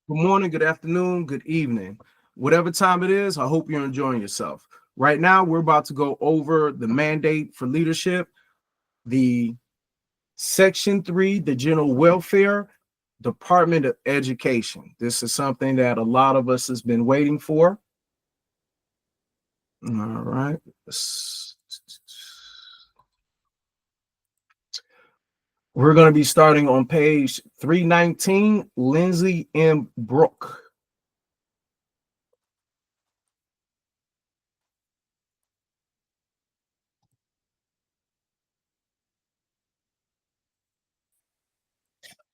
Good morning, good afternoon, good evening. Whatever time it is, I hope you're enjoying yourself. Right now, we're about to go over the mandate for leadership, the Section 3, the General Welfare, Department of Education. This is something that a lot of us has been waiting for. All right. We're going to be starting on page 319, Lindsay M. Brooke.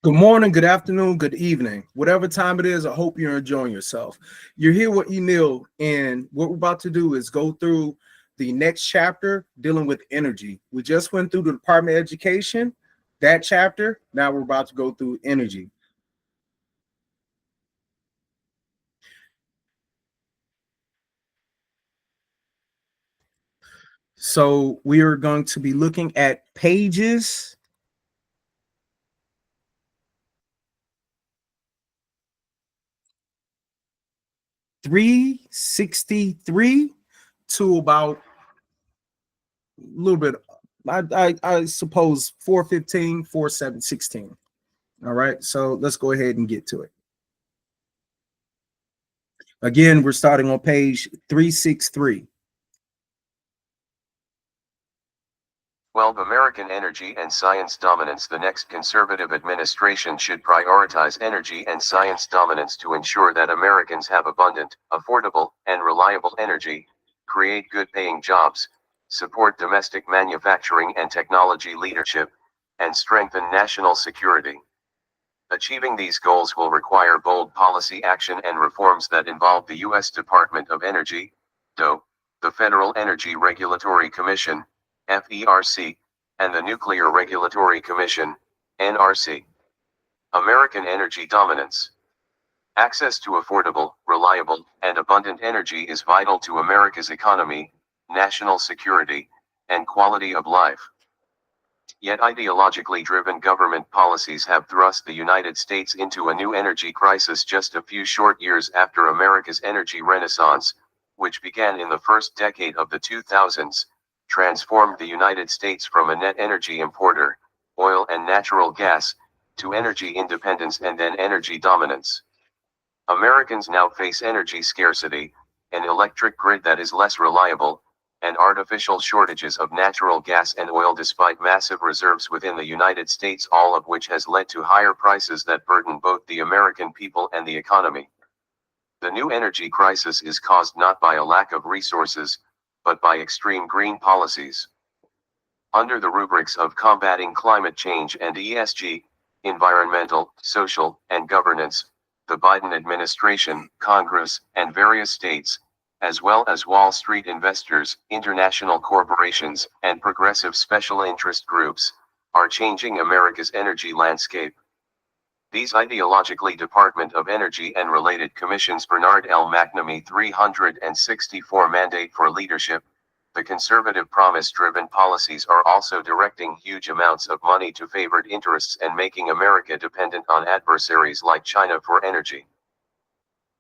Good morning, good afternoon, good evening. Whatever time it is, I hope you're enjoying yourself. You're here with Enil, and what we're about to do is go through the next chapter dealing with energy. We just went through the Department of Education, that chapter. Now we're about to go through energy. So we are going to be looking at pages 363 to about a little bit, I suppose 415, 4716. All right, so let's go ahead and get to it. Again, we're starting on page 363. Well, American energy and science dominance. The next conservative administration should prioritize energy and science dominance to ensure that Americans have abundant, affordable, and reliable energy, create good-paying jobs, support domestic manufacturing and technology leadership, and strengthen national security. Achieving these goals will require bold policy action and reforms that involve the U.S. Department of Energy, DOE, the Federal Energy Regulatory Commission, FERC, and the Nuclear Regulatory Commission, NRC. American energy dominance. Access to affordable, reliable, and abundant energy is vital to America's economy, national security, and quality of life. Yet ideologically driven government policies have thrust the United States into a new energy crisis just a few short years after America's energy renaissance, which began in the first decade of the 2000s, transformed the United States from a net energy importer, oil and natural gas, to energy independence and then energy dominance. Americans now face energy scarcity, an electric grid that is less reliable, and artificial shortages of natural gas and oil despite massive reserves within the United States, all of which has led to higher prices that burden both the American people and the economy. The new energy crisis is caused not by a lack of resources, but by extreme green policies. Under the rubrics of combating climate change and ESG, environmental, social, and governance, the Biden administration, Congress, and various states, as well as Wall Street investors, international corporations, and progressive special interest groups, are changing America's energy landscape. These ideologically Department of Energy and related commissions Bernard L. McNamee 364 mandate for leadership, the conservative promise-driven policies are also directing huge amounts of money to favored interests and making America dependent on adversaries like China for energy.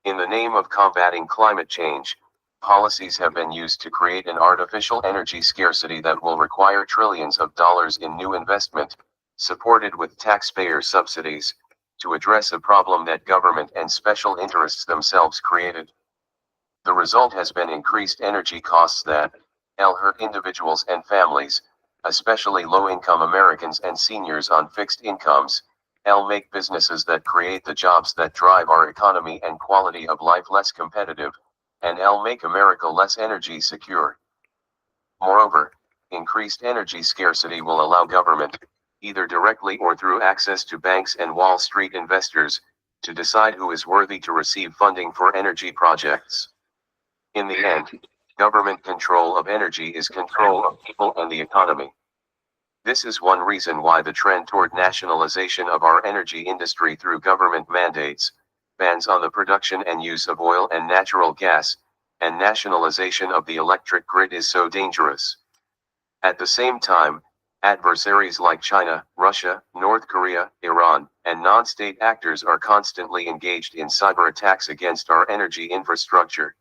In the name of combating climate change, policies have been used to create an artificial energy scarcity that will require trillions of dollars in new investment, supported with taxpayer subsidies, to address a problem that government and special interests themselves created. The result has been increased energy costs that hurt individuals and families, especially low-income Americans and seniors on fixed incomes, make businesses that create the jobs that drive our economy and quality of life less competitive, and make America less energy secure. Moreover, increased energy scarcity will allow government, either directly or through access to banks and Wall Street investors, to decide who is worthy to receive funding for energy projects. In the end, government control of energy is control of people and the economy. This is one reason why the trend toward nationalization of our energy industry through government mandates, bans on the production and use of oil and natural gas, and nationalization of the electric grid is so dangerous. At the same time, adversaries like China, Russia, North Korea, Iran, and non-state actors are constantly engaged in cyber attacks against our energy infrastructure.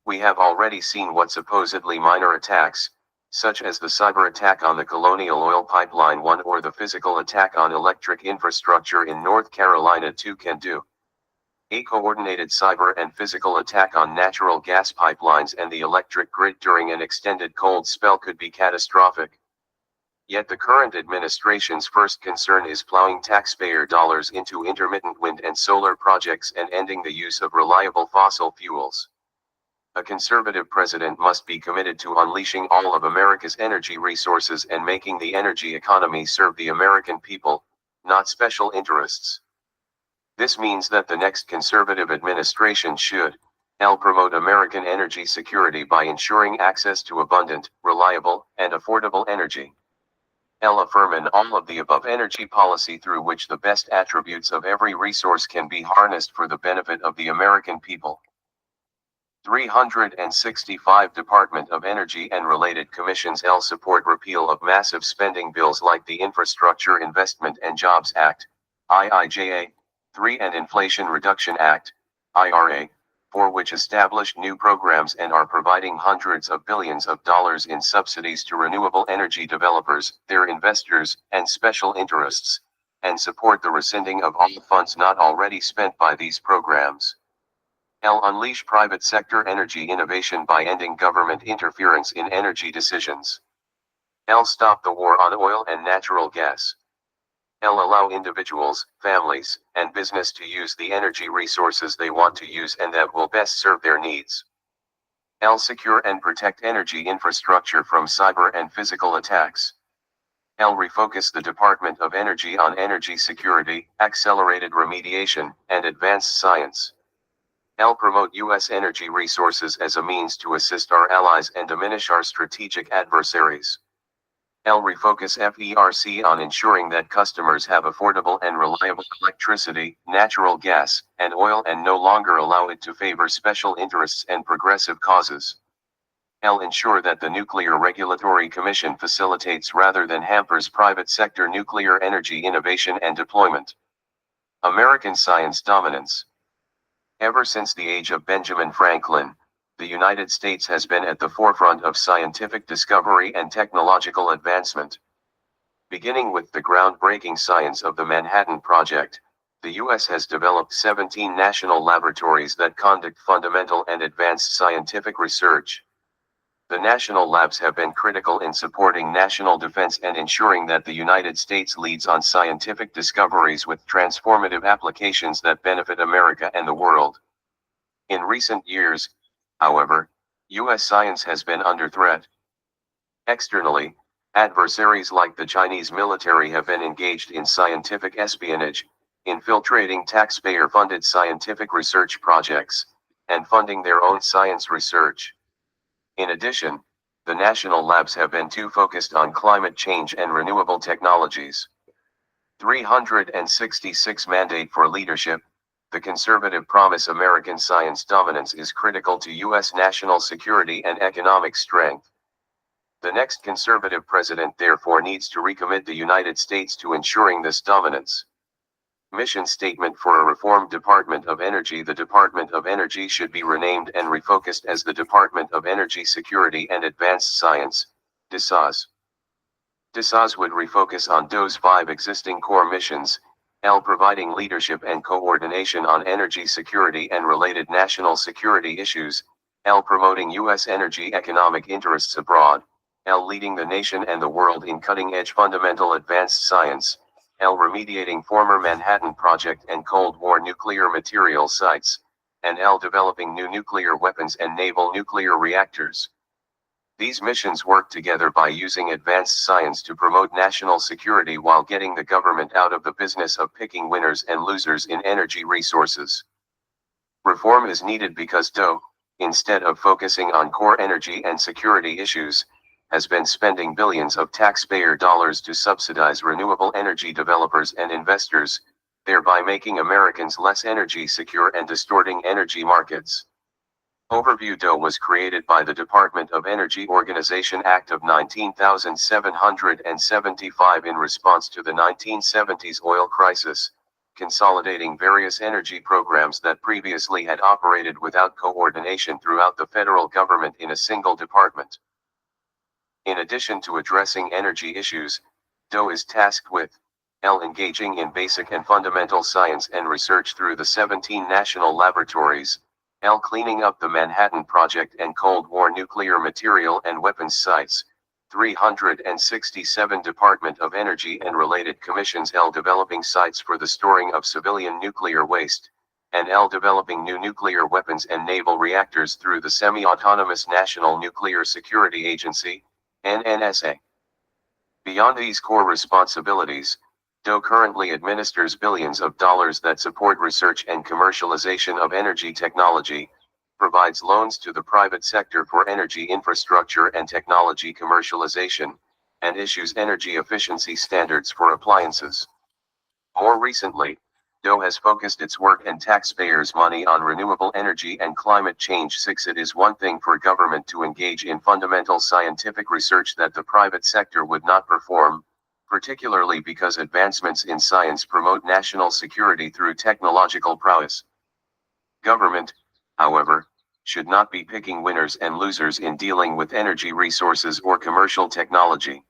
We have already seen what supposedly minor attacks, such as the cyber attack on the Colonial Oil Pipeline 1 or the physical attack on electric infrastructure in North Carolina 2 can do. A coordinated cyber and physical attack on natural gas pipelines and the electric grid during an extended cold spell could be catastrophic. Yet the current administration's first concern is plowing taxpayer dollars into intermittent wind and solar projects and ending the use of reliable fossil fuels. A conservative president must be committed to unleashing all of America's energy resources and making the energy economy serve the American people, not special interests. This means that the next conservative administration should promote American energy security by ensuring access to abundant, reliable, and affordable energy. Affirm an all of the above energy policy through which the best attributes of every resource can be harnessed for the benefit of the American people. 365 Department of Energy and related commissions support repeal of massive spending bills like the Infrastructure Investment and Jobs Act, IIJA, 3 and Inflation Reduction Act, IRA, 4 which established new programs and are providing hundreds of billions of dollars in subsidies to renewable energy developers, their investors, and special interests, and support the rescinding of all funds not already spent by these programs. Unleash private sector energy innovation by ending government interference in energy decisions. Stop the war on oil and natural gas. Allow individuals, families, and business to use the energy resources they want to use and that will best serve their needs. Secure and protect energy infrastructure from cyber and physical attacks. Refocus the Department of Energy on energy security, accelerated remediation, and advanced science. Promote U.S. energy resources as a means to assist our allies and diminish our strategic adversaries. Refocus FERC on ensuring that customers have affordable and reliable electricity, natural gas, and oil and no longer allow it to favor special interests and progressive causes. Ensure that the Nuclear Regulatory Commission facilitates rather than hampers private sector nuclear energy innovation and deployment. American science dominance. Ever since the age of Benjamin Franklin, the United States has been at the forefront of scientific discovery and technological advancement. Beginning with the groundbreaking science of the Manhattan Project, the U.S. has developed 17 national laboratories that conduct fundamental and advanced scientific research. The national labs have been critical in supporting national defense and ensuring that the United States leads on scientific discoveries with transformative applications that benefit America and the world. In recent years, however, U.S. science has been under threat. Externally, adversaries like the Chinese military have been engaged in scientific espionage, infiltrating taxpayer-funded scientific research projects, and funding their own science research. In addition, the national labs have been too focused on climate change and renewable technologies. 366 Mandate for leadership. The conservative promise American science dominance is critical to U.S. national security and economic strength. The next conservative president therefore needs to recommit the United States to ensuring this dominance. Mission statement for a reformed Department of Energy. The Department of Energy should be renamed and refocused as the Department of Energy Security and Advanced Science, DSAS. DSAS would refocus on those 5 existing core missions, providing leadership and coordination on energy security and related national security issues, promoting U.S. energy economic interests abroad, leading the nation and the world in cutting-edge fundamental advanced science, remediating former Manhattan Project and Cold War nuclear material sites, and developing new nuclear weapons and naval nuclear reactors. These missions work together by using advanced science to promote national security while getting the government out of the business of picking winners and losers in energy resources. Reform is needed because DOE, instead of focusing on core energy and security issues, has been spending billions of taxpayer dollars to subsidize renewable energy developers and investors, thereby making Americans less energy secure and distorting energy markets. Overview DOE was created by the Department of Energy Organization Act of 19,775 in response to the 1970s oil crisis, consolidating various energy programs that previously had operated without coordination throughout the federal government in a single department. In addition to addressing energy issues, DOE is tasked with engaging in basic and fundamental science and research through the 17 national laboratories, cleaning up the Manhattan Project and Cold War nuclear material and weapons sites, 367 Department of Energy and related commissions, developing sites for the storing of civilian nuclear waste, and developing new nuclear weapons and naval reactors through the Semi-Autonomous National Nuclear Security Agency, NNSA. Beyond these core responsibilities, DOE currently administers billions of dollars that support research and commercialization of energy technology, provides loans to the private sector for energy infrastructure and technology commercialization, and issues energy efficiency standards for appliances. More recently, DOE has focused its work and taxpayers' money on renewable energy and climate change. 6. It is one thing for government to engage in fundamental scientific research that the private sector would not perform, particularly because advancements in science promote national security through technological prowess. Government, however, should not be picking winners and losers in dealing with energy resources or commercial technology.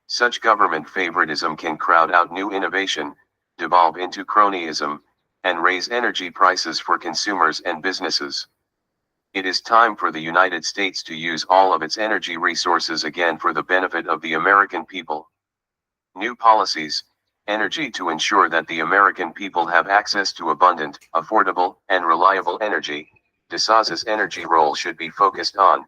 Such government favoritism can crowd out new innovation, devolve into cronyism, and raise energy prices for consumers and businesses. It is time for the United States to use all of its energy resources again for the benefit of the American people. New policies, energy to ensure that the American people have access to abundant, affordable, and reliable energy. DSA's energy role should be focused on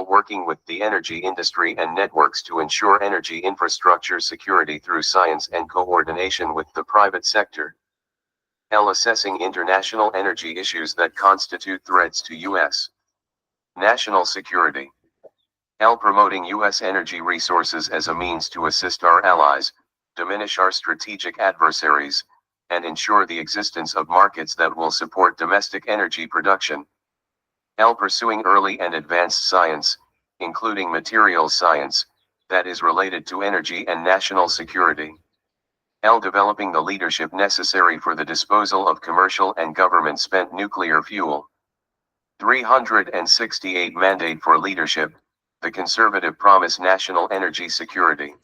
working with the energy industry and networks to ensure energy infrastructure security through science and coordination with the private sector. Assessing international energy issues that constitute threats to U.S. national security. Promoting U.S. energy resources as a means to assist our allies, diminish our strategic adversaries, and ensure the existence of markets that will support domestic energy production. Pursuing early and advanced science, including materials science, that is related to energy and national security. Developing the leadership necessary for the disposal of commercial and government-spent nuclear fuel. 368 Mandate for leadership. The conservative promise national energy security.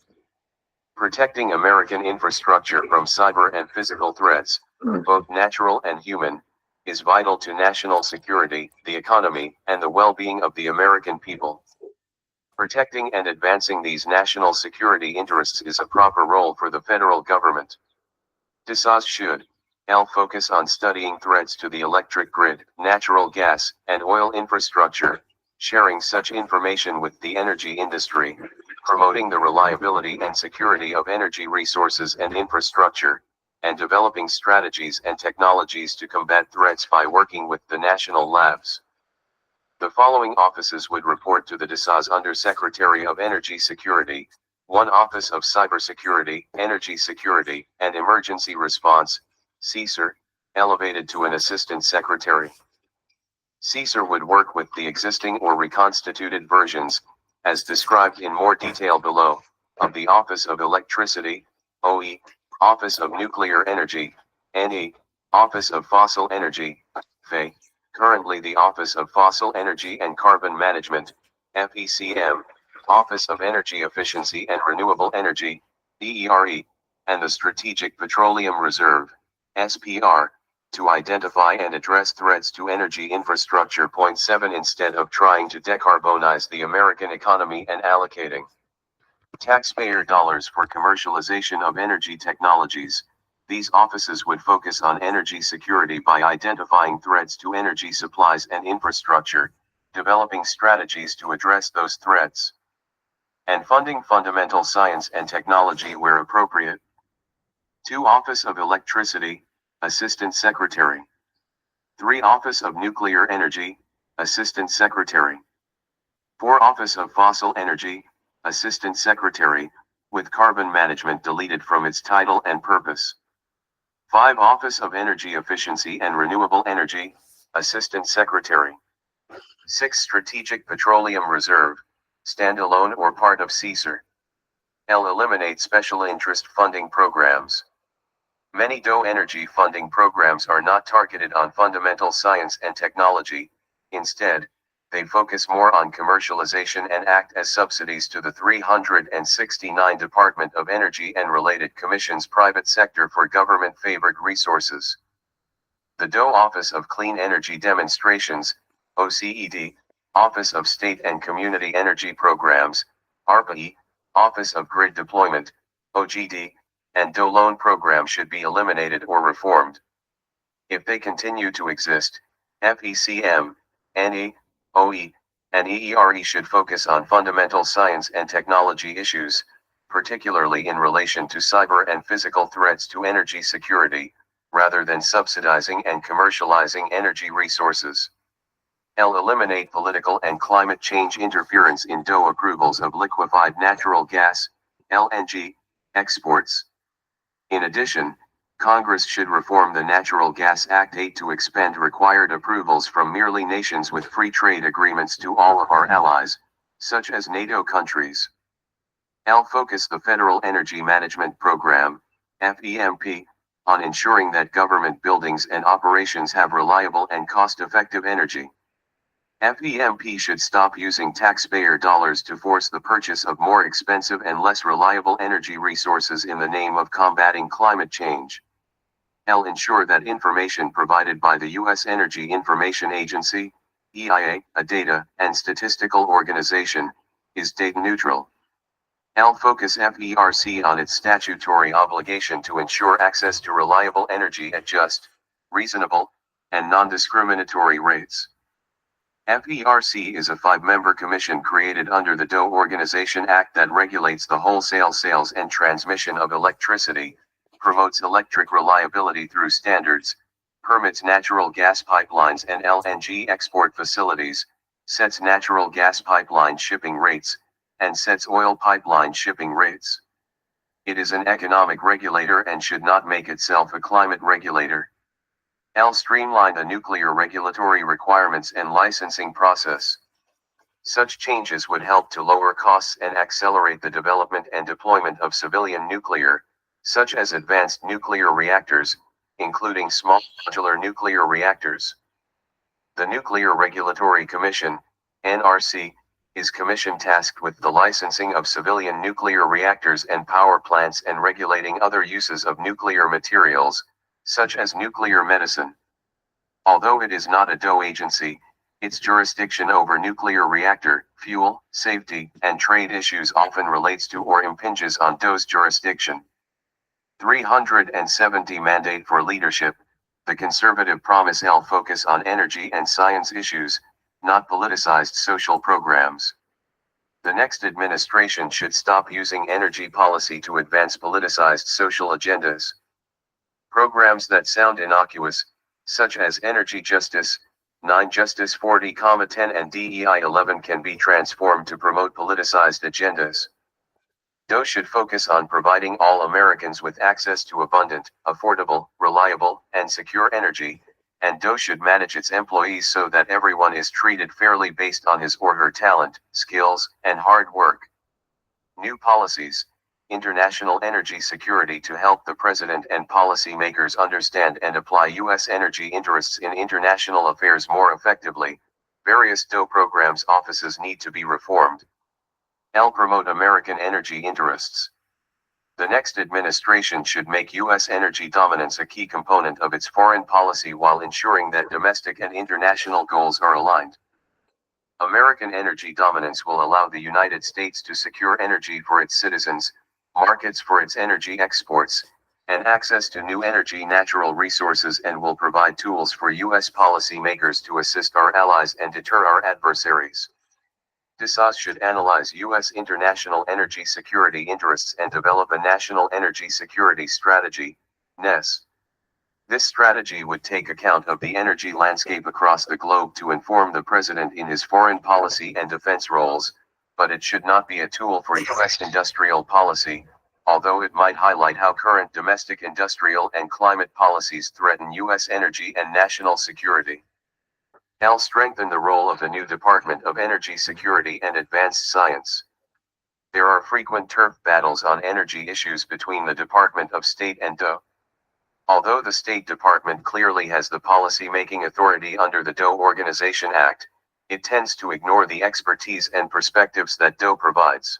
Protecting American infrastructure from cyber and physical threats, both natural and human, is vital to national security, the economy, and the well-being of the American people. Protecting and advancing these national security interests is a proper role for the federal government. DSA should focus on studying threats to the electric grid, natural gas, and oil infrastructure, sharing such information with the energy industry, promoting the reliability and security of energy resources and infrastructure, and developing strategies and technologies to combat threats by working with the national labs. The following offices would report to the DSA's Under-Secretary of Energy Security: 1. Office of Cybersecurity, Energy Security, and Emergency Response, CSER, elevated to an Assistant Secretary. CSER would work with the existing or reconstituted versions, as described in more detail below, of the Office of Electricity, OE, Office of Nuclear Energy, NE, Office of Fossil Energy, FE, currently the Office of Fossil Energy and Carbon Management, FECM, Office of Energy Efficiency and Renewable Energy, DERE, and the Strategic Petroleum Reserve, SPR, to identify and address threats to energy infrastructure. 7. Instead of trying to decarbonize the American economy and allocating taxpayer dollars for commercialization of energy technologies, these offices would focus on energy security by identifying threats to energy supplies and infrastructure, developing strategies to address those threats, and funding fundamental science and technology where appropriate. 2. Office of Electricity, Assistant Secretary. 3. Office of Nuclear Energy, Assistant Secretary. 4. Office of Fossil Energy, Assistant Secretary, with Carbon Management deleted from its title and purpose. 5. Office of Energy Efficiency and Renewable Energy, Assistant Secretary. 6. Strategic Petroleum Reserve, standalone or part of CSER. L. Eliminate special interest funding programs. Many DOE energy funding programs are not targeted on fundamental science and technology. Instead, they focus more on commercialization and act as subsidies to the 369 Department of Energy and related commissions private sector for government-favored resources. The DOE Office of Clean Energy Demonstrations, OCED, Office of State and Community Energy Programs, ARPA-E, Office of Grid Deployment, OGD, and DOE loan program should be eliminated or reformed. If they continue to exist, FECM, NE, OE, and EERE should focus on fundamental science and technology issues, particularly in relation to cyber and physical threats to energy security, rather than subsidizing and commercializing energy resources. L. Eliminate political and climate change interference in DOE approvals of liquefied natural gas, LNG, exports. In addition, Congress should reform the Natural Gas Act 8 to expand required approvals from merely nations with free trade agreements to all of our allies, such as NATO countries. L. Focus the Federal Energy Management Program, FEMP, on ensuring that government buildings and operations have reliable and cost-effective energy. FEMP should stop using taxpayer dollars to force the purchase of more expensive and less reliable energy resources in the name of combating climate change. L. Ensure that information provided by the U.S. Energy Information Agency, EIA, a data and statistical organization, is data neutral. L. Focus FERC on its statutory obligation to ensure access to reliable energy at just, reasonable, and non-discriminatory rates. FERC is a 5-member commission created under the DOE Organization Act that regulates the wholesale sales and transmission of electricity, promotes electric reliability through standards, permits natural gas pipelines and LNG export facilities, sets natural gas pipeline shipping rates, and sets oil pipeline shipping rates. It is an economic regulator and should not make itself a climate regulator. L. Streamline the nuclear regulatory requirements and licensing process. Such changes would help to lower costs and accelerate the development and deployment of civilian nuclear, such as advanced nuclear reactors, including small modular nuclear reactors. The Nuclear Regulatory Commission, NRC, is commission tasked with the licensing of civilian nuclear reactors and power plants and regulating other uses of nuclear materials, such as nuclear medicine. Although it is not a DOE agency, its jurisdiction over nuclear reactor, fuel, safety, and trade issues often relates to or impinges on DOE's jurisdiction. 370 Mandate for Leadership. The Conservative Promise L. Focus on energy and science issues, not politicized social programs. The next administration should stop using energy policy to advance politicized social agendas. Programs that sound innocuous, such as Energy Justice, 9 Justice 40,10 and DEI 11 can be transformed to promote politicized agendas. DOE should focus on providing all Americans with access to abundant, affordable, reliable, and secure energy, and DOE should manage its employees so that everyone is treated fairly based on his or her talent, skills, and hard work. New policies. International energy security to help the President and policymakers understand and apply U.S. energy interests in international affairs more effectively. Various DOE programs offices need to be reformed. L. Promote American energy interests. The next administration should make U.S. energy dominance a key component of its foreign policy while ensuring that domestic and international goals are aligned. American energy dominance will allow the United States to secure energy for its citizens, markets for its energy exports, and access to new energy natural resources, and will provide tools for U.S. policymakers to assist our allies and deter our adversaries. DSOS should analyze U.S. international energy security interests and develop a national energy security strategy, NES. This strategy would take account of the energy landscape across the globe to inform the President in his foreign policy and defense roles, but it should not be a tool for U.S. industrial policy, although it might highlight how current domestic industrial and climate policies threaten U.S. energy and national security. L. Strengthen the role of the new Department of Energy Security and Advanced Science. There are frequent turf battles on energy issues between the Department of State and DOE. Although the State Department clearly has the policy-making authority under the DOE Organization Act, it tends to ignore the expertise and perspectives that DOE provides.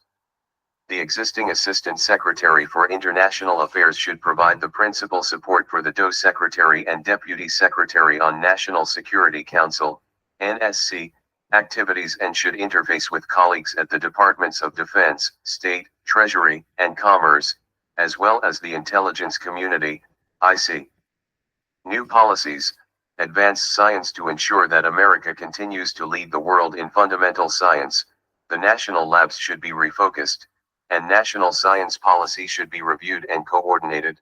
The existing Assistant Secretary for International Affairs should provide the principal support for the DOE Secretary and Deputy Secretary on National Security Council, NSC, activities and should interface with colleagues at the Departments of Defense, State, Treasury, and Commerce, as well as the intelligence community, IC. New policies, advance science to ensure that America continues to lead the world in fundamental science. The national labs should be refocused, and national science policy should be reviewed and coordinated.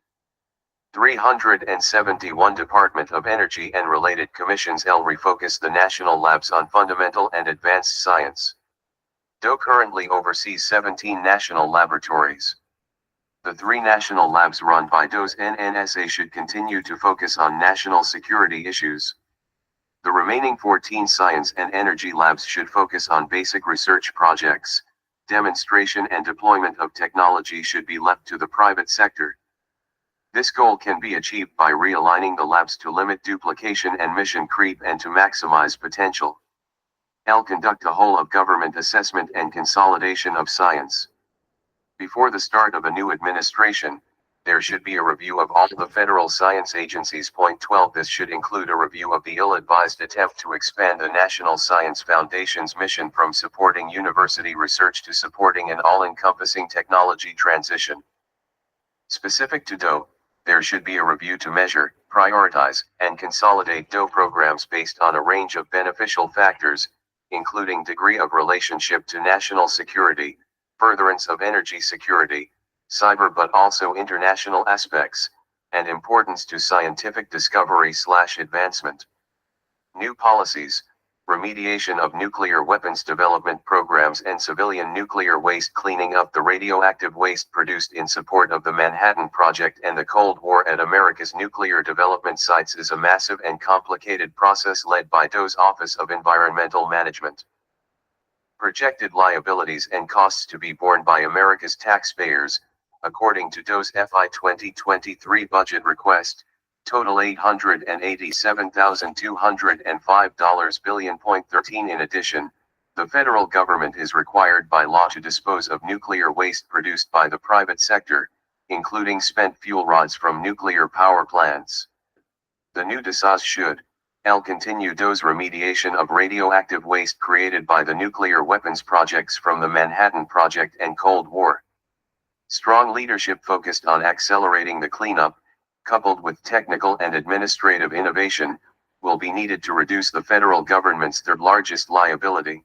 371 Department of Energy and related commissions L. Refocus the national labs on fundamental and advanced science. DOE currently oversees 17 national laboratories. The 3 national labs run by DOE's NNSA should continue to focus on national security issues. The remaining 14 science and energy labs should focus on basic research projects. Demonstration and deployment of technology should be left to the private sector. This goal can be achieved by realigning the labs to limit duplication and mission creep and to maximize potential. L. Conduct a whole of government assessment and consolidation of science. Before the start of a new administration, there should be a review of all the federal science agencies. Point 12. This should include a review of the ill-advised attempt to expand the National Science Foundation's mission from supporting university research to supporting an all-encompassing technology transition. Specific to DOE, there should be a review to measure, prioritize, and consolidate DOE programs based on a range of beneficial factors, including degree of relationship to national security, furtherance of energy security, cyber but also international aspects, and importance to scientific discovery/advancement. New policies, remediation of nuclear weapons development programs and civilian nuclear waste, cleaning up the radioactive waste produced in support of the Manhattan Project and the Cold War at America's nuclear development sites is a massive and complicated process led by DOE's Office of Environmental Management. Projected liabilities and costs to be borne by America's taxpayers, according to DOE's FY 2023 budget request, total $887,205 billion.13. In addition, the federal government is required by law to dispose of nuclear waste produced by the private sector, including spent fuel rods from nuclear power plants. The new DSAs should L. Continue DOE's remediation of radioactive waste created by the nuclear weapons projects from the Manhattan Project and Cold War. Strong leadership focused on accelerating the cleanup, coupled with technical and administrative innovation, will be needed to reduce the federal government's third largest liability.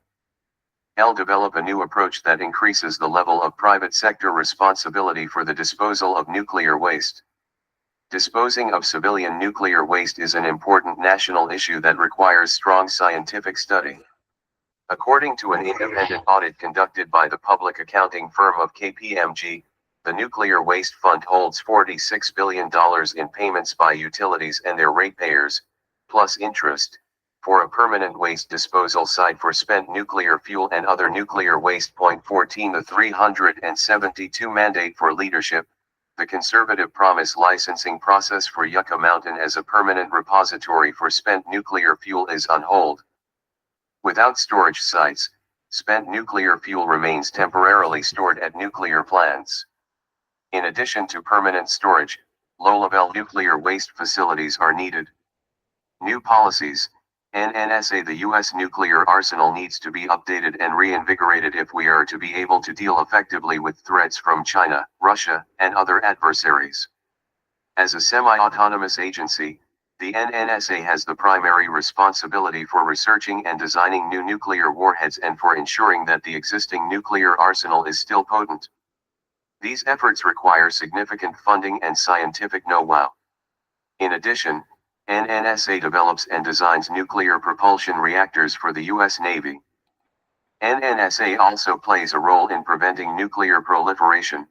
L. Develop a new approach that increases the level of private sector responsibility for the disposal of nuclear waste. Disposing of civilian nuclear waste is an important national issue that requires strong scientific study. According to an independent audit conducted by the public accounting firm of KPMG, the Nuclear Waste Fund holds $46 billion in payments by utilities and their ratepayers, plus interest, for a permanent waste disposal site for spent nuclear fuel and other nuclear waste. 14 The 372 mandate for leadership, the conservative promise licensing process for Yucca Mountain as a permanent repository for spent nuclear fuel is on hold. Without storage sites, spent nuclear fuel remains temporarily stored at nuclear plants. In addition to permanent storage, low-level nuclear waste facilities are needed. New policies, NNSA. The U.S. nuclear arsenal needs to be updated and reinvigorated if we are to be able to deal effectively with threats from China, Russia, and other adversaries. As a semi-autonomous agency, the NNSA has the primary responsibility for researching and designing new nuclear warheads and for ensuring that the existing nuclear arsenal is still potent. These efforts require significant funding and scientific know-how. In addition, NNSA develops and designs nuclear propulsion reactors for the U.S. Navy. NNSA also plays a role in preventing nuclear proliferation.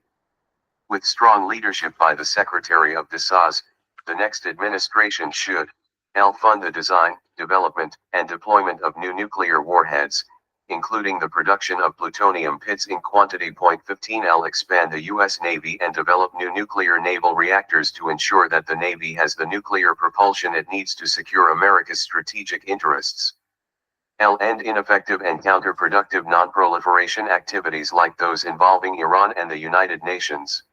With strong leadership by the Secretary of DSAs, the next administration should L. Fund the design, development, and deployment of new nuclear warheads, including the production of plutonium pits in quantity. 15L expand the U.S. Navy and develop new nuclear naval reactors to ensure that the Navy has the nuclear propulsion it needs to secure America's strategic interests. L. End ineffective and counterproductive non-proliferation activities like those involving Iran and the United Nations.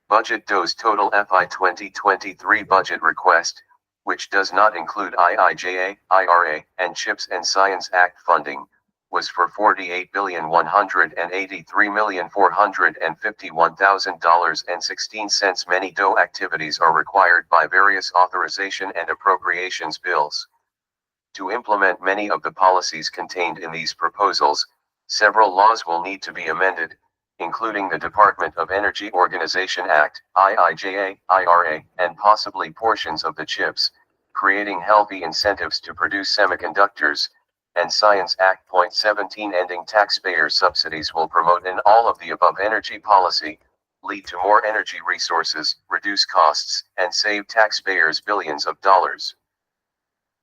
Budget dose total FY 2023 budget request, which does not include IIJA, IRA, and CHIPS and Science Act funding, was for $48,183,451,000.16. Many DOE activities are required by various authorization and appropriations bills. To implement many of the policies contained in these proposals, several laws will need to be amended, including the Department of Energy Organization Act, IIJA, IRA, and possibly portions of the CHIPS, creating healthy incentives to produce semiconductors, and Science Act. 17 Ending taxpayer subsidies will promote an all of the above energy policy, lead to more energy resources, reduce costs, and save taxpayers billions of dollars.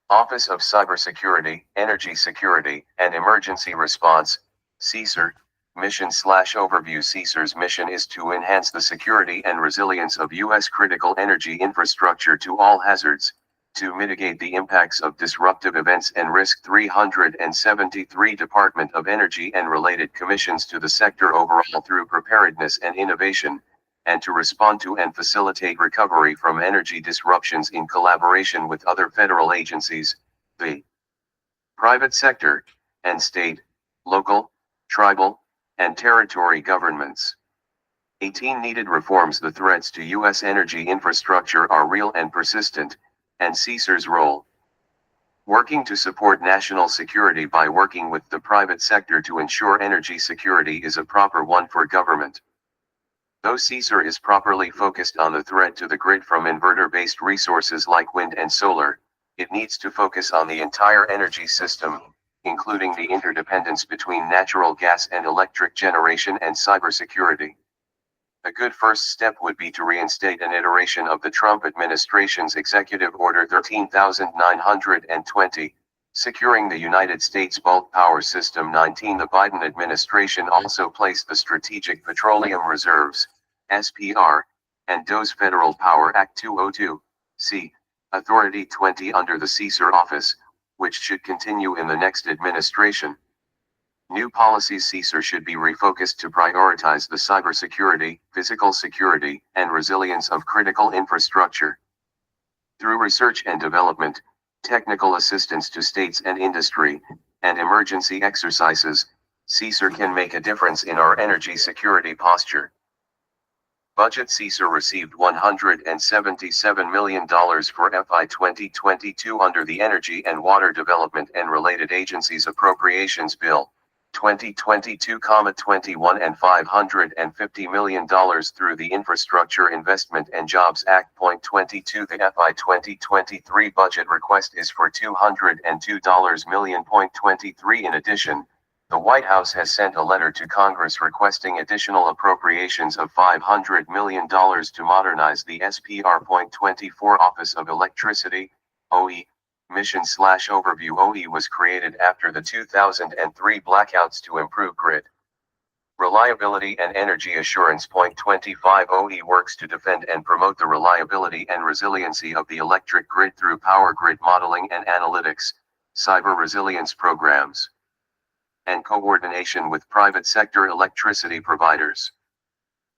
Office of Cybersecurity, Energy Security, and Emergency Response, CSER, Mission/Overview. CSER's mission is to enhance the security and resilience of U.S. critical energy infrastructure to all hazards, to mitigate the impacts of disruptive events and risk. 373 Department of Energy and related commissions to the sector overall through preparedness and innovation, and to respond to and facilitate recovery from energy disruptions in collaboration with other federal agencies, the private sector, and state, local, tribal, and territory governments. 18 Needed reforms. The threats to U.S. energy infrastructure are real and persistent, and CSER's role. Working to support national security by working with the private sector to ensure energy security is a proper one for government. Though CSER is properly focused on the threat to the grid from inverter-based resources like wind and solar, it needs to focus on the entire energy system, including the interdependence between natural gas and electric generation and cybersecurity. A good first step would be to reinstate an iteration of the Trump administration's Executive Order 13920, securing the United States bulk power system. 19 The Biden administration also placed the Strategic Petroleum Reserves, SPR, and DOE's Federal Power Act 202, C, Authority 20 under the CSER office, which should continue in the next administration. New policies. CSER should be refocused to prioritize the cybersecurity, physical security, and resilience of critical infrastructure. Through research and development, technical assistance to states and industry, and emergency exercises, CSER can make a difference in our energy security posture. Budget. CSER received $177 million for FY 2022 under the Energy and Water Development and Related Agencies Appropriations Bill 2022-21 and $550 million through the Infrastructure Investment and Jobs Act. 22 The FY 2023 budget request is for $202 million. 23 In addition, the White House has sent a letter to Congress requesting additional appropriations of $500 million to modernize the SPR. 24 Office of Electricity, OE, Mission/Overview. OE was created after the 2003 blackouts to improve grid reliability and energy assurance. 25 OE works to defend and promote the reliability and resiliency of the electric grid through power grid modeling and analytics, cyber resilience programs, and coordination with private sector electricity providers.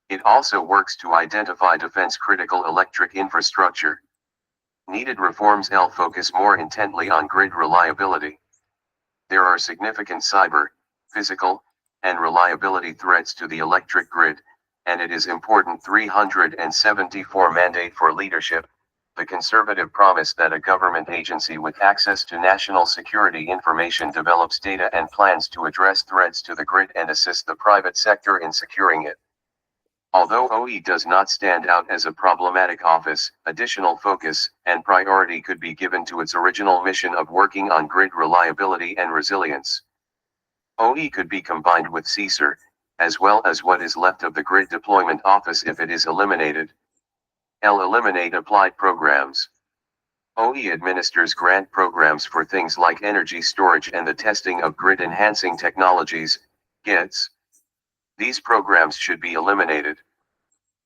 It also works to identify defense critical electric infrastructure. Needed reforms. L. Focus more intently on grid reliability. There are significant cyber, physical, and reliability threats to the electric grid, and it is important. 374 Mandate for leadership. The conservative promise that a government agency with access to national security information develops data and plans to address threats to the grid and assist the private sector in securing it. Although OE does not stand out as a problematic office, additional focus and priority could be given to its original mission of working on grid reliability and resilience. OE could be combined with CSER, as well as what is left of the Grid Deployment Office if it is eliminated. L. Eliminate applied programs. OE administers grant programs for things like energy storage and the testing of grid-enhancing technologies, GETs. These programs should be eliminated.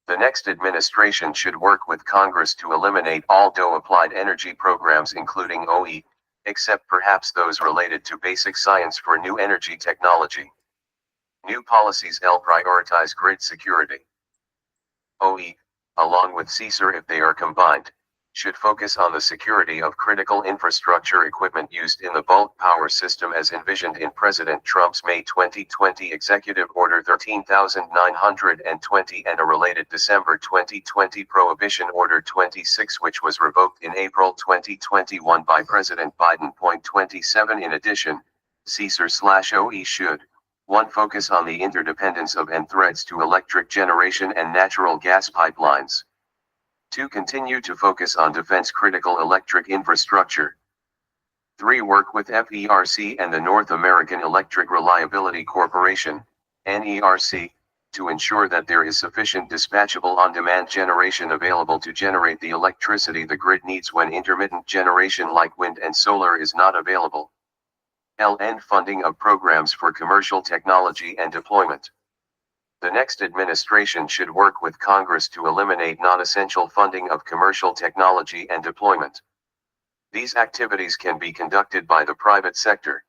The next administration should work with Congress to eliminate all DOE applied energy programs including OE, except perhaps those related to basic science for new energy technology. New policies prioritize grid security. OE, along with CSER if they are combined, should focus on the security of critical infrastructure equipment used in the bulk power system as envisioned in President Trump's May 2020 Executive Order 13920 and a related December 2020 Prohibition Order 26 which was revoked in April 2021 by President Biden. 27 In addition, CSER/OE should 1. Focus on the interdependence of and threats to electric generation and natural gas pipelines. 2. Continue to focus on defense-critical electric infrastructure. 3. Work with FERC and the North American Electric Reliability Corporation, NERC, to ensure that there is sufficient dispatchable on-demand generation available to generate the electricity the grid needs when intermittent generation like wind and solar is not available. End funding of programs for commercial technology and deployment. The next administration should work with Congress to eliminate non-essential funding of commercial technology and deployment. These activities can be conducted by the private sector.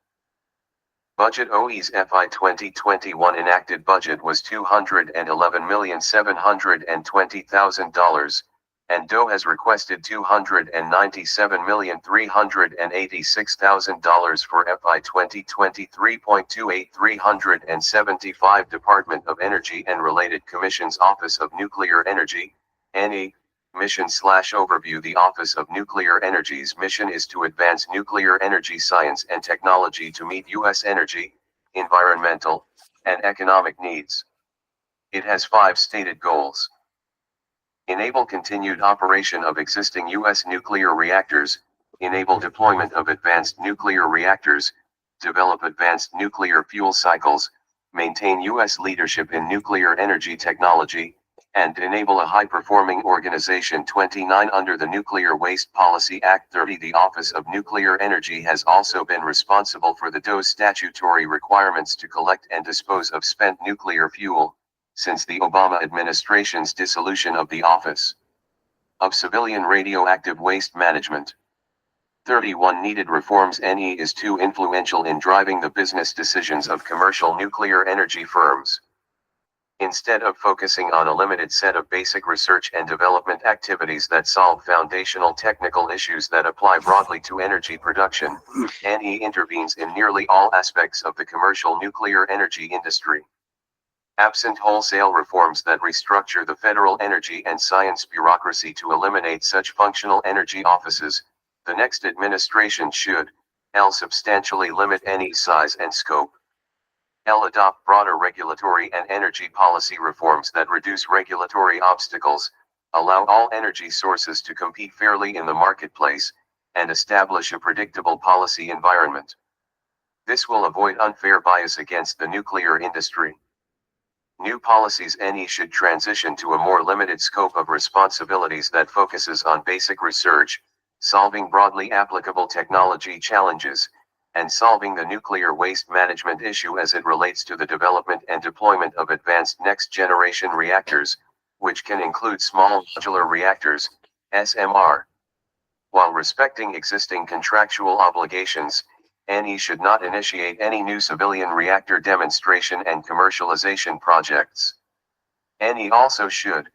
Budget OE's FY 2021 enacted budget was $211,720,000, and DOE has requested $297,386,000 for FY 2023.28. 375 Department of Energy and Related Commissions Office of Nuclear Energy, NE, Mission/Overview. The Office of Nuclear Energy's mission is to advance nuclear energy science and technology to meet U.S. energy, environmental, and economic needs. It has 5 stated goals. Enable continued operation of existing U.S. nuclear reactors, enable deployment of advanced nuclear reactors, develop advanced nuclear fuel cycles, maintain U.S. leadership in nuclear energy technology, and enable a high-performing organization. 29 Under the Nuclear Waste Policy Act 30, the Office of Nuclear Energy has also been responsible for the DOE's statutory requirements to collect and dispose of spent nuclear fuel, since the Obama administration's dissolution of the Office of Civilian Radioactive Waste Management. 31 Needed reforms. NE is too influential in driving the business decisions of commercial nuclear energy firms. Instead of focusing on a limited set of basic research and development activities that solve foundational technical issues that apply broadly to energy production, NE intervenes in nearly all aspects of the commercial nuclear energy industry. Absent wholesale reforms that restructure the federal energy and science bureaucracy to eliminate such functional energy offices, the next administration should substantially limit NE's size and scope. Adopt broader regulatory and energy policy reforms that reduce regulatory obstacles, allow all energy sources to compete fairly in the marketplace, and establish a predictable policy environment. This will avoid unfair bias against the nuclear industry. New policies. NE should transition to a more limited scope of responsibilities that focuses on basic research, solving broadly applicable technology challenges, and solving the nuclear waste management issue as it relates to the development and deployment of advanced next-generation reactors, which can include small modular reactors, SMR. While respecting existing contractual obligations, NE should not initiate any new civilian reactor demonstration and commercialization projects. NE also should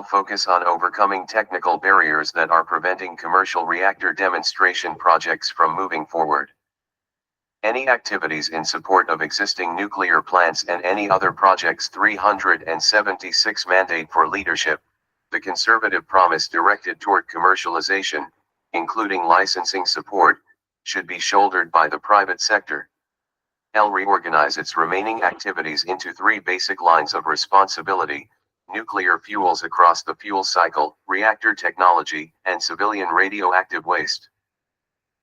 focus on overcoming technical barriers that are preventing commercial reactor demonstration projects from moving forward. Any activities in support of existing nuclear plants and any other projects. 376 Mandate for leadership. The conservative promise directed toward commercialization, including licensing support, should be shouldered by the private sector. Reorganize its remaining activities into 3 basic lines of responsibility: nuclear fuels across the fuel cycle, reactor technology, and civilian radioactive waste.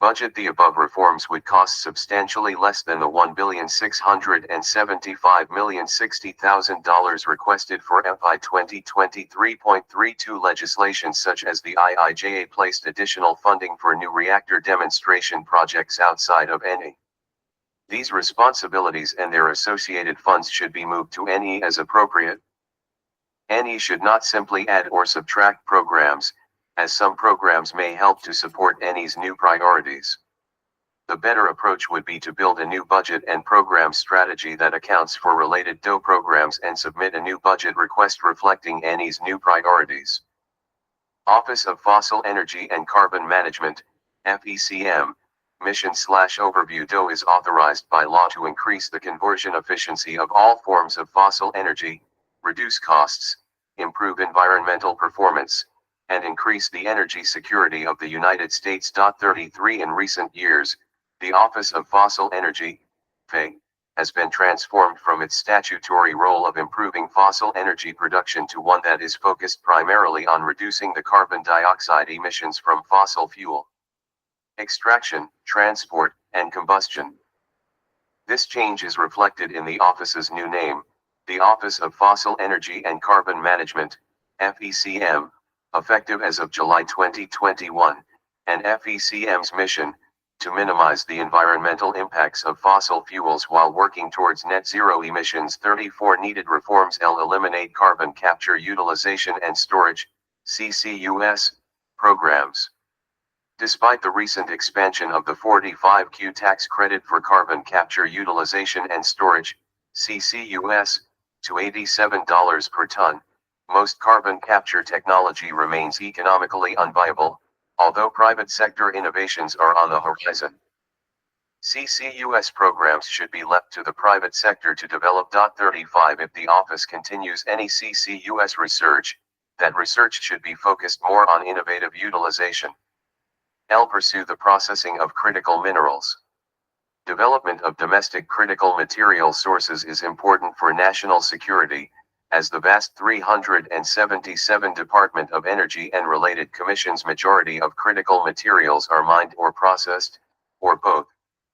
Budget. The above reforms would cost substantially less than the $1,675,060,000 requested for FY 2023.32 legislation, such as the IIJA placed additional funding for new reactor demonstration projects outside of NE. These responsibilities and their associated funds should be moved to NE as appropriate. NE should not simply add or subtract programs, as some programs may help to support NE's new priorities. The better approach would be to build a new budget and program strategy that accounts for related DOE programs and submit a new budget request reflecting NE's new priorities. Office of Fossil Energy and Carbon Management, FECM, Mission/Overview. DOE is authorized by law to increase the conversion efficiency of all forms of fossil energy, reduce costs, improve environmental performance, and increase the energy security of the United States. 33 In recent years, the Office of Fossil Energy, FE, has been transformed from its statutory role of improving fossil energy production to one that is focused primarily on reducing the carbon dioxide emissions from fossil fuel extraction, transport, and combustion. This change is reflected in the office's new name, the Office of Fossil Energy and Carbon Management, FECM, effective as of July 2021, and FECM's mission, to minimize the environmental impacts of fossil fuels while working towards net zero emissions. 34 Needed reforms. Eliminate carbon capture, utilization and storage, CCUS, programs. Despite the recent expansion of the 45Q tax credit for carbon capture, utilization and storage, CCUS, to $87 per ton, most carbon capture technology remains economically unviable, although private sector innovations are on the horizon. CCUS programs should be left to the private sector to develop. 35 If the office continues any CCUS research, that research should be focused more on innovative utilization. Pursue the processing of critical minerals. Development of domestic critical material sources is important for national security, as the vast 377 Department of Energy and related commissions majority of critical materials are mined or processed, or both,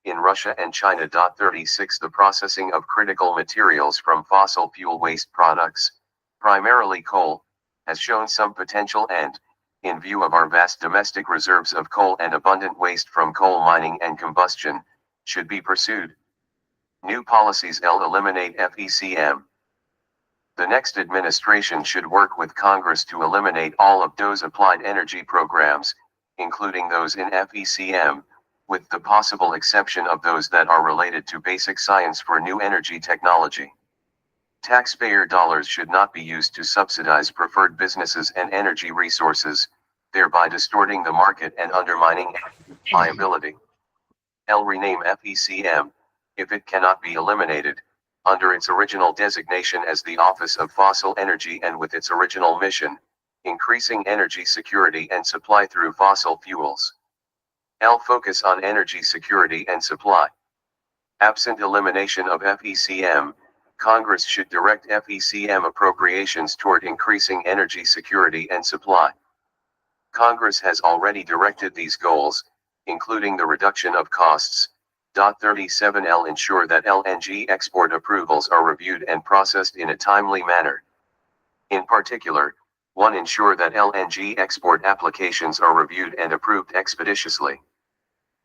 in Russia and China. 36 The processing of critical materials from fossil fuel waste products, primarily coal, has shown some potential and, in view of our vast domestic reserves of coal and abundant waste from coal mining and combustion, should be pursued. New policies. Eliminate FECM. The next administration should work with Congress to eliminate all of DOE's applied energy programs, including those in FECM, with the possible exception of those that are related to basic science for new energy technology. Taxpayer dollars should not be used to subsidize preferred businesses and energy resources, thereby distorting the market and undermining viability. Rename FECM, if it cannot be eliminated, under its original designation as the Office of Fossil Energy and with its original mission, increasing energy security and supply through fossil fuels. Focus on energy security and supply. Absent elimination of FECM, Congress should direct FECM appropriations toward increasing energy security and supply. Congress has already directed these goals, including the reduction of costs. 37 Ensure that LNG export approvals are reviewed and processed in a timely manner. In particular, 1. Ensure that LNG export applications are reviewed and approved expeditiously.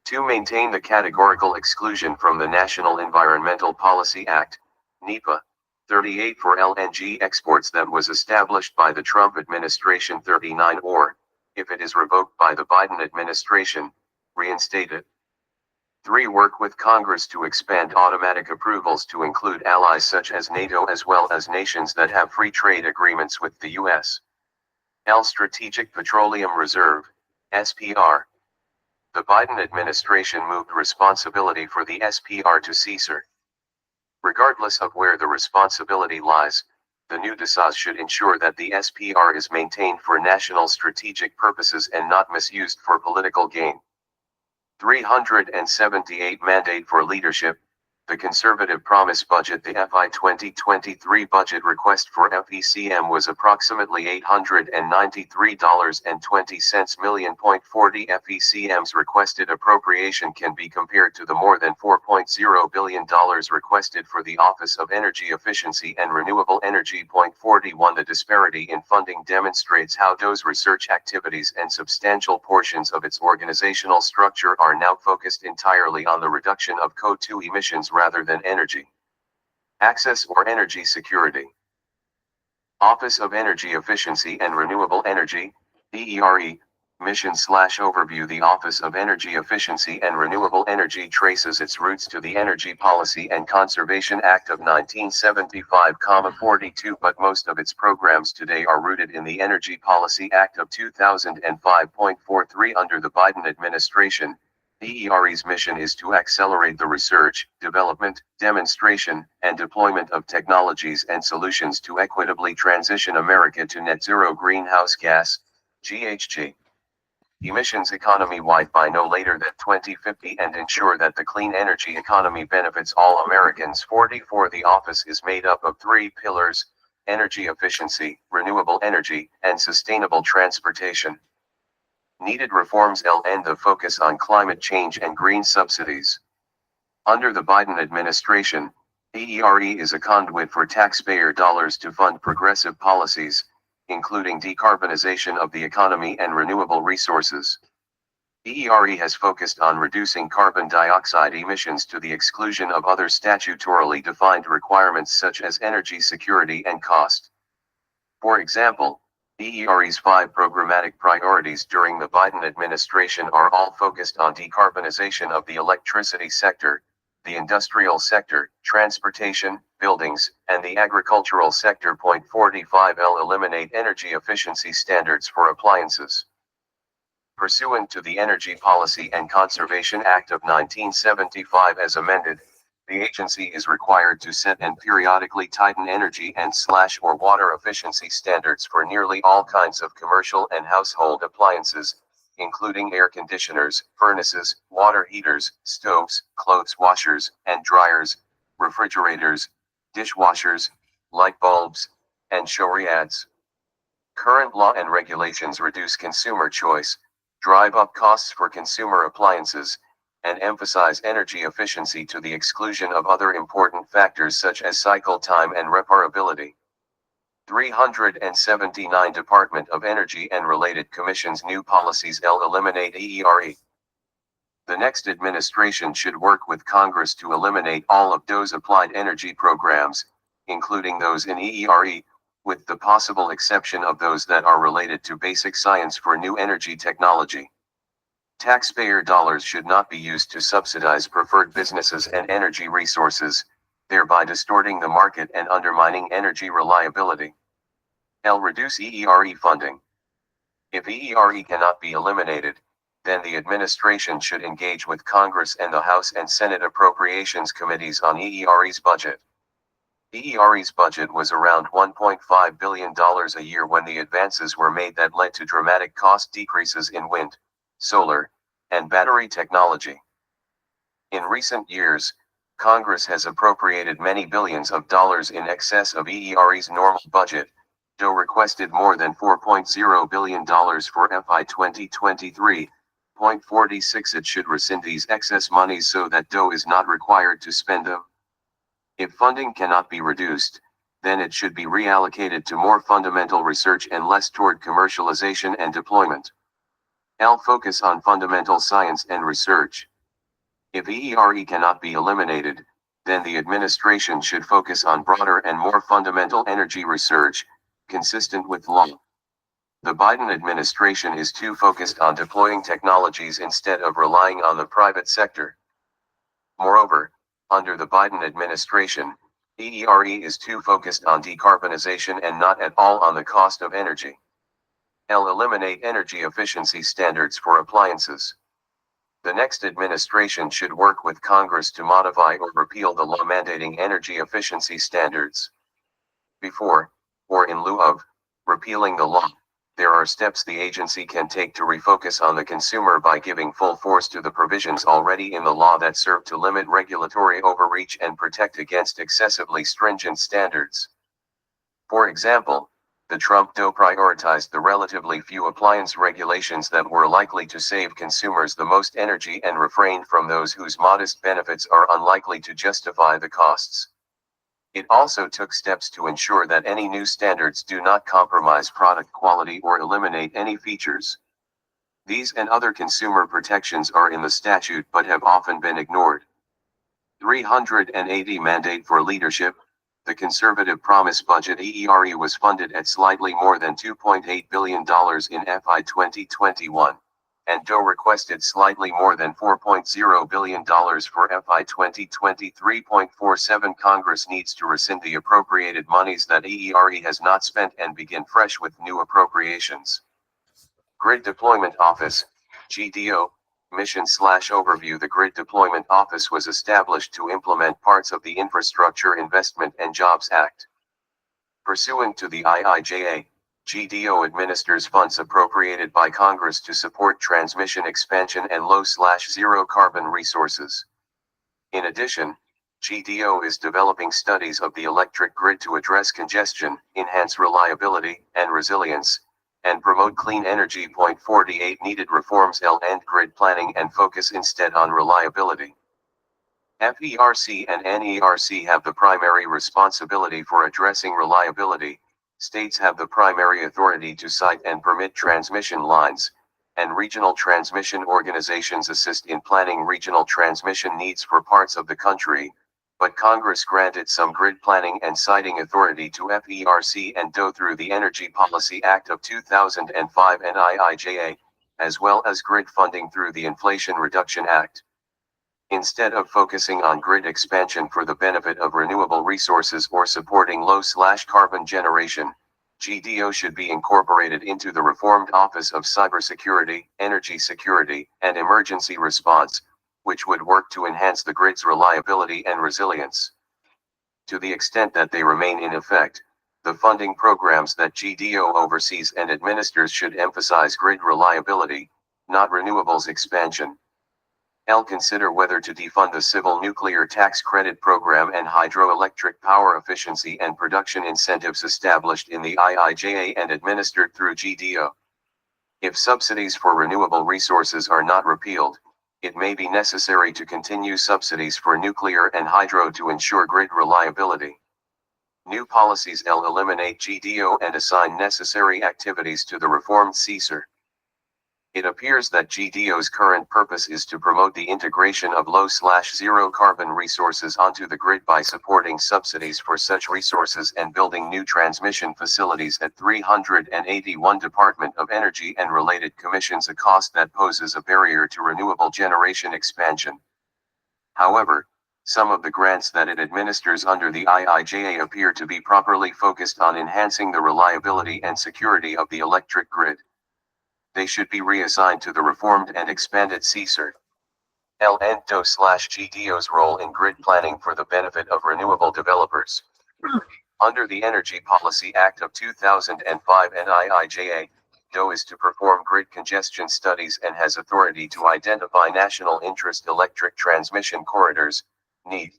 2. Maintain the categorical exclusion from the National Environmental Policy Act, NEPA, 38 for LNG exports that was established by the Trump administration. 39 or, if it is revoked by the Biden administration, reinstate it. 3. Work with Congress to expand automatic approvals to include allies such as NATO as well as nations that have free trade agreements with the U.S. Strategic Petroleum Reserve, SPR. The Biden administration moved responsibility for the SPR to CSIR. Regardless of where the responsibility lies, the new DSAs should ensure that the SPR is maintained for national strategic purposes and not misused for political gain. 378 Mandate for leadership. The conservative promise budget. The FY 2023 budget request for FECM was approximately $893.20 million. 40 FECM's requested appropriation can be compared to the more than $4.0 billion requested for the Office of Energy Efficiency and Renewable Energy. 41 The disparity in funding demonstrates how DOE's research activities and substantial portions of its organizational structure are now focused entirely on the reduction of CO2 emissions rather than energy access or energy security. Office of Energy Efficiency and Renewable Energy, DERE, Mission/Overview. The Office of Energy Efficiency and Renewable Energy traces its roots to the Energy Policy and Conservation Act of 1975-42, but most of its programs today are rooted in the Energy Policy Act of 2005.43. Under the Biden administration, DERE's mission is to accelerate the research, development, demonstration, and deployment of technologies and solutions to equitably transition America to net zero greenhouse gas, GHG, emissions economy-wide by no later than 2050 and ensure that the clean energy economy benefits all Americans. 44 The office is made up of three pillars: energy efficiency, renewable energy, and sustainable transportation. Needed reforms. And the focus on climate change and green subsidies. Under the Biden administration, DERE is a conduit for taxpayer dollars to fund progressive policies, including decarbonization of the economy and renewable resources. DERE has focused on reducing carbon dioxide emissions to the exclusion of other statutorily defined requirements such as energy security and cost. For example, DERE's 5 programmatic priorities during the Biden administration are all focused on decarbonization of the electricity sector, the industrial sector, transportation, buildings, and the agricultural sector. 45L Eliminate energy efficiency standards for appliances. Pursuant to the Energy Policy and Conservation Act of 1975 as amended, the agency is required to set and periodically tighten energy and/or water efficiency standards for nearly all kinds of commercial and household appliances, including air conditioners, furnaces, water heaters, stoves, clothes washers and dryers, refrigerators, dishwashers, light bulbs, and showeriads. Current law and regulations reduce consumer choice, drive up costs for consumer appliances, and emphasize energy efficiency to the exclusion of other important factors such as cycle time and reparability. 379 Department of Energy and related commissions. New policies. Eliminate DERE. The next administration should work with Congress to eliminate all of DOE's applied energy programs, including those in EERE, with the possible exception of those that are related to basic science for new energy technology. Taxpayer dollars should not be used to subsidize preferred businesses and energy resources, thereby distorting the market and undermining energy reliability. Reduce EERE funding. If EERE cannot be eliminated, then the administration should engage with Congress and the House and Senate Appropriations Committees on EERE's budget. EERE's budget was around $1.5 billion a year when the advances were made that led to dramatic cost decreases in wind, solar, and battery technology. In recent years, Congress has appropriated many billions of dollars in excess of EERE's normal budget. DOE requested more than $4.0 billion for FY 2023. 46 It should rescind these excess monies so that DOE is not required to spend them. If funding cannot be reduced, then it should be reallocated to more fundamental research and less toward commercialization and deployment. Focus on fundamental science and research. If EERE cannot be eliminated, then the administration should focus on broader and more fundamental energy research, consistent with law. The Biden administration is too focused on deploying technologies instead of relying on the private sector. Moreover, under the Biden administration, EERE is too focused on decarbonization and not at all on the cost of energy. Eliminate energy efficiency standards for appliances. The next administration should work with Congress to modify or repeal the law mandating energy efficiency standards. Before, or in lieu of, repealing the law, there are steps the agency can take to refocus on the consumer by giving full force to the provisions already in the law that serve to limit regulatory overreach and protect against excessively stringent standards. For example, the Trump DOE prioritized the relatively few appliance regulations that were likely to save consumers the most energy and refrained from those whose modest benefits are unlikely to justify the costs. It also took steps to ensure that any new standards do not compromise product quality or eliminate any features. These and other consumer protections are in the statute but have often been ignored. 380 Mandate for Leadership. The conservative promise budget EERE was funded at slightly more than $2.8 billion in FY 2021, and DOE requested slightly more than $4.0 billion for FY 2023.47. Congress needs to rescind the appropriated monies that EERE has not spent and begin fresh with new appropriations. Grid Deployment Office, GDO. Mission/overview. The Grid Deployment Office was established to implement parts of the Infrastructure Investment and Jobs Act. Pursuant to the IIJA, GDO administers funds appropriated by Congress to support transmission expansion and low/zero carbon resources. In addition, GDO is developing studies of the electric grid to address congestion, enhance reliability and resilience, and promote clean energy. 48 Needed reforms end grid planning and focus instead on reliability. FERC and NERC have the primary responsibility for addressing reliability. States have the primary authority to site and permit transmission lines, and regional transmission organizations assist in planning regional transmission needs for parts of the country, but Congress granted some grid planning and siting authority to FERC and DOE through the Energy Policy Act of 2005 and IIJA, as well as grid funding through the Inflation Reduction Act. Instead of focusing on grid expansion for the benefit of renewable resources or supporting low/carbon generation, GDO should be incorporated into the reformed Office of Cybersecurity, Energy Security, and Emergency Response, which would work to enhance the grid's reliability and resilience. To the extent that they remain in effect, the funding programs that GDO oversees and administers should emphasize grid reliability, not renewables expansion. Consider whether to defund the civil nuclear tax credit program and hydroelectric power efficiency and production incentives established in the IIJA and administered through GDO. If subsidies for renewable resources are not repealed, it may be necessary to continue subsidies for nuclear and hydro to ensure grid reliability. New policies eliminate GDO and assign necessary activities to the reformed CSER. It appears that GDO's current purpose is to promote the integration of low/zero carbon resources onto the grid by supporting subsidies for such resources and building new transmission facilities at 381 Department of Energy and related commissions, a cost that poses a barrier to renewable generation expansion. However, some of the grants that it administers under the IIJA appear to be properly focused on enhancing the reliability and security of the electric grid. They should be reassigned to the reformed and expanded CSER. DOE/GDO's role in grid planning for the benefit of renewable developers. Under the Energy Policy Act of 2005 and IIJA, DOE is to perform grid congestion studies and has authority to identify national interest electric transmission corridors, NEIC.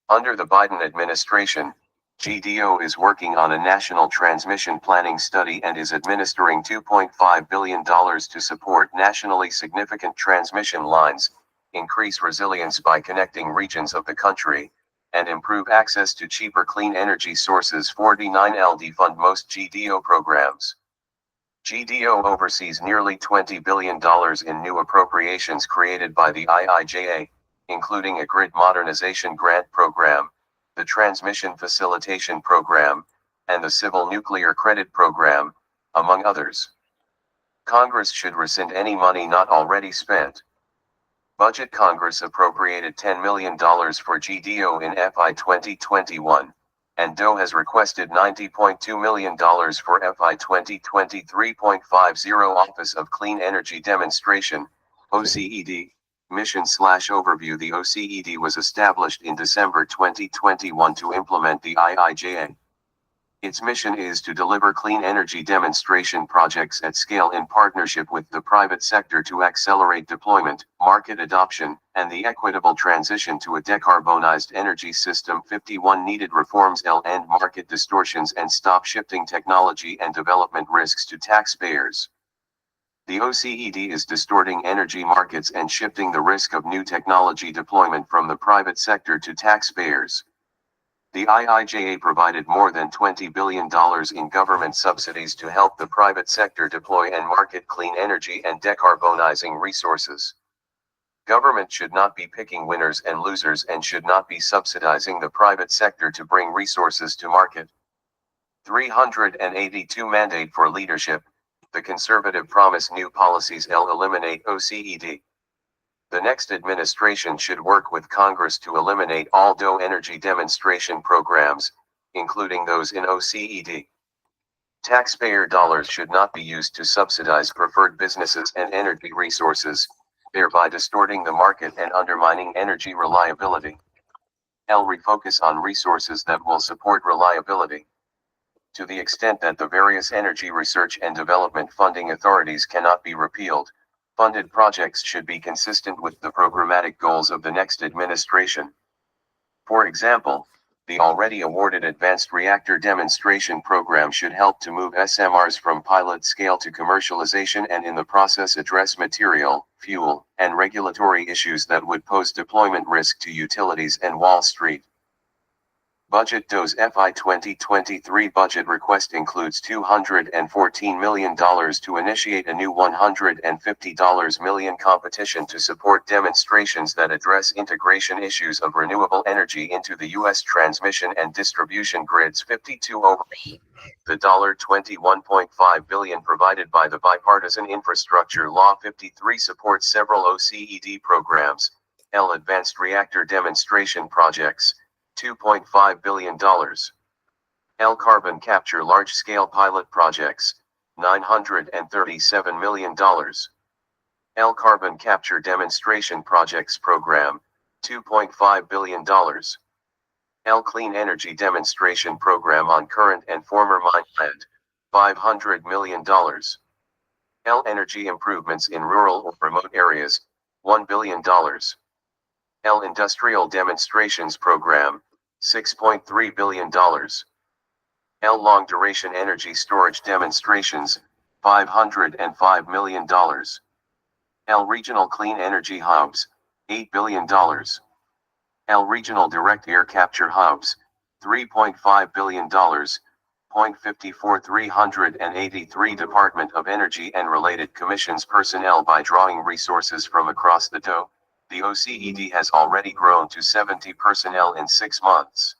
Under the Biden administration, GDO is working on a national transmission planning study and is administering $2.5 billion to support nationally significant transmission lines, increase resilience by connecting regions of the country, and improve access to cheaper clean energy sources. 49 fund most GDO programs. GDO oversees nearly $20 billion in new appropriations created by the IIJA, including a grid modernization grant program, the Transmission Facilitation Program, and the Civil Nuclear Credit Program, among others. Congress should rescind any money not already spent. Budget. Congress appropriated $10 million for GDO in FY 2021, and DOE has requested $90.2 million for FY 2023.50. Office of Clean Energy Demonstration, OCED. Mission/overview. The OCED was established in December 2021 to implement the IIJA. Its mission is to deliver clean energy demonstration projects at scale in partnership with the private sector to accelerate deployment, market adoption, and the equitable transition to a decarbonized energy system. 51 Needed reforms end market distortions and stop shifting technology and development risks to taxpayers. The OECD is distorting energy markets and shifting the risk of new technology deployment from the private sector to taxpayers. The IIJA provided more than $20 billion in government subsidies to help the private sector deploy and market clean energy and decarbonizing resources. Government should not be picking winners and losers and should not be subsidizing the private sector to bring resources to market. 382 Mandate for leadership. The conservative promise new policies eliminate OECD. The next administration should work with Congress to eliminate all DOE energy demonstration programs, including those in OECD. Taxpayer dollars should not be used to subsidize preferred businesses and energy resources, thereby distorting the market and undermining energy reliability. Refocus on resources that will support reliability. To the extent that the various energy research and development funding authorities cannot be repealed, funded projects should be consistent with the programmatic goals of the next administration. For example, the already awarded Advanced Reactor Demonstration Program should help to move SMRs from pilot scale to commercialization and in the process address material, fuel, and regulatory issues that would pose deployment risk to utilities and Wall Street. Budget DOE's FY 2023 budget request includes $214 million to initiate a new $150 million competition to support demonstrations that address integration issues of renewable energy into the U.S. transmission and distribution grids. 52 over the $21.5 billion provided by the Bipartisan Infrastructure Law. 53 supports several OECD programs, Advanced Reactor Demonstration Projects, $2.5 billion. Carbon Capture Large-Scale Pilot Projects, $937 million. Carbon Capture Demonstration Projects Program, $2.5 billion. Clean Energy Demonstration Program on Current and Former Mineland, $500 million. Energy Improvements in Rural or Remote Areas, $1 billion. Industrial Demonstrations Program, $6.3 billion. Long Duration Energy Storage Demonstrations, $505 million. Regional Clean Energy Hubs, $8 billion. Regional Direct Air Capture Hubs, $3.5 billion. 383 Department of Energy and related commissions personnel. By drawing resources from across the DOE, the OECD has already grown to 70 personnel in 6 months.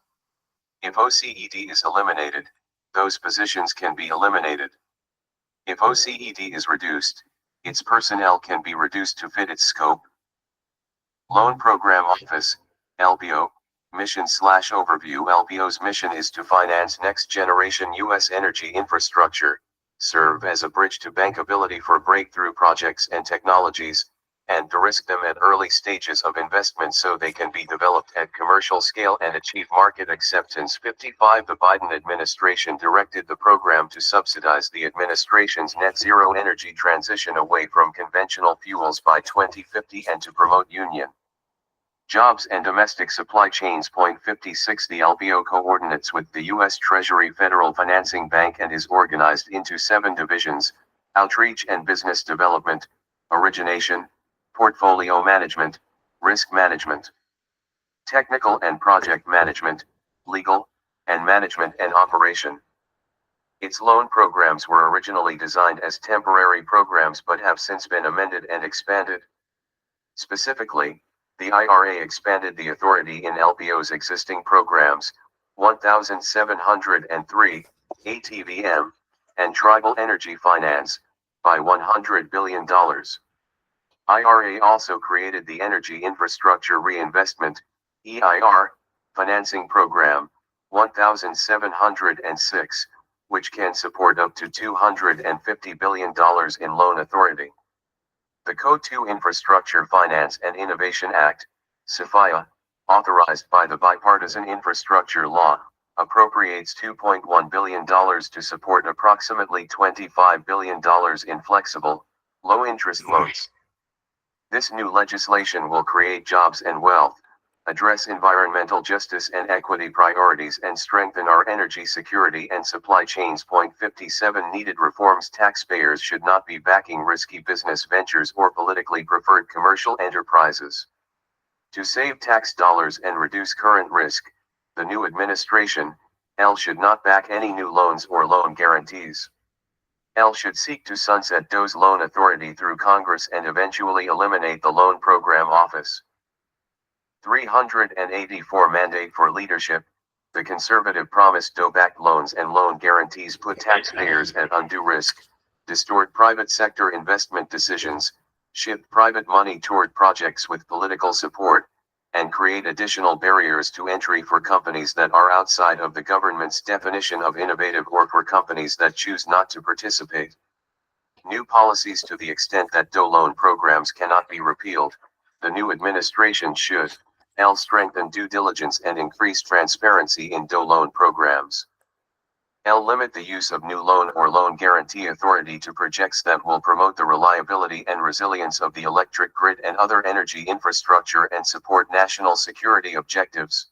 If OECD is eliminated, those positions can be eliminated. If OECD is reduced, its personnel can be reduced to fit its scope. Loan Program Office, LPO, Mission/Overview. LPO's mission is to finance next-generation U.S. energy infrastructure, serve as a bridge to bankability for breakthrough projects and technologies, and de-risk them at early stages of investment so they can be developed at commercial scale and achieve market acceptance. 55 The Biden administration directed the program to subsidize the administration's net zero energy transition away from conventional fuels by 2050 and to promote union jobs and domestic supply chains. 56 The LPO coordinates with the U.S. Treasury Federal Financing Bank and is organized into 7 divisions: outreach and business development, origination, portfolio management, risk management, technical and project management, legal, and management and operation. Its loan programs were originally designed as temporary programs but have since been amended and expanded. Specifically, the IRA expanded the authority in LPO's existing programs, 1,703, ATVM, and Tribal Energy Finance, by $100 billion. IRA also created the Energy Infrastructure Reinvestment, EIR, financing program, 1,706, which can support up to $250 billion in loan authority. The Code 2 Infrastructure Finance and Innovation Act, SIFIA, authorized by the Bipartisan Infrastructure Law, appropriates $2.1 billion to support approximately $25 billion in flexible, low-interest loans. This new legislation will create jobs and wealth, address environmental justice and equity priorities, and strengthen our energy security and supply chains. Point 57 Needed reforms. Taxpayers should not be backing risky business ventures or politically preferred commercial enterprises. To save tax dollars and reduce current risk, the new administration, L, should not back any new loans or loan guarantees. L should seek to sunset DOE's loan authority through Congress and eventually eliminate the Loan Program Office. 384 Mandate for leadership. The conservative promised DOE-backed loans and loan guarantees put taxpayers at undue risk, distort private sector investment decisions, shift private money toward projects with political support, and create additional barriers to entry for companies that are outside of the government's definition of innovative or for companies that choose not to participate. New policies. To the extent that DOE loan programs cannot be repealed, the new administration should L, strengthen due diligence and increase transparency in DOE loan programs. L, limit the use of new loan or loan guarantee authority to projects that will promote the reliability and resilience of the electric grid and other energy infrastructure and support national security objectives.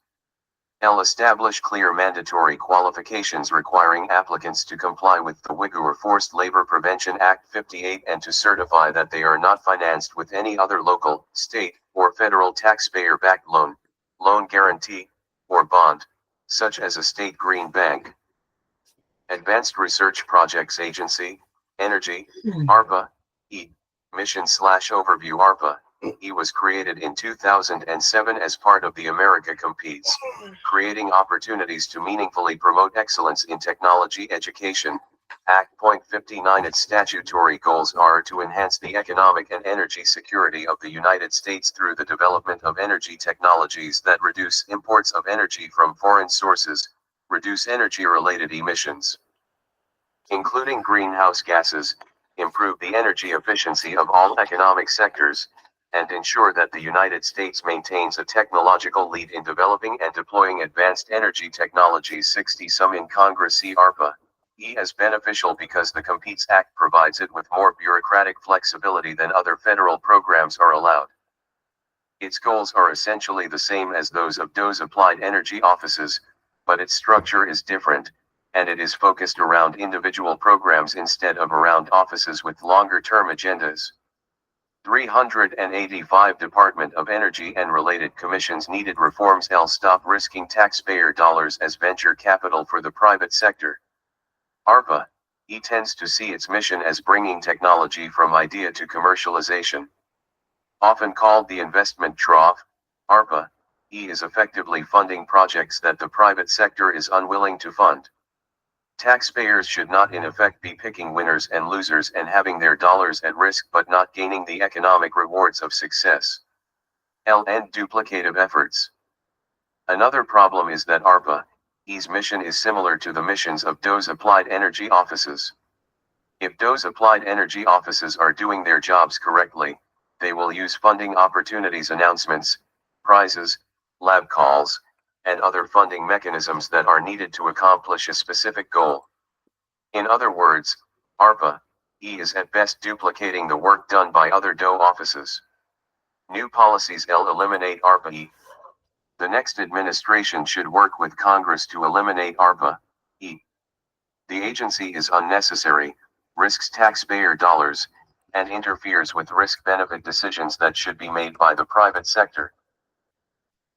L, establish clear mandatory qualifications requiring applicants to comply with the Uyghur Forced Labor Prevention Act 58 and to certify that they are not financed with any other local, state, or federal taxpayer-backed loan, loan guarantee, or bond, such as a state green bank. Advanced Research Projects Agency, Energy, ARPA, E. Mission/Overview. ARPA, E was created in 2007 as part of the America Competes, creating opportunities to meaningfully promote excellence in technology education. Act. Point 59 Its statutory goals are to enhance the economic and energy security of the United States through the development of energy technologies that reduce imports of energy from foreign sources, reduce energy-related emissions, including greenhouse gases, improve the energy efficiency of all economic sectors, and ensure that the United States maintains a technological lead in developing and deploying advanced energy technologies. 60 Some in Congress see ARPA, E as beneficial because the Competes Act provides it with more bureaucratic flexibility than other federal programs are allowed. Its goals are essentially the same as those of DOE's applied energy offices, but its structure is different, and it is focused around individual programs instead of around offices with longer-term agendas. 385 Department of Energy and related commissions. Needed reforms. L, stop risking taxpayer dollars as venture capital for the private sector. ARPA, E tends to see its mission as bringing technology from idea to commercialization. Often called the investment trough, ARPA, E is effectively funding projects that the private sector is unwilling to fund. Taxpayers should not in effect be picking winners and losers and having their dollars at risk but not gaining the economic rewards of success. L, end duplicative efforts. Another problem is that ARPA, E's mission is similar to the missions of DOE's applied energy offices. If DOE's applied energy offices are doing their jobs correctly, they will use funding opportunities announcements, prizes, lab calls, and other funding mechanisms that are needed to accomplish a specific goal. In other words, ARPA, E is at best duplicating the work done by other DOE offices. New policies. L, eliminate ARPA. E. The next administration should work with Congress to eliminate ARPA, E. The agency is unnecessary, risks taxpayer dollars, and interferes with risk-benefit decisions that should be made by the private sector.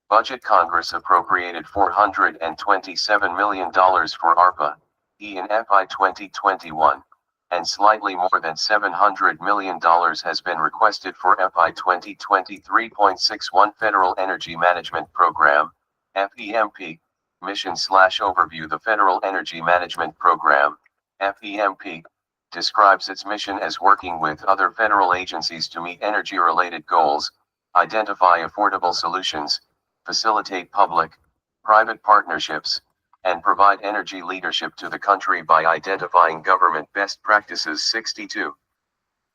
Budget. Congress appropriated $427 million for ARPA, E in FY 2021, and slightly more than $700 million has been requested for FY 2023.61 Federal Energy Management Program, FEMP, Mission/Overview. The Federal Energy Management Program, FEMP, describes its mission as working with other federal agencies to meet energy-related goals, identify affordable solutions, facilitate public-private partnerships, and provide energy leadership to the country by identifying government best practices. 62.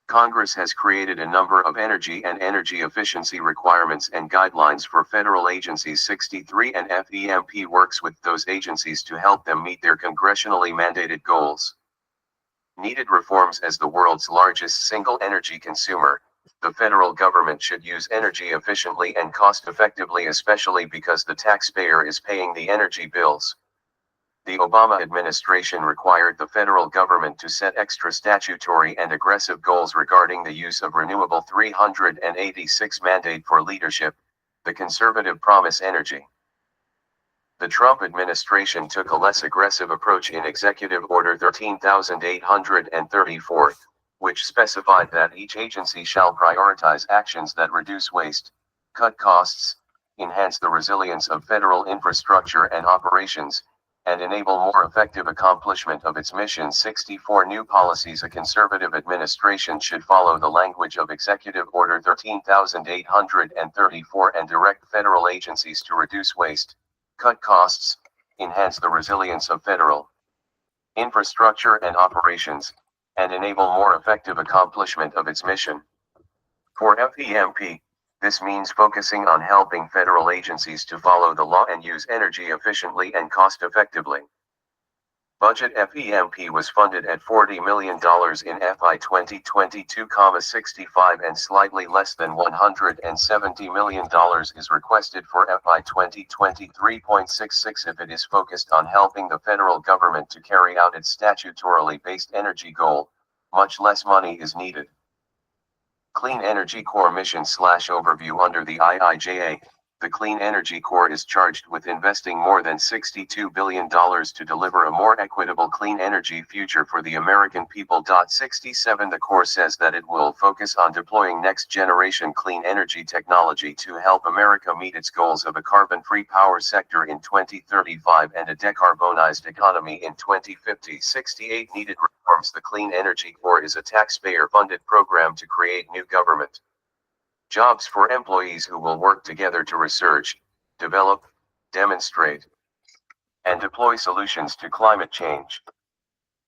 Congress has created a number of energy and energy efficiency requirements and guidelines for federal agencies 63, and FEMP works with those agencies to help them meet their congressionally mandated goals. Needed reforms. As the world's largest single energy consumer, the federal government should use energy efficiently and cost-effectively, especially because the taxpayer is paying the energy bills. The Obama administration required the federal government to set extra statutory and aggressive goals regarding the use of renewable 386 mandate for leadership, the conservative promise energy. The Trump administration took a less aggressive approach in Executive Order 13,834, which specified that each agency shall prioritize actions that reduce waste, cut costs, enhance the resilience of federal infrastructure and operations, and enable more effective accomplishment of its mission. 64 new policies. A conservative administration should follow the language of Executive Order 13,834 and direct federal agencies to reduce waste, cut costs, enhance the resilience of federal infrastructure and operations, and enable more effective accomplishment of its mission. For FEMP, this means focusing on helping federal agencies to follow the law and use energy efficiently and cost-effectively. Budget. FEMP was funded at $40 million in FY 2022,65 and slightly less than $170 million is requested for FY 2023.66. If it is focused on helping the federal government to carry out its statutorily based energy goal, much less money is needed. Clean Energy Corps mission / overview. Under the IIJA, the Clean Energy Corps is charged with investing more than $62 billion to deliver a more equitable clean energy future for the American people. 67 The Corps says that it will focus on deploying next-generation clean energy technology to help America meet its goals of a carbon-free power sector in 2035 and a decarbonized economy in 2050. 68 Needed reforms. The Clean Energy Corps is a taxpayer-funded program to create new government jobs for employees who will work together to research, develop, demonstrate, and deploy solutions to climate change.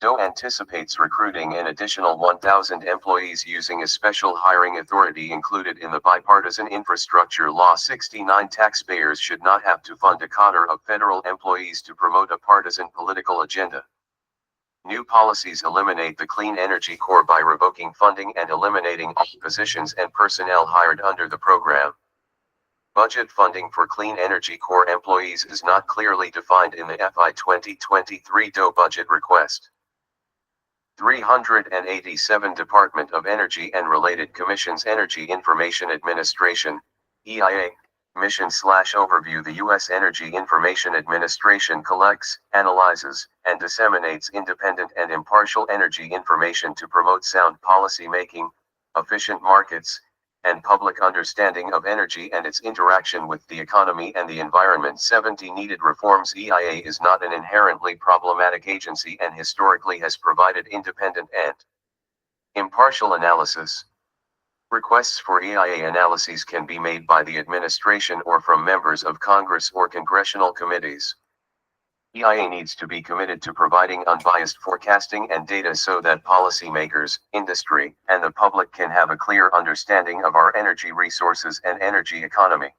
DOE anticipates recruiting an additional 1,000 employees using a special hiring authority included in the Bipartisan Infrastructure Law. 69 Taxpayers should not have to fund a cadre of federal employees to promote a partisan political agenda. New policies eliminate the Clean Energy Corps by revoking funding and eliminating all positions and personnel hired under the program. Budget funding for Clean Energy Corps employees is not clearly defined in the FY 2023 DOE budget request. 387 Department of Energy and Related Commissions. Energy Information Administration, EIA, mission / overview. The U.S. Energy Information Administration collects, analyzes, and disseminates independent and impartial energy information to promote sound policy making, efficient markets, and public understanding of energy and its interaction with the economy and the environment. 70 Needed reforms. EIA is not an inherently problematic agency and historically has provided independent and impartial analysis. Requests for EIA analyses can be made by the administration or from members of Congress or congressional committees. EIA needs to be committed to providing unbiased forecasting and data so that policymakers, industry, and the public can have a clear understanding of our energy resources and energy economy.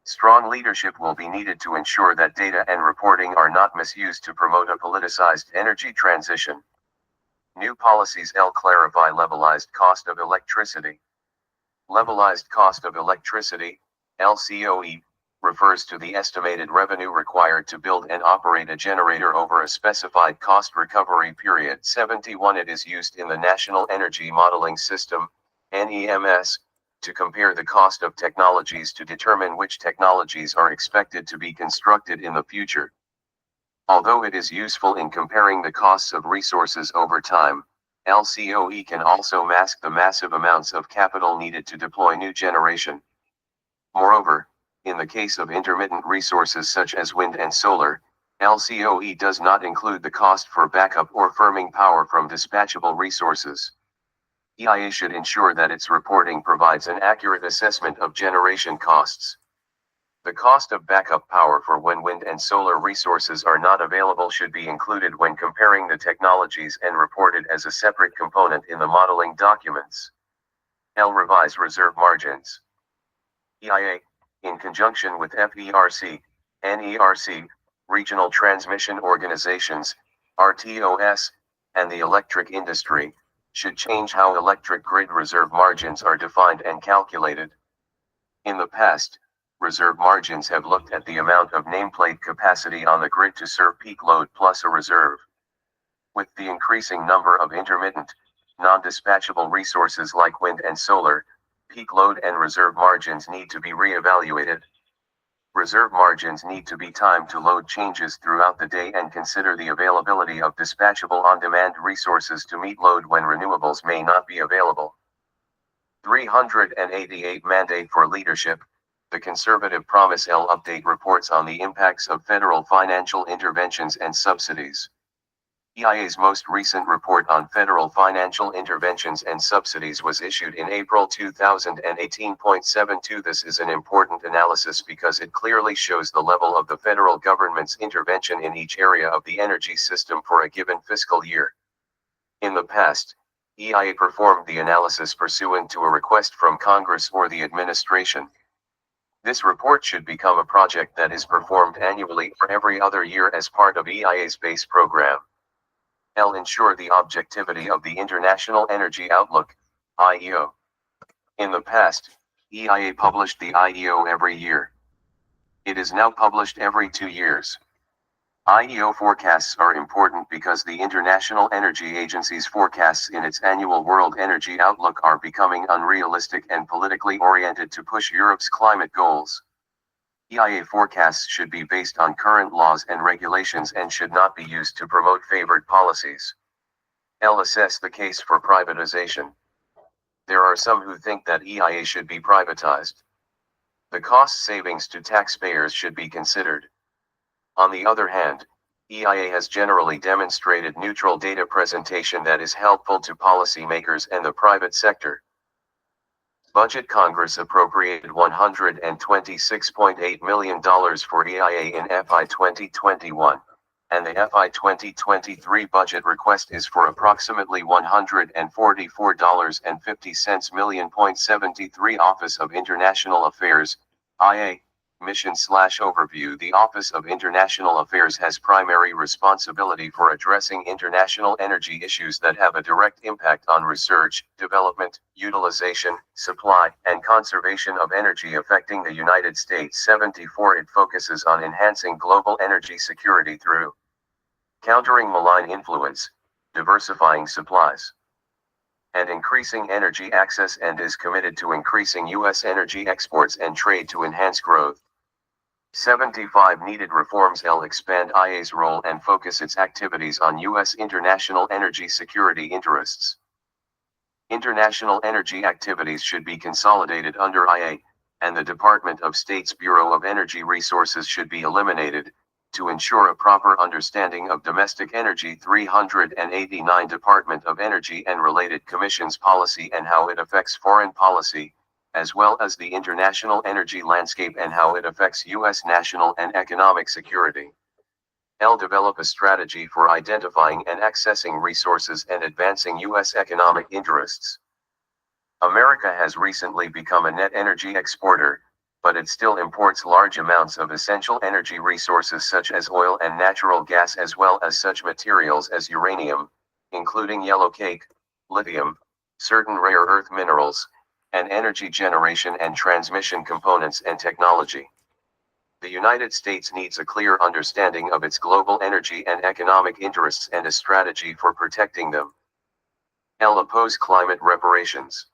Strong leadership will be needed to ensure that data and reporting are not misused to promote a politicized energy transition. New policies. Clarify levelized cost of electricity. Levelized cost of electricity, LCOE, refers to the estimated revenue required to build and operate a generator over a specified cost recovery period. 71 It is used in the National Energy Modeling System, NEMS, to compare the cost of technologies to determine which technologies are expected to be constructed in the future. Although it is useful in comparing the costs of resources over time, LCOE can also mask the massive amounts of capital needed to deploy new generation. Moreover, in the case of intermittent resources such as wind and solar, LCOE does not include the cost for backup or firming power from dispatchable resources. EIA should ensure that its reporting provides an accurate assessment of generation costs. The cost of backup power for when wind and solar resources are not available should be included when comparing the technologies and reported as a separate component in the modeling documents. Revise reserve margins. EIA, in conjunction with FERC, NERC, regional transmission organizations, RTOS, and the electric industry, should change how electric grid reserve margins are defined and calculated. In the past, reserve margins have looked at the amount of nameplate capacity on the grid to serve peak load plus a reserve. With the increasing number of intermittent, non-dispatchable resources like wind and solar, peak load and reserve margins need to be re-evaluated. Reserve margins need to be timed to load changes throughout the day and consider the availability of dispatchable on-demand resources to meet load when renewables may not be available. 388 Mandate for Leadership. The Conservative Promise update reports on the impacts of federal financial interventions and subsidies. EIA's most recent report on federal financial interventions and subsidies was issued in April 2018.72. This is an important analysis because it clearly shows the level of the federal government's intervention in each area of the energy system for a given fiscal year. In the past, EIA performed the analysis pursuant to a request from Congress or the administration. This report should become a project that is performed annually or every other year as part of EIA's base program. Ensure the objectivity of the International Energy Outlook, IEO. In the past, EIA published the IEO every year. It is now published every 2 years. IEO forecasts are important because the International Energy Agency's forecasts in its annual World Energy Outlook are becoming unrealistic and politically oriented to push Europe's climate goals. EIA forecasts should be based on current laws and regulations and should not be used to promote favored policies. Assess the case for privatization. There are some who think that EIA should be privatized. The cost savings to taxpayers should be considered. On the other hand, EIA has generally demonstrated neutral data presentation that is helpful to policymakers and the private sector. Budget. Congress appropriated $126.8 million for EIA in FY 2021, and the FY 2023 budget request is for approximately $144.50 million. 73 Office of International Affairs, IA, Mission/Overview. The Office of International Affairs has primary responsibility for addressing international energy issues that have a direct impact on research, development, utilization, supply, and conservation of energy affecting the United States. 74 It focuses on enhancing global energy security through countering malign influence, diversifying supplies, and increasing energy access, and is committed to increasing U.S. energy exports and trade to enhance growth. 75 Needed reforms. Expand IA's role and focus its activities on U.S. international energy security interests. International energy activities should be consolidated under IA, and the Department of State's Bureau of Energy Resources should be eliminated, to ensure a proper understanding of domestic energy. 389 Department of Energy and related commissions policy and how it affects foreign policy, as well as the international energy landscape and how it affects U.S. national and economic security. Develop a strategy for identifying and accessing resources and advancing U.S. economic interests. America has recently become a net energy exporter, but it still imports large amounts of essential energy resources such as oil and natural gas, as well as such materials as uranium, including yellowcake, lithium, certain rare earth minerals, and energy generation and transmission components and technology. The United States needs a clear understanding of its global energy and economic interests and a strategy for protecting them. Oppose climate reparations.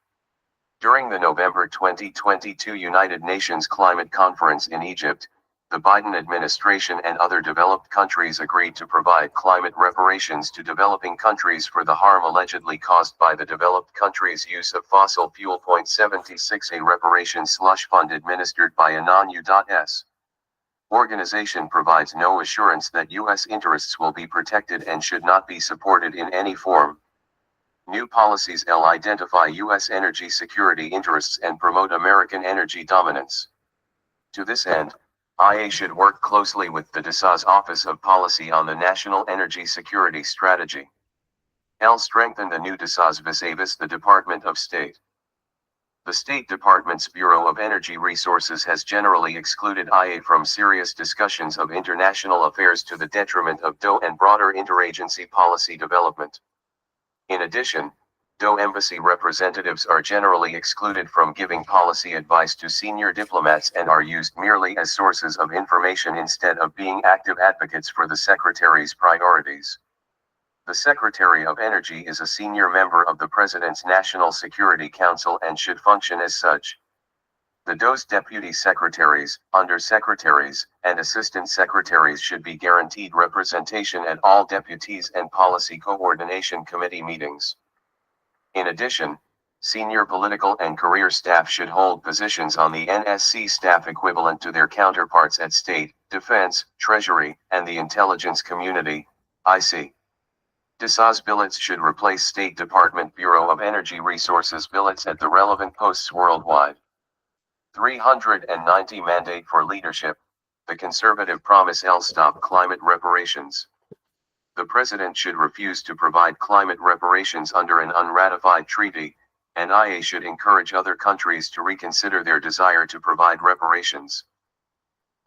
During the November 2022 United Nations Climate Conference in Egypt, the Biden administration and other developed countries agreed to provide climate reparations to developing countries for the harm allegedly caused by the developed countries' use of fossil fuel. 76 A reparation slush fund administered by a non-U.S. organization provides no assurance that U.S. interests will be protected and should not be supported in any form. New policies identify U.S. energy security interests and promote American energy dominance. To this end, IA should work closely with the DSA's Office of Policy on the National Energy Security Strategy. L. Strengthen the new DSA's vis-a-vis the Department of State. The State Department's Bureau of Energy Resources has generally excluded IA from serious discussions of international affairs to the detriment of DOE and broader interagency policy development. In addition, DOE embassy representatives are generally excluded from giving policy advice to senior diplomats and are used merely as sources of information instead of being active advocates for the Secretary's priorities. The Secretary of Energy is a senior member of the President's National Security Council and should function as such. The DOE's deputy secretaries, undersecretaries, and assistant secretaries should be guaranteed representation at all deputies and policy coordination committee meetings. In addition, senior political and career staff should hold positions on the NSC staff equivalent to their counterparts at State, Defense, Treasury, and the intelligence community, IC. DSA's billets should replace State Department Bureau of Energy Resources billets at the relevant posts worldwide. 390 Mandate for Leadership. The conservative promise L. Stop climate reparations. The President should refuse to provide climate reparations under an unratified treaty, and IA should encourage other countries to reconsider their desire to provide reparations.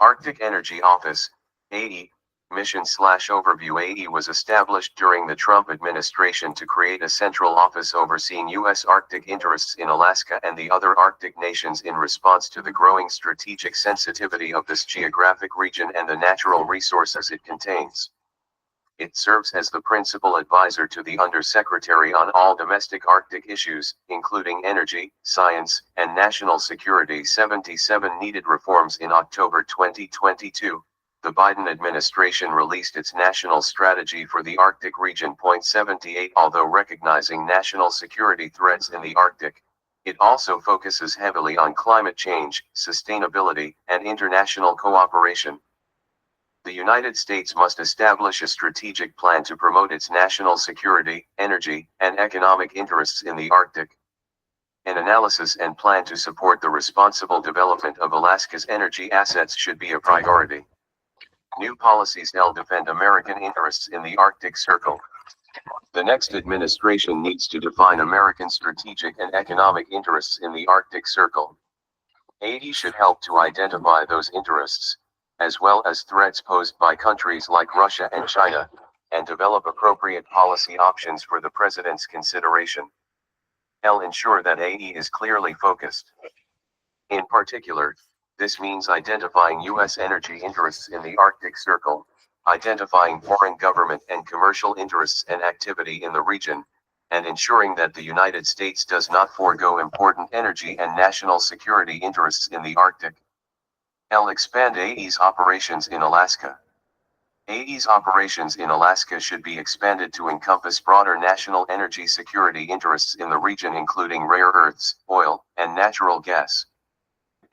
Arctic Energy Office, AE. Mission/Overview. AE was established during the Trump administration to create a central office overseeing U.S. Arctic interests in Alaska and the other Arctic nations in response to the growing strategic sensitivity of this geographic region and the natural resources it contains. It serves as the principal advisor to the Undersecretary on all domestic Arctic issues, including energy, science, and national security. 77 needed reforms. In October 2022. The Biden administration released its national strategy for the Arctic region. 78 Although recognizing national security threats in the Arctic, it also focuses heavily on climate change, sustainability, and international cooperation. The United States must establish a strategic plan to promote its national security, energy, and economic interests in the Arctic. An analysis and plan to support the responsible development of Alaska's energy assets should be a priority. New policies help defend American interests in the Arctic Circle. The next administration needs to define American strategic and economic interests in the Arctic Circle. AD should help to identify those interests, as well as threats posed by countries like Russia and China, and develop appropriate policy options for the President's consideration. L. Ensure that AD is clearly focused. In particular, this means identifying U.S. energy interests in the Arctic Circle, identifying foreign government and commercial interests and activity in the region, and ensuring that the United States does not forego important energy and national security interests in the Arctic. L. Expand AE's operations in Alaska. AE's operations in Alaska should be expanded to encompass broader national energy security interests in the region, including rare earths, oil, and natural gas.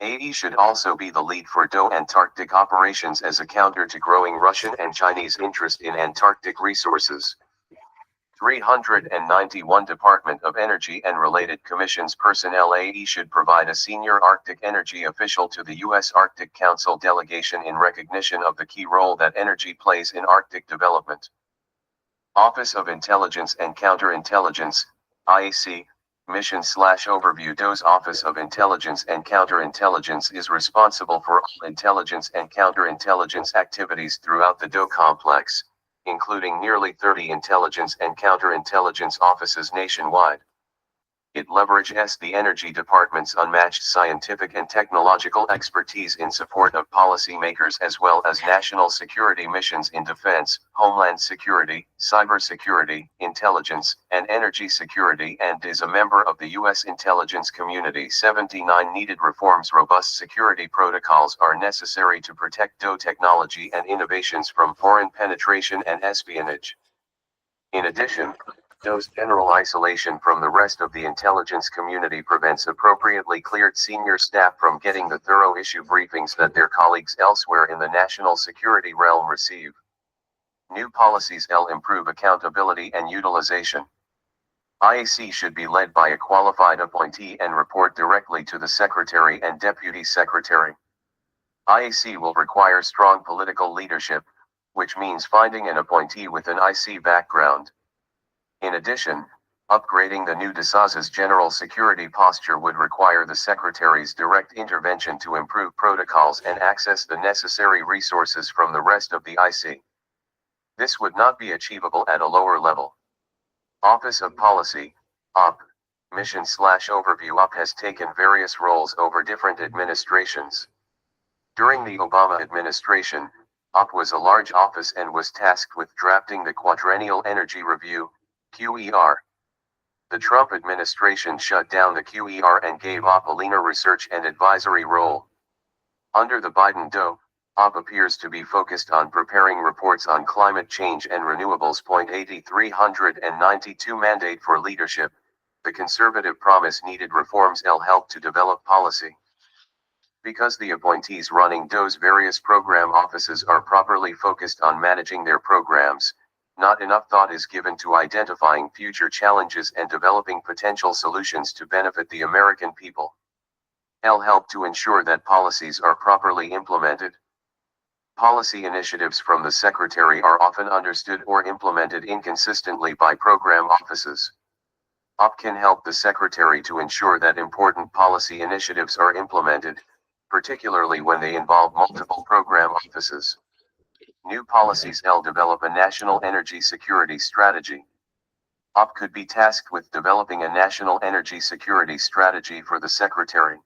AE should also be the lead for DOE Antarctic operations as a counter to growing Russian and Chinese interest in Antarctic resources. 391 Department of Energy and related commissions personnel. AE should provide a senior Arctic energy official to the U.S. Arctic Council delegation in recognition of the key role that energy plays in Arctic development. Office of Intelligence and Counterintelligence, IAC. Mission/Overview. DOE's Office of Intelligence and Counterintelligence is responsible for all intelligence and counterintelligence activities throughout the DOE complex, including nearly 30 intelligence and counterintelligence offices nationwide. It leverages the Energy Department's unmatched scientific and technological expertise in support of policymakers as well as national security missions in defense, homeland security, cybersecurity, intelligence, and energy security, and is a member of the U.S. intelligence community. 79 Needed reforms. Robust security protocols are necessary to protect DOE technology and innovations from foreign penetration and espionage. In addition, DOE's general isolation from the rest of the intelligence community prevents appropriately cleared senior staff from getting the thorough issue briefings that their colleagues elsewhere in the national security realm receive. New policies improve accountability and utilization. IAC should be led by a qualified appointee and report directly to the Secretary and Deputy Secretary. IAC will require strong political leadership, which means finding an appointee with an IC background. In addition, upgrading the new DSAS's general security posture would require the Secretary's direct intervention to improve protocols and access the necessary resources from the rest of the IC. This would not be achievable at a lower level. Office of Policy, OP, Mission/Overview OP has taken various roles over different administrations. During the Obama administration, OP was a large office and was tasked with drafting the Quadrennial Energy Review, QER. The Trump administration shut down the QER and gave OP a leaner research and advisory role. Under the Biden DOE, OP appears to be focused on preparing reports on climate change and renewables. 8392 Mandate for Leadership, the conservative promise needed reforms will help to develop policy. Because the appointees running DOE's various program offices are properly focused on managing their programs, not enough thought is given to identifying future challenges and developing potential solutions to benefit the American people. Will help to ensure that policies are properly implemented. Policy initiatives from the Secretary are often understood or implemented inconsistently by program offices. OP can help the Secretary to ensure that important policy initiatives are implemented, particularly when they involve multiple program offices. New policies will develop a national energy security strategy. OP could be tasked with developing a national energy security strategy for the Secretary.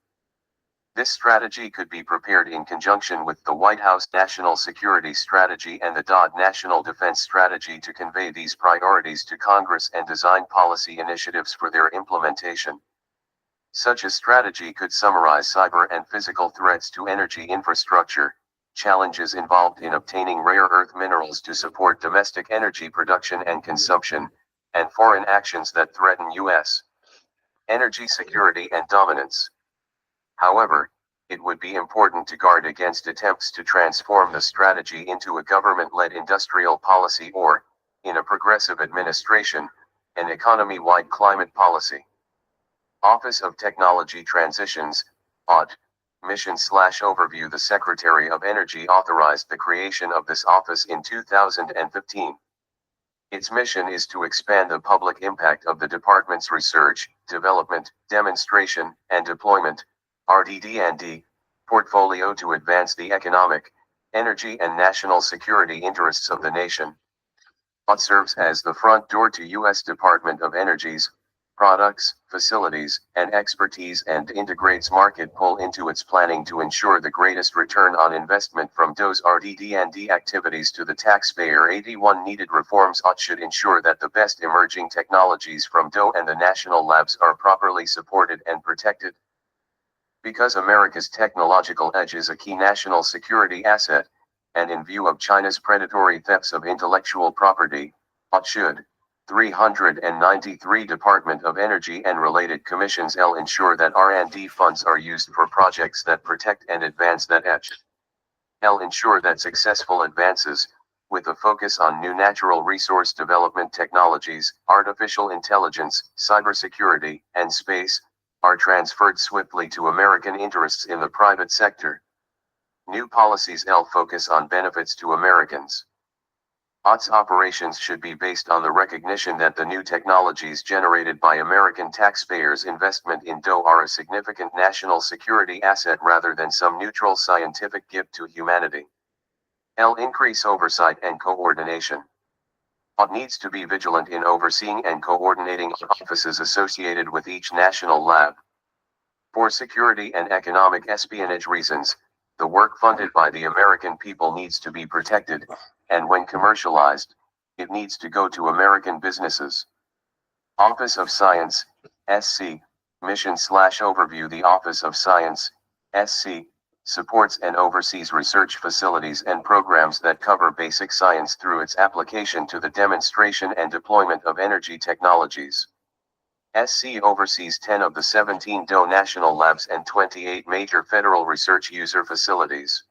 This strategy could be prepared in conjunction with the White House National Security Strategy and the DoD National Defense Strategy to convey these priorities to Congress and design policy initiatives for their implementation. Such a strategy could summarize cyber and physical threats to energy infrastructure, challenges involved in obtaining rare earth minerals to support domestic energy production and consumption, and foreign actions that threaten U.S. energy security and dominance. However, it would be important to guard against attempts to transform the strategy into a government-led industrial policy or, in a progressive administration, an economy-wide climate policy. Office of Technology Transitions, OT, Mission/Overview. The Secretary of Energy authorized the creation of this office in 2015. Its mission is to expand the public impact of the department's research, development, demonstration, and deployment, RDD&D, portfolio to advance the economic, energy and national security interests of the nation. OT serves as the front door to U.S. Department of Energy's products, facilities, and expertise and integrates market pull into its planning to ensure the greatest return on investment from DOE's RDD&D activities to the taxpayer. 81 Needed reforms. OT should ensure that the best emerging technologies from DOE and the national labs are properly supported and protected. Because America's technological edge is a key national security asset, and in view of China's predatory thefts of intellectual property, OT should 393 Department of Energy and related commissions will ensure that R&D funds are used for projects that protect and advance that edge. Will ensure that successful advances, with a focus on new natural resource development technologies, artificial intelligence, cybersecurity, and space, are transferred swiftly to American interests in the private sector. New policies will focus on benefits to Americans. OT's operations should be based on the recognition that the new technologies generated by American taxpayers' investment in DOE are a significant national security asset rather than some neutral scientific gift to humanity. Will increase oversight and coordination. OT needs to be vigilant in overseeing and coordinating offices associated with each national lab. For security and economic espionage reasons, the work funded by the American people needs to be protected, and when commercialized, it needs to go to American businesses. Office of Science, SC, Mission/Overview. The Office of Science, SC, supports and oversees research facilities and programs that cover basic science through its application to the demonstration and deployment of energy technologies. SC oversees 10 of the 17 DOE national labs and 28 major federal research user facilities.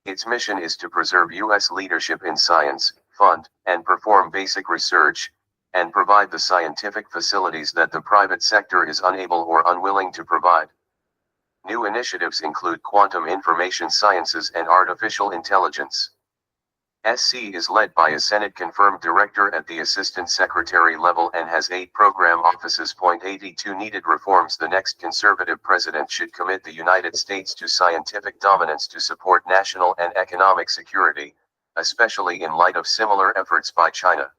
Its mission is to preserve U.S. leadership in science, fund, and perform basic research, and provide the scientific facilities that the private sector is unable or unwilling to provide. New initiatives include quantum information sciences and artificial intelligence. SC is led by a Senate-confirmed director at the assistant secretary level and has 8 program offices. 82 Needed reforms. The next conservative president should commit the United States to scientific dominance to support national and economic security, especially in light of similar efforts by China.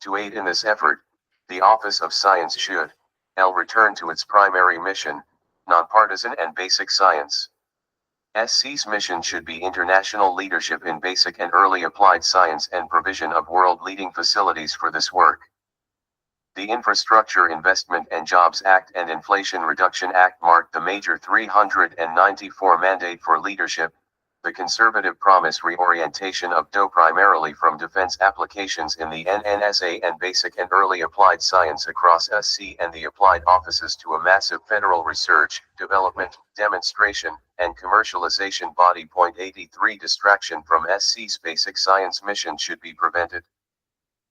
To aid in this effort, the Office of Science should return to its primary mission, nonpartisan and basic science. SC's mission should be international leadership in basic and early applied science and provision of world-leading facilities for this work. The Infrastructure Investment and Jobs Act and Inflation Reduction Act marked the major 394 mandate for leadership. The conservative promise reorientation of DOE primarily from defense applications in the NNSA and basic and early applied science across SC and the applied offices to a massive federal research, development, demonstration, and commercialization body. 83 Distraction from SC's basic science mission should be prevented.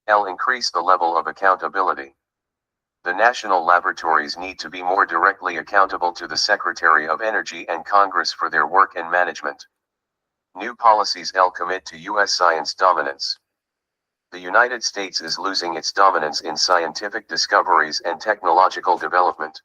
Increase the level of accountability. The national laboratories need to be more directly accountable to the Secretary of Energy and Congress for their work and management. New policies commit to U.S. science dominance. The United States is losing its dominance in scientific discoveries and technological development.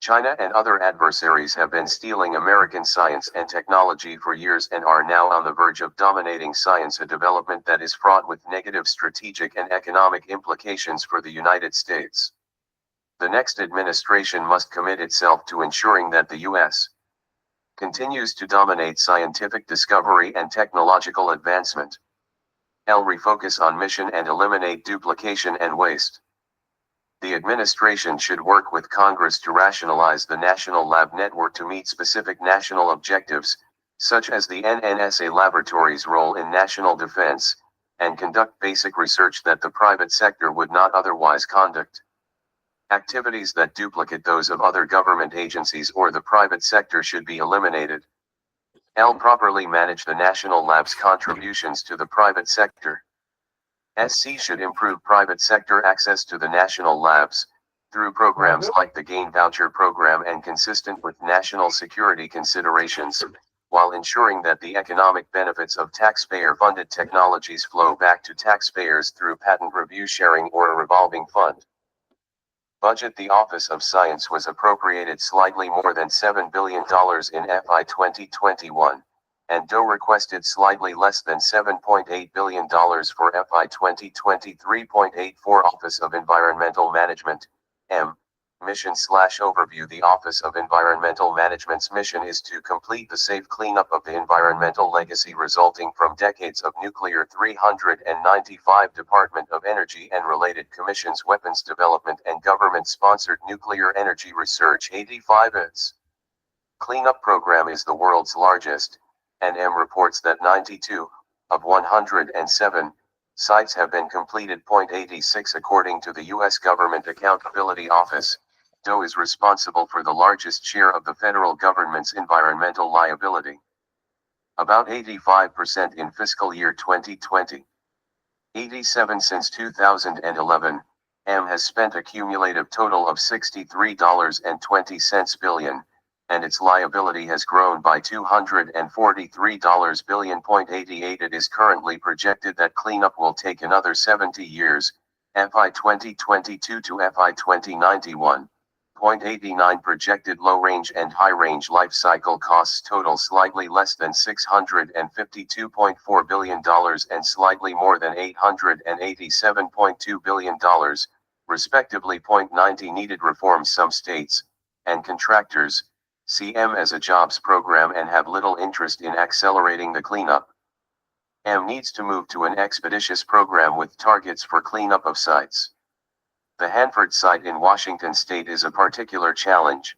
China and other adversaries have been stealing American science and technology for years and are now on the verge of dominating science, a development that is fraught with negative strategic and economic implications for the United States. The next administration must commit itself to ensuring that the U.S. continues to dominate scientific discovery and technological advancement. Refocus on mission and eliminate duplication and waste. The administration should work with Congress to rationalize the national lab network to meet specific national objectives, such as the NNSA laboratory's role in national defense, and conduct basic research that the private sector would not otherwise conduct. Activities that duplicate those of other government agencies or the private sector should be eliminated. Properly manage the national lab's contributions to the private sector. SC should improve private sector access to the national labs, through programs like the Gain Voucher Program and consistent with national security considerations, while ensuring that the economic benefits of taxpayer-funded technologies flow back to taxpayers through patent review sharing or a revolving fund. Budget. The Office of Science was appropriated slightly more than $7 billion in FY 2021, and DOE requested slightly less than $7.8 billion for FY 2023.84. Office of Environmental Management, Mission/Overview. The Office of Environmental Management's mission is to complete the safe cleanup of the environmental legacy resulting from decades of nuclear. 395 Department of Energy and related commissions weapons development and government-sponsored nuclear energy research. 85 Its cleanup program is the world's largest, and reports that 92 of 107 sites have been completed. 86 According to the U.S. Government Accountability Office, DOE is responsible for the largest share of the federal government's environmental liability. About 85% in fiscal year 2020. 87 since 2011, has spent a cumulative total of $63.20 billion, and its liability has grown by $243 billion. 88 It is currently projected that cleanup will take another 70 years, FY 2022 to FY 2091. 89 Projected low-range and high-range life cycle costs total slightly less than $652.4 billion and slightly more than $887.2 billion, respectively. 90 Needed reforms. Some states and contractors see as a jobs program and have little interest in accelerating the cleanup. Needs to move to an expeditious program with targets for cleanup of sites. The Hanford site in Washington state is a particular challenge.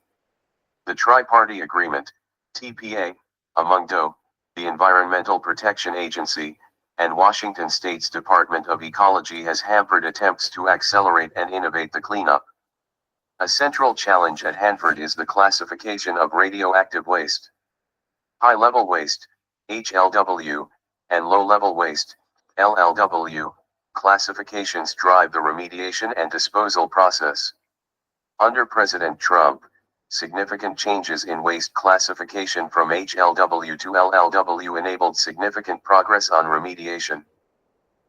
The Tri-Party Agreement, TPA, among DOE, the Environmental Protection Agency, and Washington state's Department of Ecology has hampered attempts to accelerate and innovate the cleanup. A central challenge at Hanford is the classification of radioactive waste. High-level waste, HLW, and low-level waste, LLW, classifications drive the remediation and disposal process. Under President Trump, Significant changes in waste classification from HLW to LLW enabled significant progress on remediation.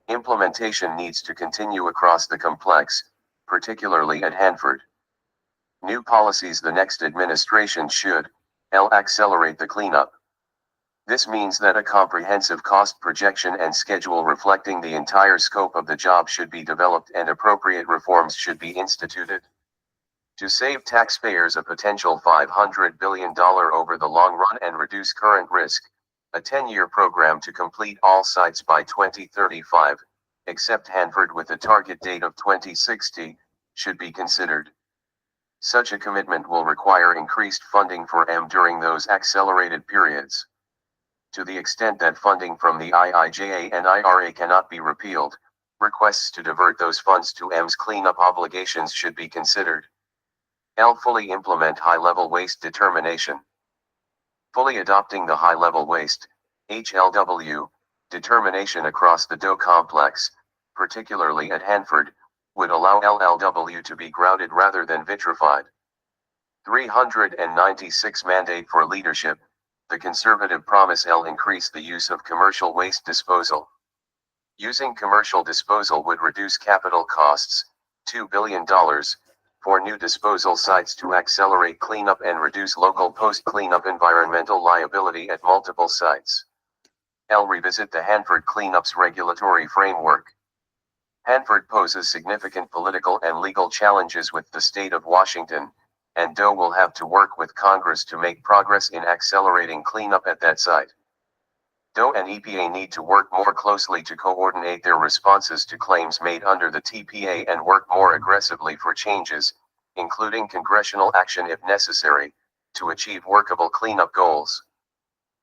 Implementation needs to continue across the complex, particularly at Hanford. New policies. The next administration should accelerate the cleanup. This means that a comprehensive cost projection and schedule reflecting the entire scope of the job should be developed and appropriate reforms should be instituted. To save taxpayers a potential $500 billion over the long run and reduce current risk, a 10-year program to complete all sites by 2035, except Hanford with a target date of 2060, should be considered. Such a commitment will require increased funding for M during those accelerated periods. To the extent that funding from the IIJA and IRA cannot be repealed, requests to divert those funds to M's cleanup obligations should be considered. Fully implement high-level waste determination. Fully adopting the high-level waste, HLW, determination across the DOE complex, particularly at Hanford, would allow LLW to be grouted rather than vitrified. 396 Mandate for leadership. The conservative promise increase the use of commercial waste disposal. Using commercial disposal would reduce capital costs, $2 billion, for new disposal sites to accelerate cleanup and reduce local post-cleanup environmental liability at multiple sites. Revisit the Hanford cleanup's regulatory framework. Hanford poses significant political and legal challenges with the state of Washington, and DOE will have to work with Congress to make progress in accelerating cleanup at that site. DOE and EPA need to work more closely to coordinate their responses to claims made under the TPA and work more aggressively for changes, including congressional action if necessary, to achieve workable cleanup goals.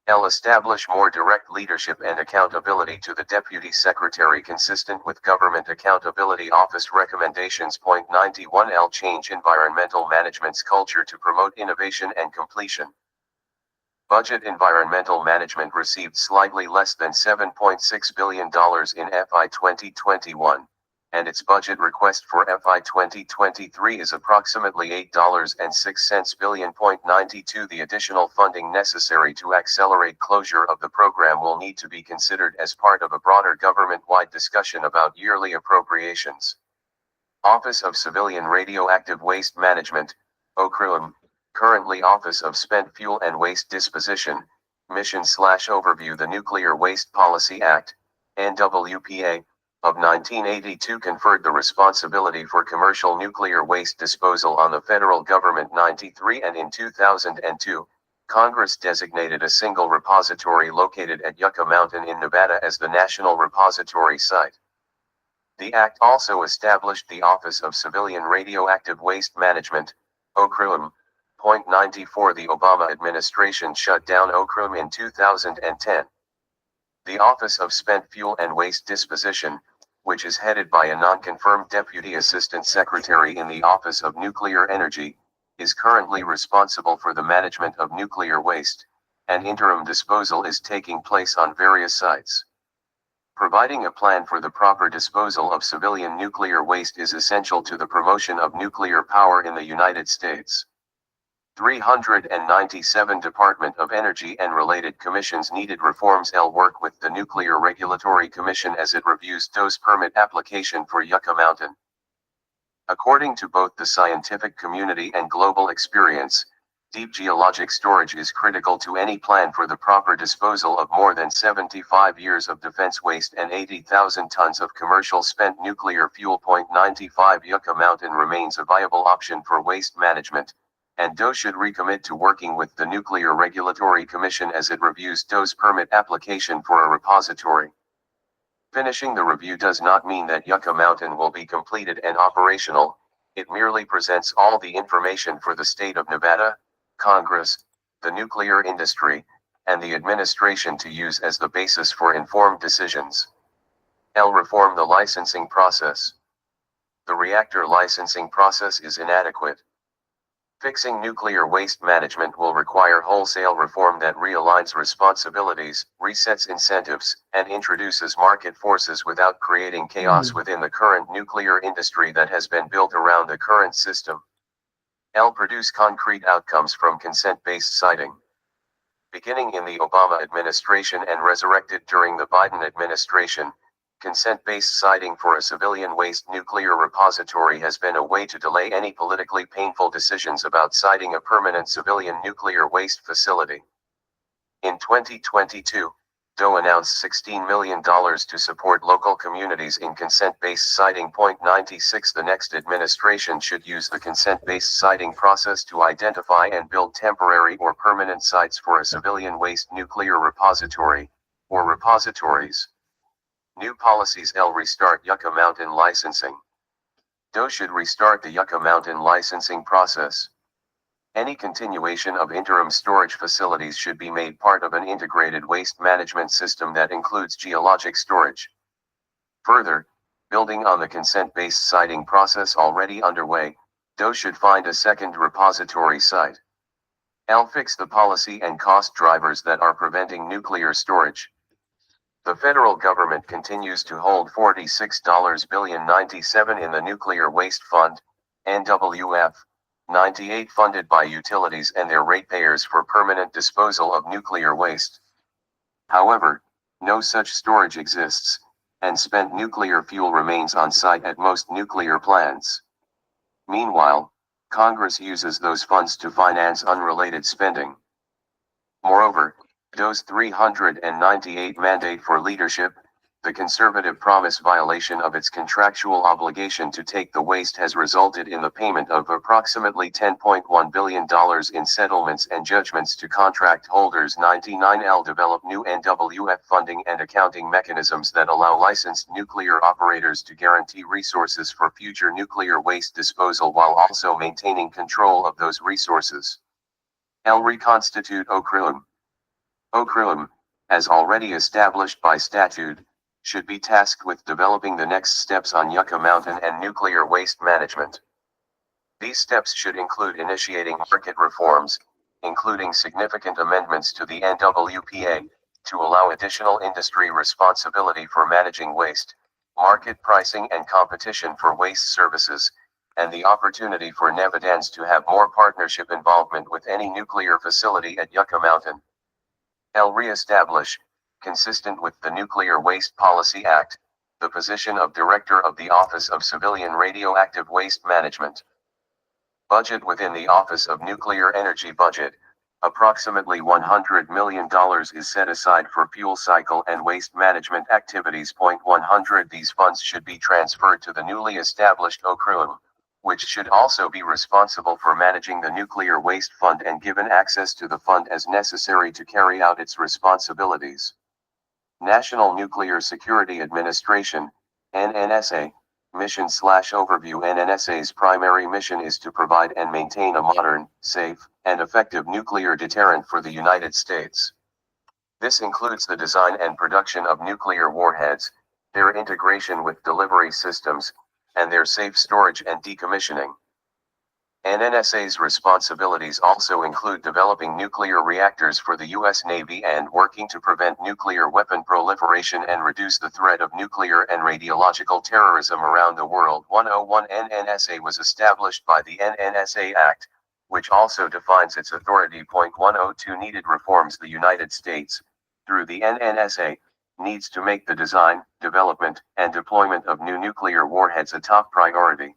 Establish more direct leadership and accountability to the Deputy Secretary consistent with Government Accountability Office recommendations. 91 Change environmental management's culture to promote innovation and completion. Budget. Environmental management received slightly less than $7.6 billion in FY 2021, and its budget request for FY 2023 is approximately $8.06 billion. 92 The additional funding necessary to accelerate closure of the program will need to be considered as part of a broader government-wide discussion about yearly appropriations. Office of Civilian Radioactive Waste Management, OCRUM, currently Office of Spent Fuel and Waste Disposition, Mission/Overview. The Nuclear Waste Policy Act, NWPA, of 1982 conferred the responsibility for commercial nuclear waste disposal on the federal government. 93 And in 2002, Congress designated a single repository located at Yucca Mountain in Nevada as the National Repository Site. The act also established the Office of Civilian Radioactive Waste Management, OCRUM. 94 The Obama administration shut down OCRUM in 2010. The Office of Spent Fuel and Waste Disposition, which is headed by a non-confirmed Deputy Assistant Secretary in the Office of Nuclear Energy, is currently responsible for the management of nuclear waste, and interim disposal is taking place on various sites. Providing a plan for the proper disposal of civilian nuclear waste is essential to the promotion of nuclear power in the United States. 397 Department of Energy and related commissions needed reforms. Work with the Nuclear Regulatory Commission as it reviews DOE's permit application for Yucca Mountain. According to both the scientific community and global experience, deep geologic storage is critical to any plan for the proper disposal of more than 75 years of defense waste and 80,000 tons of commercial spent nuclear fuel. 95 Yucca Mountain remains a viable option for waste management, and DOE should recommit to working with the Nuclear Regulatory Commission as it reviews DOE's permit application for a repository. Finishing the review does not mean that Yucca Mountain will be completed and operational, it merely presents all the information for the state of Nevada, Congress, the nuclear industry, and the administration to use as the basis for informed decisions. Reform the licensing process. The reactor licensing process is inadequate. Fixing nuclear waste management will require wholesale reform that realigns responsibilities, resets incentives, and introduces market forces without creating chaos within the current nuclear industry that has been built around the current system. L. Produce concrete outcomes from consent-based siting. Beginning in the Obama administration and resurrected during the Biden administration, consent-based siting for a civilian waste nuclear repository has been a way to delay any politically painful decisions about siting a permanent civilian nuclear waste facility. In 2022, DOE announced $16 million to support local communities in consent-based siting. 96 The next administration should use the consent-based siting process to identify and build temporary or permanent sites for a civilian waste nuclear repository, or repositories. New policies. L. Restart Yucca Mountain licensing. DOE should restart the Yucca Mountain licensing process. Any continuation of interim storage facilities should be made part of an integrated waste management system that includes geologic storage. Further, building on the consent-based siting process already underway, DOE should find a second repository site. L. Fix the policy and cost drivers that are preventing nuclear storage. The federal government continues to hold $46 billion 97 in the Nuclear Waste Fund, NWF, 98 funded by utilities and their ratepayers for permanent disposal of nuclear waste. However, no such storage exists, and spent nuclear fuel remains on site at most nuclear plants. Meanwhile, Congress uses those funds to finance unrelated spending. Moreover, DOE's 398 mandate for leadership, the conservative promise violation of its contractual obligation to take the waste has resulted in the payment of approximately $10.1 billion in settlements and judgments to contract holders. 99L Develop new NWF funding and accounting mechanisms that allow licensed nuclear operators to guarantee resources for future nuclear waste disposal while also maintaining control of those resources. L. Reconstitute OCRILM. OCRILM, as already established by statute, should be tasked with developing the next steps on Yucca Mountain and nuclear waste management. These steps should include initiating market reforms, including significant amendments to the NWPA, to allow additional industry responsibility for managing waste, market pricing and competition for waste services, and the opportunity for Nevadans to have more partnership involvement with any nuclear facility at Yucca Mountain. L. Re-establish, consistent with the Nuclear Waste Policy Act, the position of Director of the Office of Civilian Radioactive Waste Management. Budget within the Office of Nuclear Energy Budget, approximately $100 million is set aside for fuel cycle and waste management activities. 100 These funds should be transferred to the newly established OCRILM, which should also be responsible for managing the Nuclear Waste Fund and given access to the fund as necessary to carry out its responsibilities. National Nuclear Security Administration, NNSA, Mission/Overview. NNSA's primary mission is to provide and maintain a modern, safe, and effective nuclear deterrent for the United States. This includes the design and production of nuclear warheads, their integration with delivery systems, and their safe storage and decommissioning. NNSA's responsibilities also include developing nuclear reactors for the U.S. Navy and working to prevent nuclear weapon proliferation and reduce the threat of nuclear and radiological terrorism around the world. 101 NNSA was established by the NNSA Act, which also defines its authority. 102 Needed reforms. The United States, through the NNSA, needs to make the design, development, and deployment of new nuclear warheads a top priority.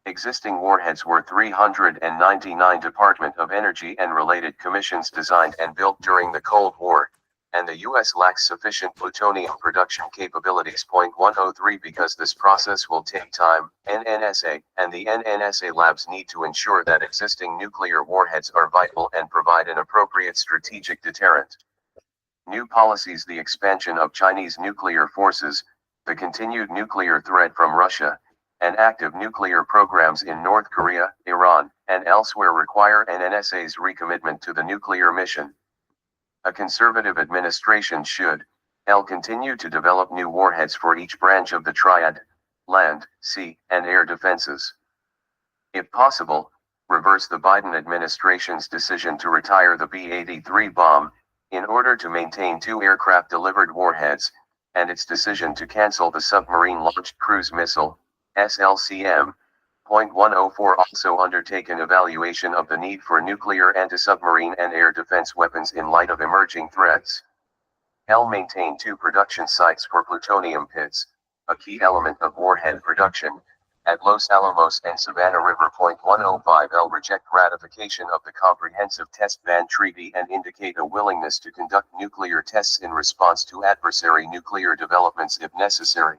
Existing warheads were 399 Department of Energy and related commissions designed and built during the Cold War, and the U.S. lacks sufficient plutonium production capabilities. 103 Because this process will take time, NNSA and the NNSA labs need to ensure that existing nuclear warheads are viable and provide an appropriate strategic deterrent. New policies. The expansion of Chinese nuclear forces, the continued nuclear threat from Russia, and active nuclear programs in North Korea, Iran, and elsewhere require NNSA's recommitment to the nuclear mission. A conservative administration should, continue to develop new warheads for each branch of the triad, land, sea, and air defenses. If possible, reverse the Biden administration's decision to retire the B-83 bomb, in order to maintain 2 aircraft-delivered warheads, and its decision to cancel the Submarine-Launched Cruise Missile, SLCM, .104 Also undertake an evaluation of the need for nuclear anti-submarine and air defense weapons in light of emerging threats. L. Maintain 2 production sites for plutonium pits, a key element of warhead production, at Los Alamos and Savannah River. .105 L. Reject ratification of the Comprehensive Test Ban Treaty and indicate a willingness to conduct nuclear tests in response to adversary nuclear developments if necessary.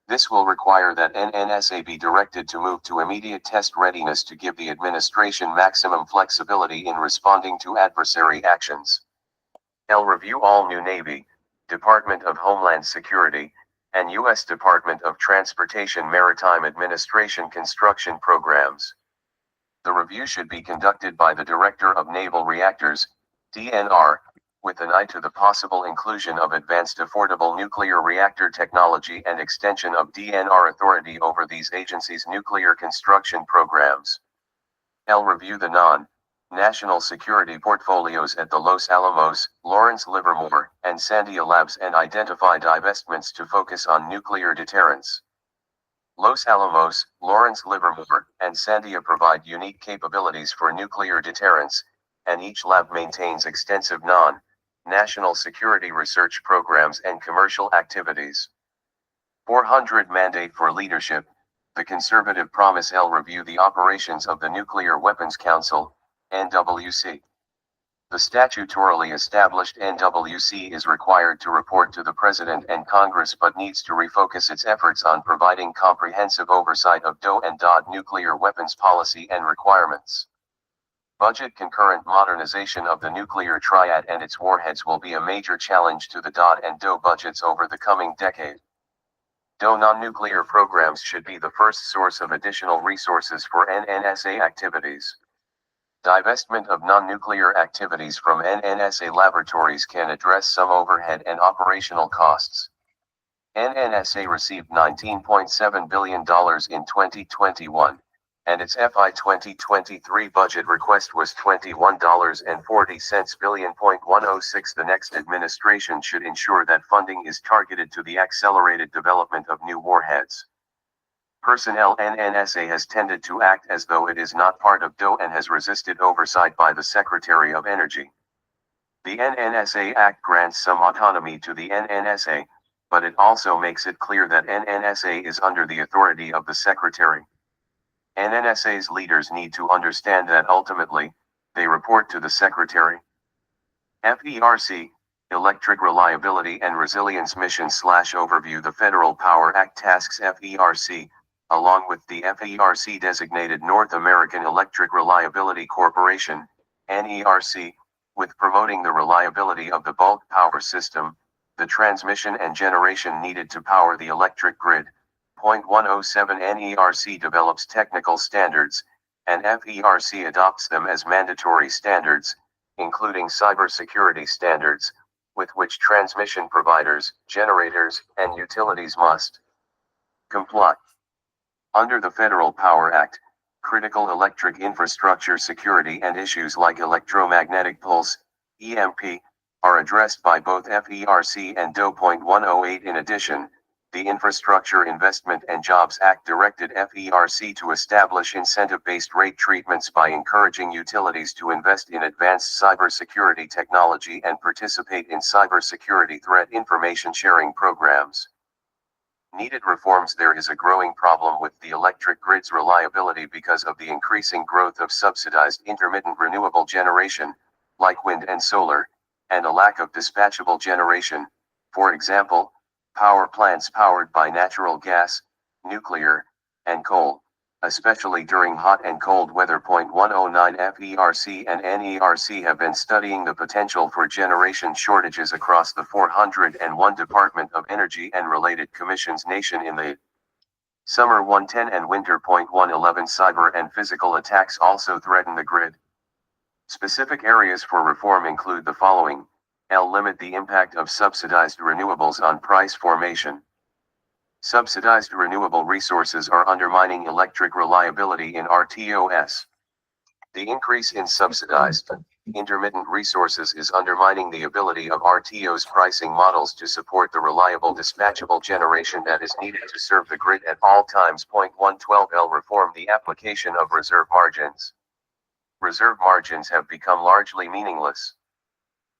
This will require that NNSA be directed to move to immediate test readiness to give the administration maximum flexibility in responding to adversary actions. L. Review all new Navy, Department of Homeland Security, and U.S. Department of Transportation Maritime Administration construction programs. The review should be conducted by the Director of Naval Reactors, DNR, with an eye to the possible inclusion of advanced affordable nuclear reactor technology and extension of DNR authority over these agencies' nuclear construction programs. L. Review the national security portfolios at the Los Alamos, Lawrence Livermore, and Sandia Labs and identify divestments to focus on nuclear deterrence. Los Alamos, Lawrence Livermore, and Sandia provide unique capabilities for nuclear deterrence, and each lab maintains extensive national security research programs and commercial activities. 400 Mandate for Leadership, the Conservative Promise. L. Review the operations of the Nuclear Weapons Council, NWC. The statutorily established NWC is required to report to the President and Congress but needs to refocus its efforts on providing comprehensive oversight of DOE and DOD nuclear weapons policy and requirements. Budget concurrent modernization of the nuclear triad and its warheads will be a major challenge to the DOD and DOE budgets over the coming decade. DOE non-nuclear programs should be the first source of additional resources for NNSA activities. Divestment of non-nuclear activities from NNSA laboratories can address some overhead and operational costs. NNSA received $19.7 billion in 2021, and its FY 2023 budget request was $21.40 billion. 106 The next administration should ensure that funding is targeted to the accelerated development of new warheads. Personnel. NNSA has tended to act as though it is not part of DOE and has resisted oversight by the Secretary of Energy. The NNSA Act grants some autonomy to the NNSA, but it also makes it clear that NNSA is under the authority of the Secretary. NNSA's leaders need to understand that ultimately, they report to the Secretary. FERC, Electric Reliability and Resilience Mission / Overview. The Federal Power Act tasks FERC, along with the FERC-designated North American Electric Reliability Corporation, NERC, with promoting the reliability of the bulk power system, the transmission and generation needed to power the electric grid. 107 NERC develops technical standards, and FERC adopts them as mandatory standards, including cybersecurity standards, with which transmission providers, generators, and utilities must comply. Under the Federal Power Act, critical electric infrastructure security and issues like electromagnetic pulse, EMP, are addressed by both FERC and DOE. 108 In addition, the Infrastructure Investment and Jobs Act directed FERC to establish incentive-based rate treatments by encouraging utilities to invest in advanced cybersecurity technology and participate in cybersecurity threat information sharing programs. Needed reforms. There is a growing problem with the electric grid's reliability because of the increasing growth of subsidized intermittent renewable generation, like wind and solar, and a lack of dispatchable generation, for example, power plants powered by natural gas, nuclear, and coal, especially during hot and cold weather. 109 FERC and NERC have been studying the potential for generation shortages across the 401 Department of Energy and related commissions nation in the summer. 110 and winter. 111 Cyber and physical attacks also threaten the grid. Specific areas for reform include the following. L. Limit the impact of subsidized renewables on price formation. Subsidized renewable resources are undermining electric reliability in RTOS. The increase in subsidized intermittent resources is undermining the ability of RTO's pricing models to support the reliable dispatchable generation that is needed to serve the grid at all times. 112L Reform the application of reserve margins. Reserve margins have become largely meaningless.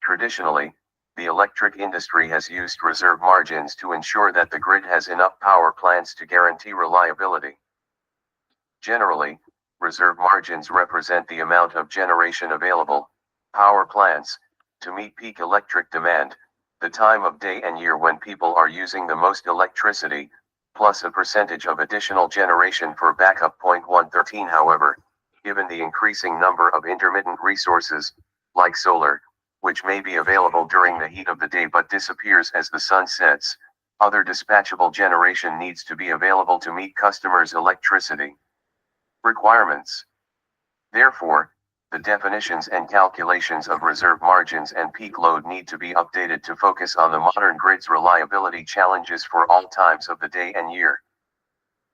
Traditionally, the electric industry has used reserve margins to ensure that the grid has enough power plants to guarantee reliability. Generally, reserve margins represent the amount of generation available, power plants, to meet peak electric demand, the time of day and year when people are using the most electricity, plus a percentage of additional generation for backup. 113 However, given the increasing number of intermittent resources, like solar, which may be available during the heat of the day but disappears as the sun sets, other dispatchable generation needs to be available to meet customers' electricity requirements. Therefore, the definitions and calculations of reserve margins and peak load need to be updated to focus on the modern grid's reliability challenges for all times of the day and year.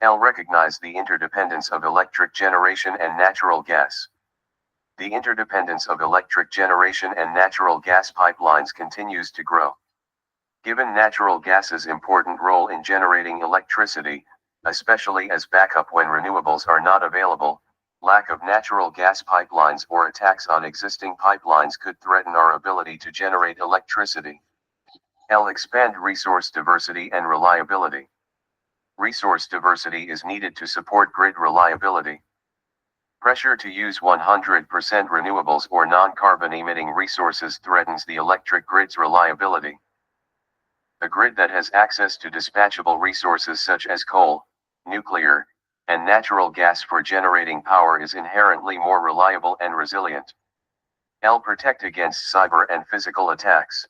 L. Recognize the interdependence of electric generation and natural gas. The interdependence of electric generation and natural gas pipelines continues to grow. Given natural gas's important role in generating electricity, especially as backup when renewables are not available, lack of natural gas pipelines or attacks on existing pipelines could threaten our ability to generate electricity. L. Expand resource diversity and reliability. Resource diversity is needed to support grid reliability. Pressure to use 100% renewables or non-carbon emitting resources threatens the electric grid's reliability. A grid that has access to dispatchable resources such as coal, nuclear, and natural gas for generating power is inherently more reliable and resilient. L. Protect against cyber and physical attacks.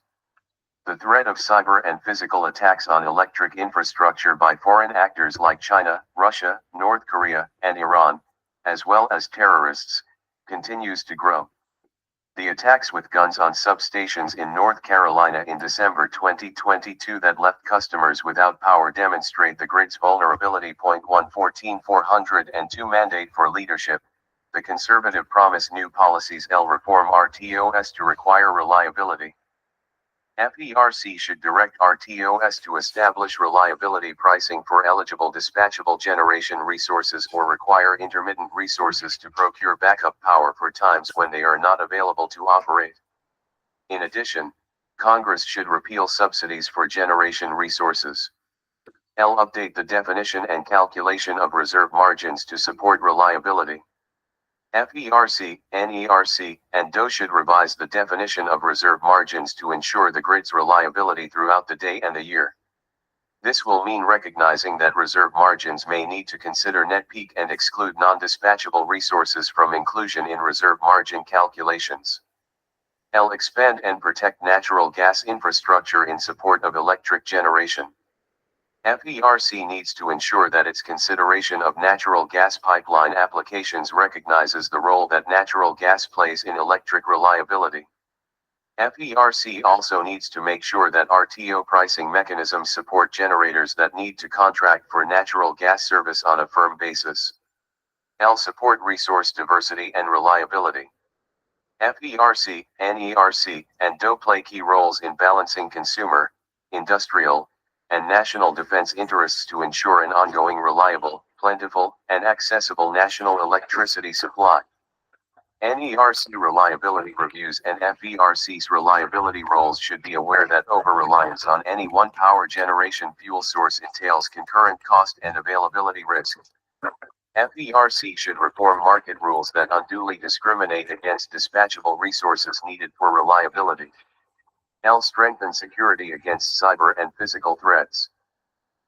The threat of cyber and physical attacks on electric infrastructure by foreign actors like China, Russia, North Korea, and Iran, as well as terrorists, continues to grow. The attacks with guns on substations in North Carolina in December 2022 that left customers without power demonstrate the grid's vulnerability. 114 402 Mandate for leadership. The conservative promise new policies. L. Reform RTOS to require reliability. FERC should direct RTOS to establish reliability pricing for eligible dispatchable generation resources or require intermittent resources to procure backup power for times when they are not available to operate. In addition, Congress should repeal subsidies for generation resources. L. Update the definition and calculation of reserve margins to support reliability. FERC, NERC, and DOE should revise the definition of reserve margins to ensure the grid's reliability throughout the day and the year. This will mean recognizing that reserve margins may need to consider net peak and exclude non-dispatchable resources from inclusion in reserve margin calculations. L. Expand and protect natural gas infrastructure in support of electric generation. FERC needs to ensure that its consideration of natural gas pipeline applications recognizes the role that natural gas plays in electric reliability. FERC also needs to make sure that RTO pricing mechanisms support generators that need to contract for natural gas service on a firm basis. L. Support resource diversity and reliability. FERC, NERC, and DOE play key roles in balancing consumer, industrial, and national defense interests to ensure an ongoing reliable, plentiful, and accessible national electricity supply. NERC reliability reviews and FERC's reliability roles should be aware that over-reliance on any one power generation fuel source entails concurrent cost and availability risk. FERC should reform market rules that unduly discriminate against dispatchable resources needed for reliability. L. Strengthen security against cyber and physical threats.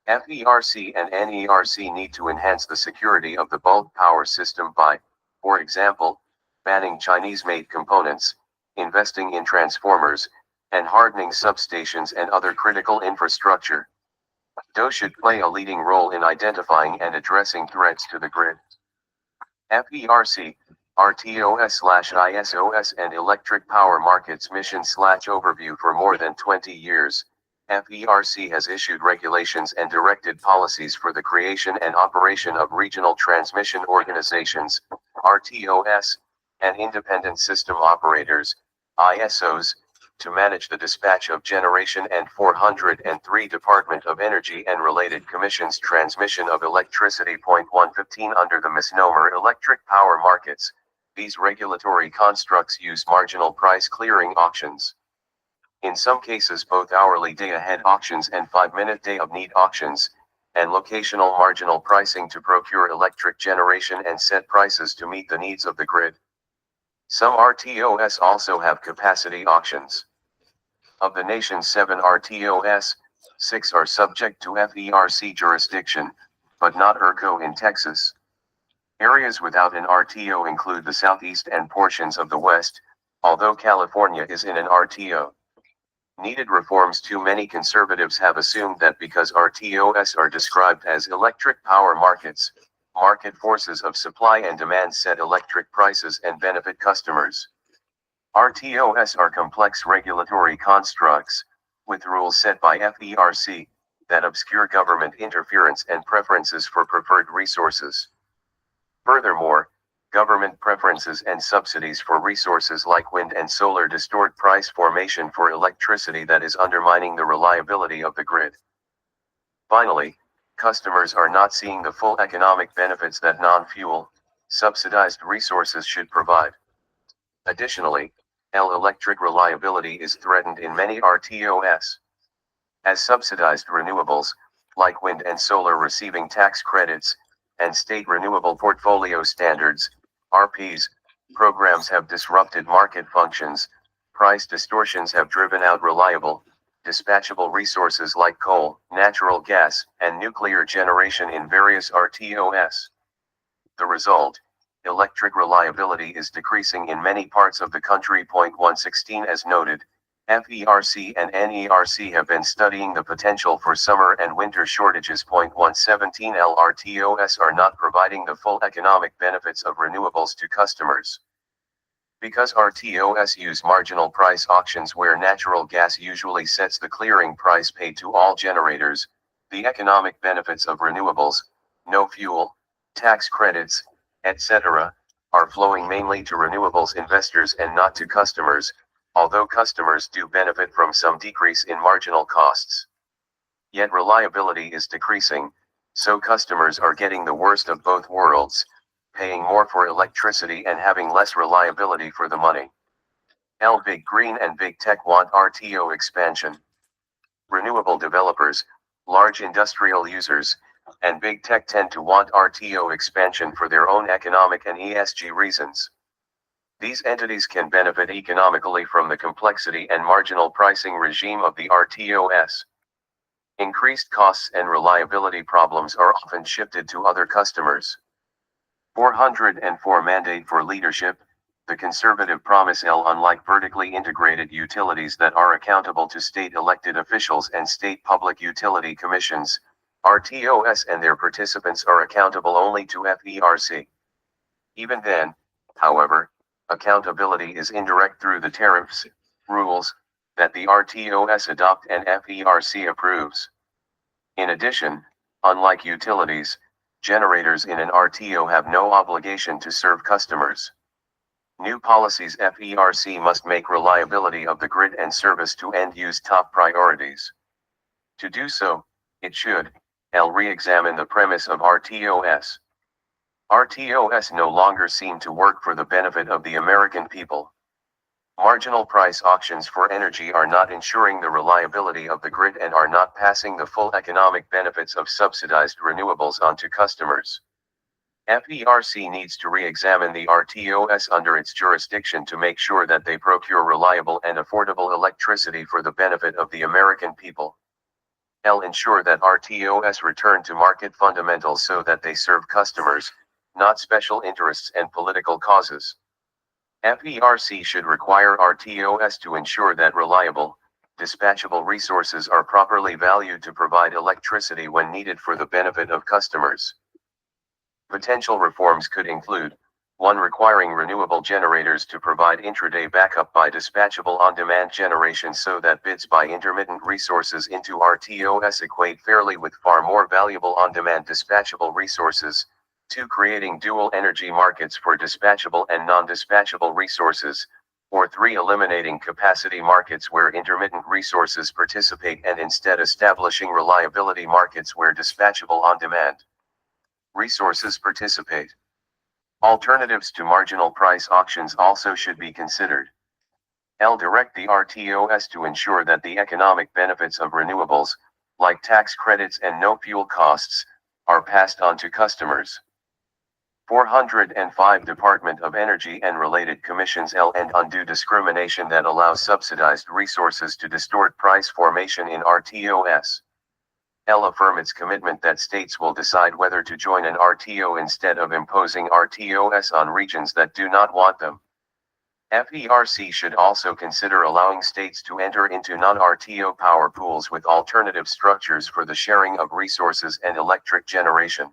FERC and NERC need to enhance the security of the bulk power system by, for example, banning Chinese-made components, investing in transformers, and hardening substations and other critical infrastructure. DOE should play a leading role in identifying and addressing threats to the grid. FERC, RTOS/ISOS and Electric Power Markets Mission/Overview. For more than 20 years, FERC has issued regulations and directed policies for the creation and operation of regional transmission organizations, RTOS, and independent system operators, ISOs, to manage the dispatch of Generation and 403 Department of Energy and related commissions transmission of electricity. 115 Under the misnomer electric power markets, these regulatory constructs use marginal price clearing auctions. In some cases both hourly day-ahead auctions and 5-minute day-of-need auctions, and locational marginal pricing to procure electric generation and set prices to meet the needs of the grid. Some RTOS also have capacity auctions. Of the nation's 7 RTOS, 6 are subject to FERC jurisdiction, but not ERCO in Texas. Areas without an RTO include the Southeast and portions of the West, although California is in an RTO. Needed reforms. Too many conservatives have assumed that because RTOS are described as electric power markets, market forces of supply and demand set electric prices and benefit customers. RTOS are complex regulatory constructs, with rules set by FERC, that obscure government interference and preferences for preferred resources. Furthermore, government preferences and subsidies for resources like wind and solar distort price formation for electricity that is undermining the reliability of the grid. Finally, customers are not seeing the full economic benefits that non-fuel, subsidized resources should provide. Additionally, electric reliability is threatened in many RTOS. As subsidized renewables, like wind and solar receiving tax credits, and state renewable portfolio standards, RPs, programs have disrupted market functions, price distortions have driven out reliable, dispatchable resources like coal, natural gas, and nuclear generation in various RTOS. The result, electric reliability is decreasing in many parts of the country. 116 As noted, FERC and NERC have been studying the potential for summer and winter shortages. 117 LRTOS are not providing the full economic benefits of renewables to customers. Because RTOS use marginal price auctions where natural gas usually sets the clearing price paid to all generators, the economic benefits of renewables, no fuel, tax credits, etc., are flowing mainly to renewables investors and not to customers, although customers do benefit from some decrease in marginal costs. Yet reliability is decreasing, so customers are getting the worst of both worlds, paying more for electricity and having less reliability for the money. Big Green and Big Tech want RTO expansion. Renewable developers, large industrial users, and Big Tech tend to want RTO expansion for their own economic and ESG reasons. These entities can benefit economically from the complexity and marginal pricing regime of the RTOS. Increased costs and reliability problems are often shifted to other customers. 404 Mandate for leadership. The conservative promise unlike vertically integrated utilities that are accountable to state elected officials and state public utility commissions, RTOS and their participants are accountable only to FERC. Even then, however, accountability is indirect through the tariffs, rules, that the RTOS adopt and FERC approves. In addition, unlike utilities, generators in an RTO have no obligation to serve customers. New policies. FERC must make reliability of the grid and service to end-use top priorities. To do so, it should, re-examine the premise of RTOS. RTOS no longer seem to work for the benefit of the American people. Marginal price auctions for energy are not ensuring the reliability of the grid and are not passing the full economic benefits of subsidized renewables onto customers. FERC needs to re-examine the RTOS under its jurisdiction to make sure that they procure reliable and affordable electricity for the benefit of the American people. Ensure that RTOS return to market fundamentals so that they serve customers, not special interests and political causes. FERC should require RTOS to ensure that reliable, dispatchable resources are properly valued to provide electricity when needed for the benefit of customers. Potential reforms could include 1. Requiring renewable generators to provide intraday backup by dispatchable on-demand generation so that bids by intermittent resources into RTOS equate fairly with far more valuable on-demand dispatchable resources, 2. Creating dual energy markets for dispatchable and non-dispatchable resources, or 3. Eliminating capacity markets where intermittent resources participate and instead establishing reliability markets where dispatchable on-demand resources participate. Alternatives to marginal price auctions also should be considered. Direct the RTOS to ensure that the economic benefits of renewables, like tax credits and no fuel costs, are passed on to customers. 405 Department of Energy and related commissions and undue discrimination that allows subsidized resources to distort price formation in RTOS. Affirm its commitment that states will decide whether to join an RTO instead of imposing RTOS on regions that do not want them. FERC should also consider allowing states to enter into non-RTO power pools with alternative structures for the sharing of resources and electric generation.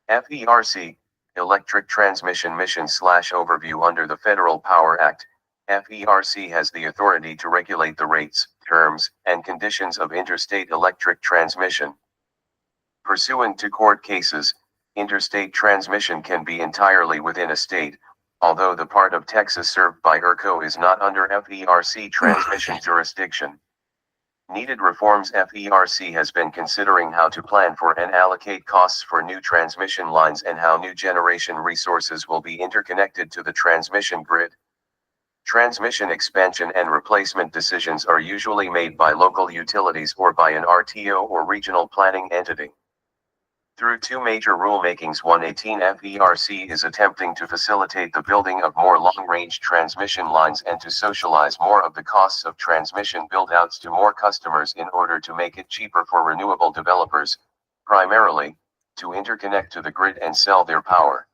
FERC, Electric Transmission Mission/Overview. Under the Federal Power Act, FERC has the authority to regulate the rates, terms, and conditions of interstate electric transmission. Pursuant to court cases, interstate transmission can be entirely within a state, although the part of Texas served by ERCO is not under FERC transmission jurisdiction. Needed reforms. FERC has been considering how to plan for and allocate costs for new transmission lines and how new generation resources will be interconnected to the transmission grid. Transmission expansion and replacement decisions are usually made by local utilities or by an RTO or regional planning entity. Through two major rulemakings 118, FERC is attempting to facilitate the building of more long-range transmission lines and to socialize more of the costs of transmission build-outs to more customers in order to make it cheaper for renewable developers, primarily, to interconnect to the grid and sell their power.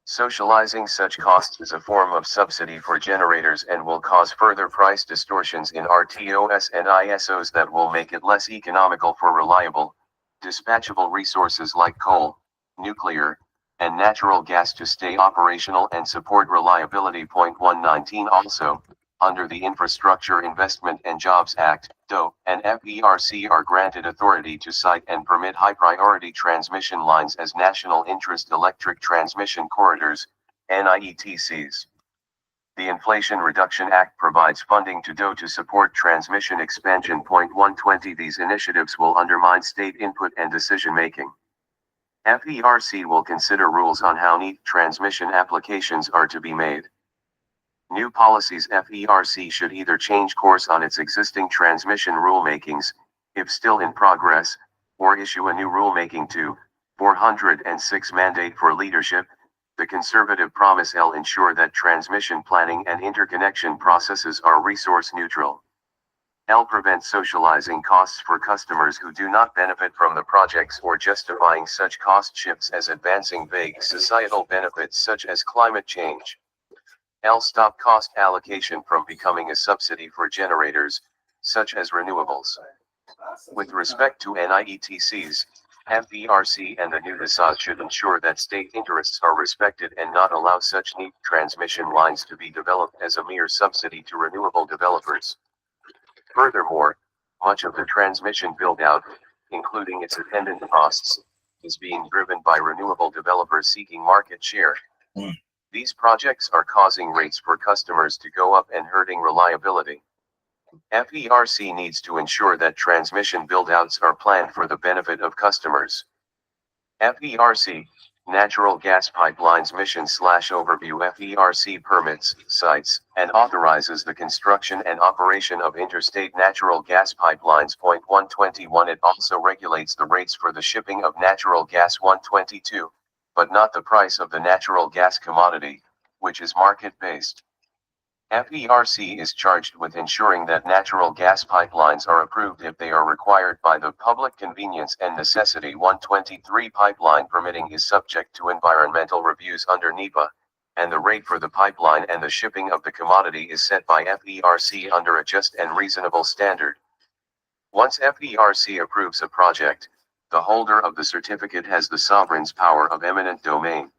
Socializing such costs is a form of subsidy for generators and will cause further price distortions in RTOS and ISOs that will make it less economical for reliable, dispatchable resources like coal, nuclear, and natural gas to stay operational and support reliability. 119 Also, under the Infrastructure Investment and Jobs Act, DOE and FERC are granted authority to site and permit high-priority transmission lines as National Interest Electric Transmission Corridors, NIETCs. The Inflation Reduction Act provides funding to DOE to support transmission expansion. 120 These initiatives will undermine state input and decision-making. FERC will consider rules on how neat transmission applications are to be made. New policies. FERC should either change course on its existing transmission rulemakings, if still in progress, or issue a new rulemaking. 406 Mandate for leadership. The conservative promise ensure that transmission planning and interconnection processes are resource neutral. Prevent socializing costs for customers who do not benefit from the projects or justifying such cost shifts as advancing vague societal benefits such as climate change. Stop cost allocation from becoming a subsidy for generators, such as renewables. With respect to NIETCs, FERC and the new DSAs should ensure that state interests are respected and not allow such neat transmission lines to be developed as a mere subsidy to renewable developers. Furthermore, much of the transmission build-out, including its attendant costs, is being driven by renewable developers seeking market share. These projects are causing rates for customers to go up and hurting reliability. FERC needs to ensure that transmission build-outs are planned for the benefit of customers. FERC, Natural Gas Pipelines Mission/Overview. FERC permits, sites, and authorizes the construction and operation of interstate natural gas pipelines. 121 It also regulates the rates for the shipping of natural gas. 122, but not the price of the natural gas commodity, which is market-based. FERC is charged with ensuring that natural gas pipelines are approved if they are required by the public convenience and necessity. 123 Pipeline permitting is subject to environmental reviews under NEPA, and the rate for the pipeline and the shipping of the commodity is set by FERC under a just and reasonable standard. Once FERC approves a project, the holder of the certificate has the sovereign's power of eminent domain.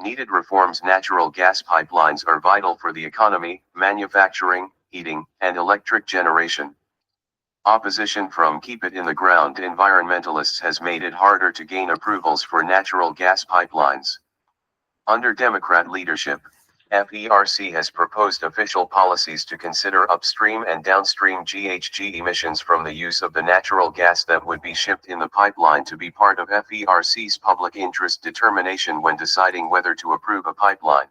Needed reforms. Natural gas pipelines are vital for the economy, manufacturing, heating, and electric generation. Opposition from Keep It in the Ground environmentalists has made it harder to gain approvals for natural gas pipelines. Under Democrat leadership, FERC has proposed official policies to consider upstream and downstream GHG emissions from the use of the natural gas that would be shipped in the pipeline to be part of FERC's public interest determination when deciding whether to approve a pipeline.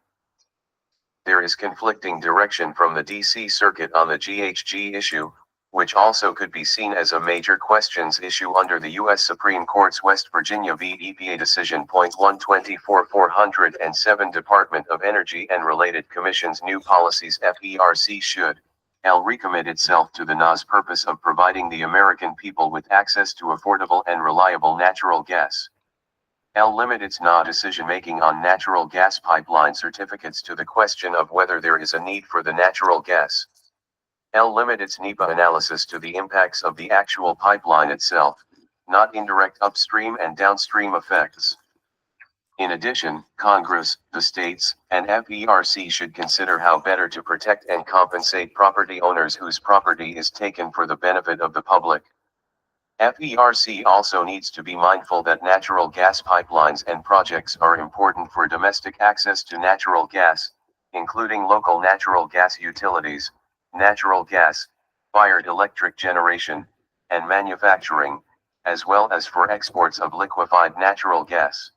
There is conflicting direction from the DC Circuit on the GHG issue, which also could be seen as a major questions issue under the U.S. Supreme Court's West Virginia v. EPA decision. 124-407 Department of Energy and Related Commission's new policies. FERC should recommit itself to the NA's purpose of providing the American people with access to affordable and reliable natural gas. Limit its NA decision-making on natural gas pipeline certificates to the question of whether there is a need for the natural gas. Limit its NEPA analysis to the impacts of the actual pipeline itself, not indirect upstream and downstream effects. In addition, Congress, the states, and FERC should consider how better to protect and compensate property owners whose property is taken for the benefit of the public. FERC also needs to be mindful that natural gas pipelines and projects are important for domestic access to natural gas, including local natural gas utilities, natural gas-fired electric generation, and manufacturing, as well as for exports of liquefied natural gas.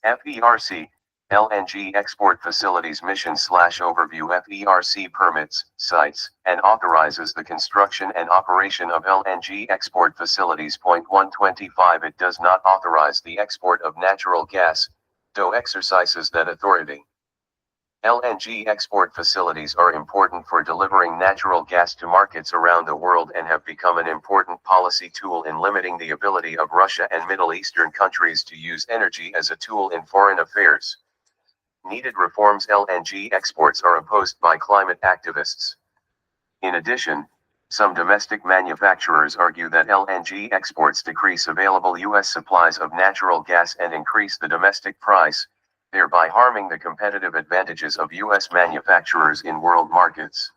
FERC, LNG export facilities mission/overview. FERC permits, sites, and authorizes the construction and operation of LNG export facilities. 125 It does not authorize the export of natural gas, though exercises that authority. LNG export facilities are important for delivering natural gas to markets around the world and have become an important policy tool in limiting the ability of Russia and Middle Eastern countries to use energy as a tool in foreign affairs. Needed reforms. LNG exports are opposed by climate activists. In addition, some domestic manufacturers argue that LNG exports decrease available U.S. supplies of natural gas and increase the domestic price, thereby harming the competitive advantages of U.S. manufacturers in world markets.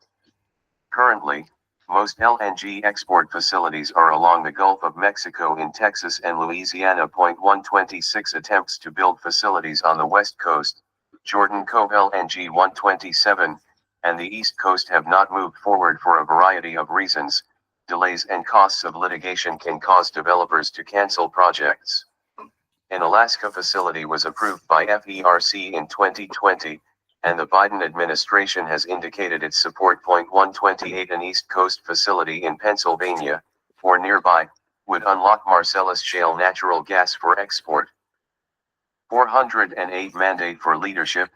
Currently, most LNG export facilities are along the Gulf of Mexico in Texas and Louisiana. 126 Attempts to build facilities on the West Coast, Jordan Cove LNG 127, and the East Coast have not moved forward for a variety of reasons. Delays and costs of litigation can cause developers to cancel projects. An Alaska facility was approved by FERC in 2020, and the Biden administration has indicated its support. 128 An East Coast facility in Pennsylvania, or nearby, would unlock Marcellus Shale natural gas for export. 408 Mandate for leadership.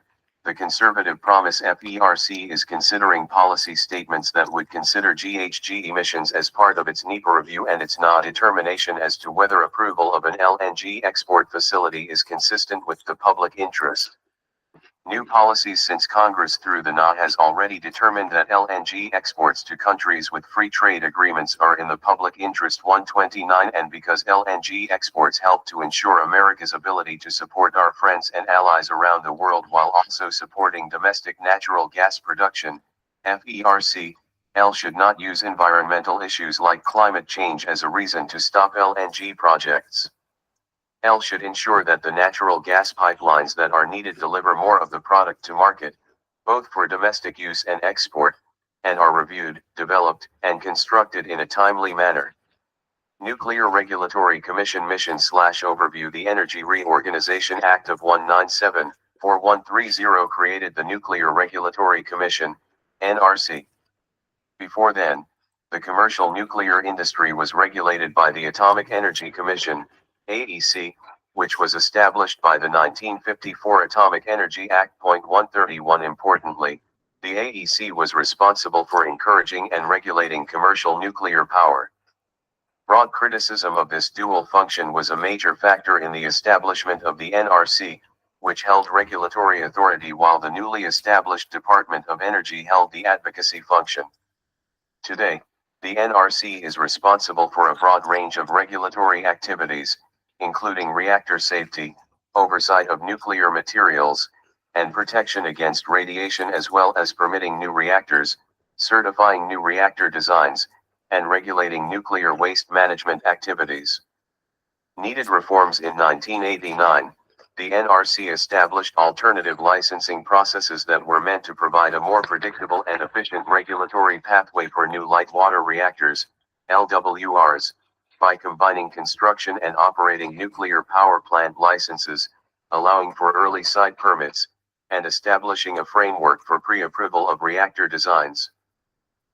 The conservative promise. FERC is considering policy statements that would consider GHG emissions as part of its NEPA review and its NA determination as to whether approval of an LNG export facility is consistent with the public interest. New policies. Since Congress through the NA has already determined that LNG exports to countries with free trade agreements are in the public interest. 129 And because LNG exports help to ensure America's ability to support our friends and allies around the world while also supporting domestic natural gas production, FERC, should not use environmental issues like climate change as a reason to stop LNG projects. Should ensure that the natural gas pipelines that are needed deliver more of the product to market, both for domestic use and export, and are reviewed, developed, and constructed in a timely manner. Nuclear Regulatory Commission mission/overview. The Energy Reorganization Act of 197-4130 created the Nuclear Regulatory Commission, NRC. Before then, the commercial nuclear industry was regulated by the Atomic Energy Commission, AEC, which was established by the 1954 Atomic Energy Act. 131 Importantly, the AEC was responsible for encouraging and regulating commercial nuclear power. Broad criticism of this dual function was a major factor in the establishment of the NRC, which held regulatory authority while the newly established Department of Energy held the advocacy function. Today, the NRC is responsible for a broad range of regulatory activities, including reactor safety, oversight of nuclear materials, and protection against radiation, as well as permitting new reactors, certifying new reactor designs, and regulating nuclear waste management activities. Needed reforms. In 1989, the NRC established alternative licensing processes that were meant to provide a more predictable and efficient regulatory pathway for new light water reactors, LWRs, by combining construction and operating nuclear power plant licenses, allowing for early site permits, and establishing a framework for pre-approval of reactor designs.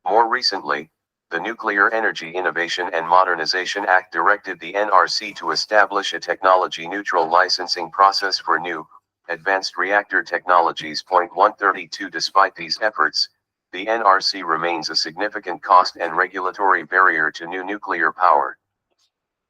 More recently, the Nuclear Energy Innovation and Modernization Act directed the NRC to establish a technology-neutral licensing process for new, advanced reactor technologies. 132 Despite these efforts, the NRC remains a significant cost and regulatory barrier to new nuclear power.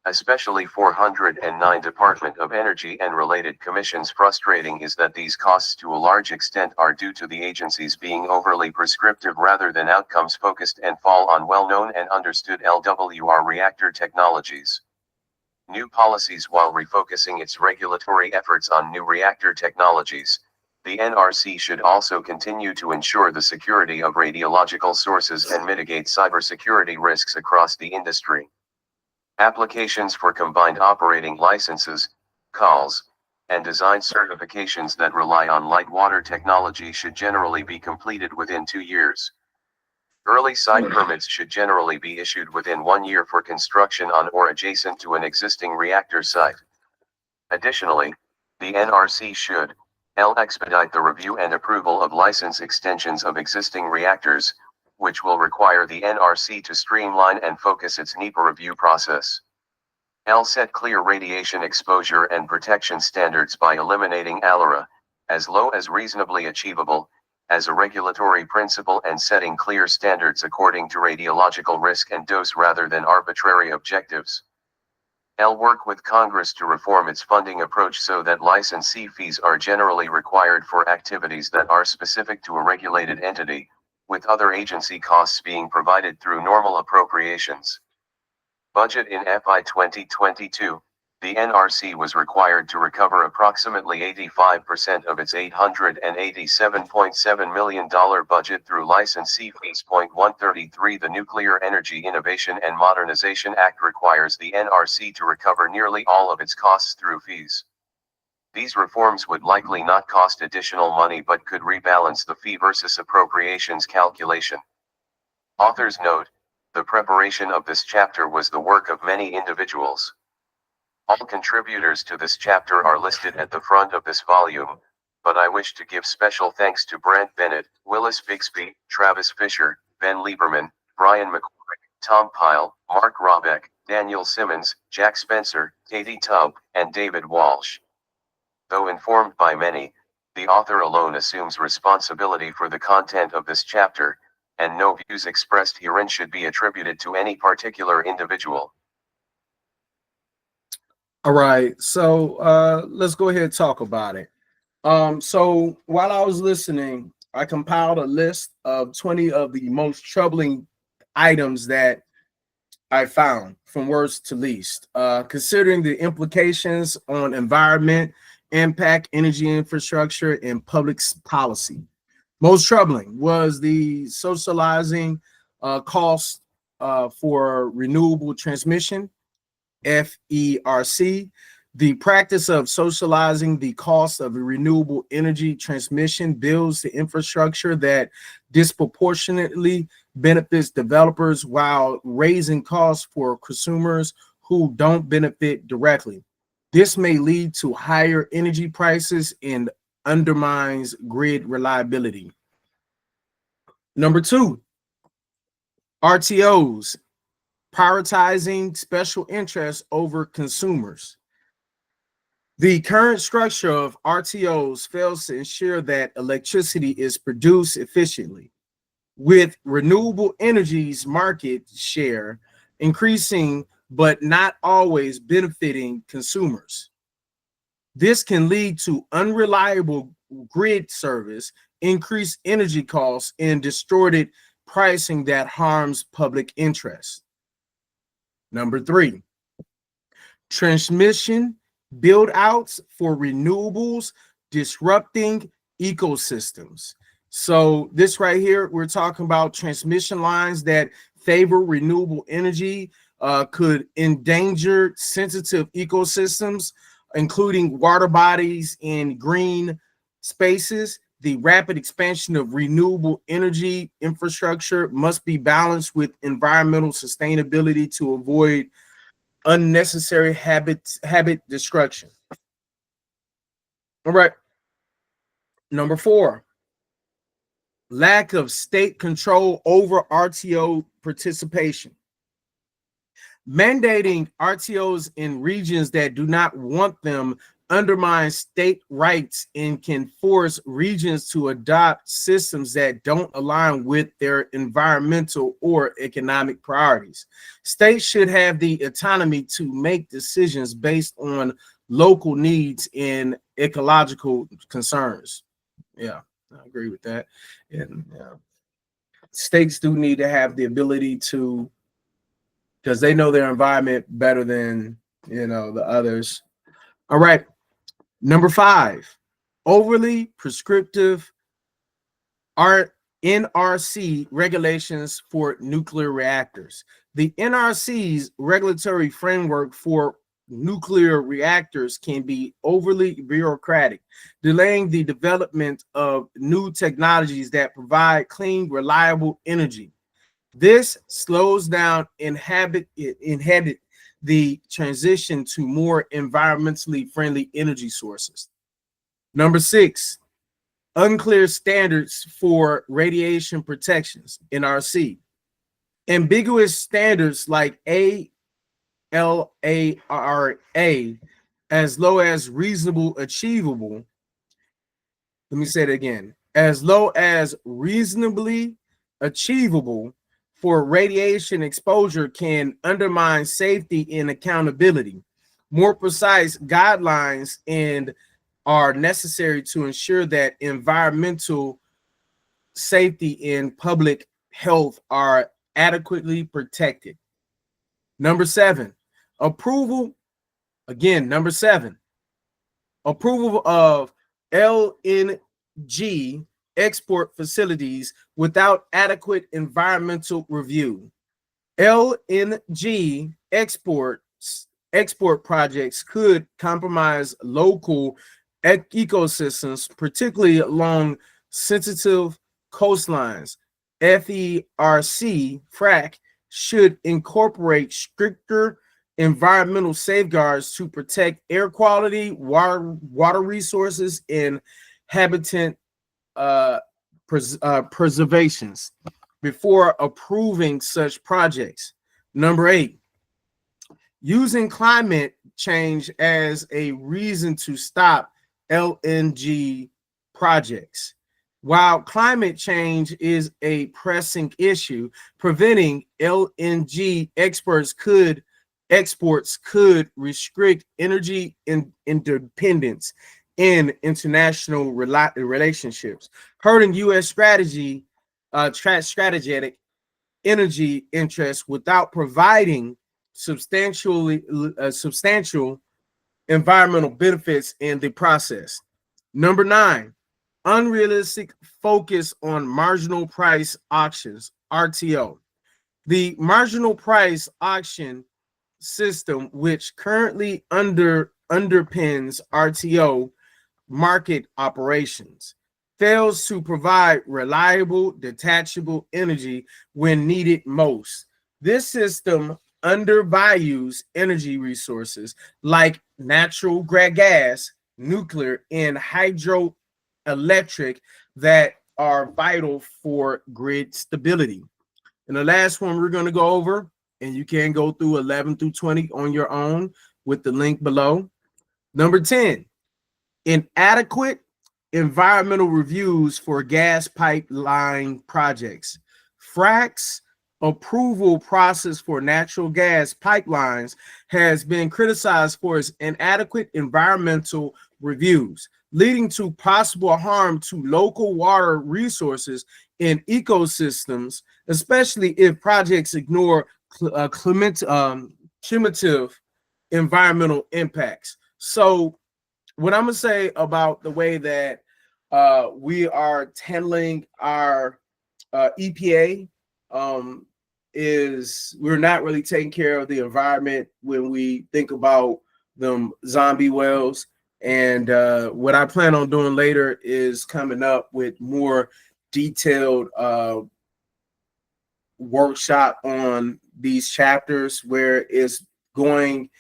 Especially 409 Department of Energy and related commissions. Frustrating is that these costs to a large extent are due to the agencies being overly prescriptive rather than outcomes focused and fall on well-known and understood LWR reactor technologies. New policies. While refocusing its regulatory efforts on new reactor technologies, the NRC should also continue to ensure the security of radiological sources and mitigate cybersecurity risks across the industry. Applications for combined operating licenses, COLs, and design certifications that rely on light water technology should generally be completed within 2 years. Early site permits should generally be issued within 1 year for construction on or adjacent to an existing reactor site. Additionally, the NRC should expedite the review and approval of license extensions of existing reactors, which will require the NRC to streamline and focus its NEPA review process. Set clear radiation exposure and protection standards by eliminating ALARA, as low as reasonably achievable, as a regulatory principle and setting clear standards according to radiological risk and dose rather than arbitrary objectives. Work with Congress to reform its funding approach so that licensee fees are generally required for activities that are specific to a regulated entity, with other agency costs being provided through normal appropriations. Budget. In FY 2022, the NRC was required to recover approximately 85% of its $887.7 million budget through licensee fees. 133 The Nuclear Energy Innovation and Modernization Act requires the NRC to recover nearly all of its costs through fees. These reforms would likely not cost additional money but could rebalance the fee versus appropriations calculation. Authors note, the preparation of this chapter was the work of many individuals. All contributors to this chapter are listed at the front of this volume, but I wish to give special thanks to Brent Bennett, Willis Bixby, Travis Fisher, Ben Lieberman, Brian McCormick, Tom Pyle, Mark Robeck, Daniel Simmons, Jack Spencer, Katie Tubb, and David Walsh. Though informed by many, the author alone assumes responsibility for the content of this chapter, and no views expressed herein should be attributed to any particular individual. All right, so let's go ahead and talk about it. So while I was listening, I compiled a list of 20 of the most troubling items that I found from worst to least, considering the implications on environment, impact, energy infrastructure, and public policy. Most troubling was the socializing cost for renewable transmission, FERC. The practice of socializing the cost of renewable energy transmission builds the infrastructure that disproportionately benefits developers while raising costs for consumers who don't benefit directly. This may lead to higher energy prices and undermines grid reliability. Number two, RTOs, prioritizing special interests over consumers. The current structure of RTOs fails to ensure that electricity is produced efficiently, with renewable energies market share increasing but not always benefiting consumers. This can lead to unreliable grid service, increased energy costs, and distorted pricing that harms public interest. Number three, transmission build outs for renewables disrupting ecosystems. So this right here, we're talking about transmission lines that favor renewable energy could endanger sensitive ecosystems, including water bodies and green spaces. The rapid expansion of renewable energy infrastructure must be balanced with environmental sustainability to avoid unnecessary habit destruction. All right. Number 4, lack of state control over RTO participation. Mandating RTOs in regions that do not want them undermines state rights and can force regions to adopt systems that don't align with their environmental or economic priorities. States should have the autonomy to make decisions based on local needs and ecological concerns. Yeah, I agree with that. And states do need to have the ability to, because they know their environment better than the others. All right. Number 5, overly prescriptive NRC regulations for nuclear reactors. The NRC's regulatory framework for nuclear reactors can be overly bureaucratic, delaying the development of new technologies that provide clean, reliable energy. This slows down the transition to more environmentally friendly energy sources. Number 6, unclear standards for radiation protections, NRC. Ambiguous standards like ALARA, as low as reasonable achievable. Let me say it again. As low as reasonably achievable for radiation exposure can undermine safety and accountability. More precise guidelines and are necessary to ensure that environmental safety and public health are adequately protected. Number 7, approval. Again, number 7, approval of LNG export facilities without adequate environmental review. LNG export projects could compromise local ecosystems, particularly along sensitive coastlines. FRAC should incorporate stricter environmental safeguards to protect air quality, water resources, and habitat preservations before approving such projects. Number 8, using climate change as a reason to stop LNG projects. While climate change is a pressing issue, preventing LNG exports could restrict energy independence in international relationships, hurting U.S. strategic energy interests without providing substantial environmental benefits in the process. Number 9, unrealistic focus on marginal price auctions, RTO. The marginal price auction system, which currently underpins RTO market operations, fails to provide reliable, detachable energy when needed most. This system undervalues energy resources like natural gas, nuclear, and hydroelectric that are vital for grid stability. And the last one we're going to go over, and you can go through 11 through 20 on your own with the link below. Number 10, inadequate environmental reviews for gas pipeline projects. FRAC's approval process for natural gas pipelines has been criticized for its inadequate environmental reviews, leading to possible harm to local water resources and ecosystems, especially if projects ignore cumulative environmental impacts. So what I'm gonna say about the way that we are handling our EPA is we're not really taking care of the environment when we think about them zombie whales. And what I plan on doing later is coming up with more detailed workshop on these chapters where it's going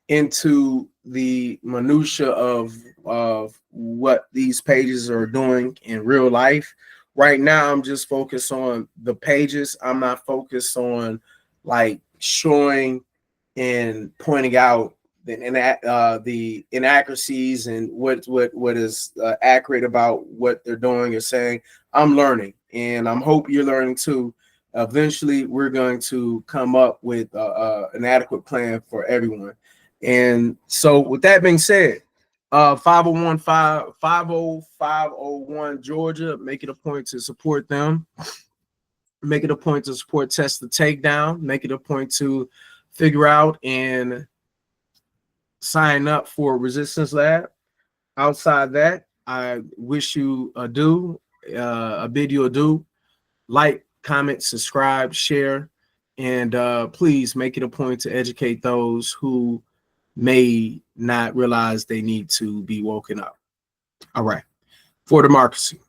into the minutia of what these pages are doing in real life. Right now, I'm just focused on the pages. I'm not focused on like showing and pointing out the inaccuracies and what is accurate about what they're doing or saying. I'm learning, and I'm hope you're learning too. Eventually, we're going to come up with an adequate plan for everyone. And so, with that being said, 501 Georgia, make it a point to support them. Make it a point to support Test the Takedown. Make it a point to figure out and sign up for Resistance Lab. Outside that, I wish you a bid you adieu. Like, comment, subscribe, share, and please make it a point to educate those who may not realize they need to be woken up. All right. For democracy.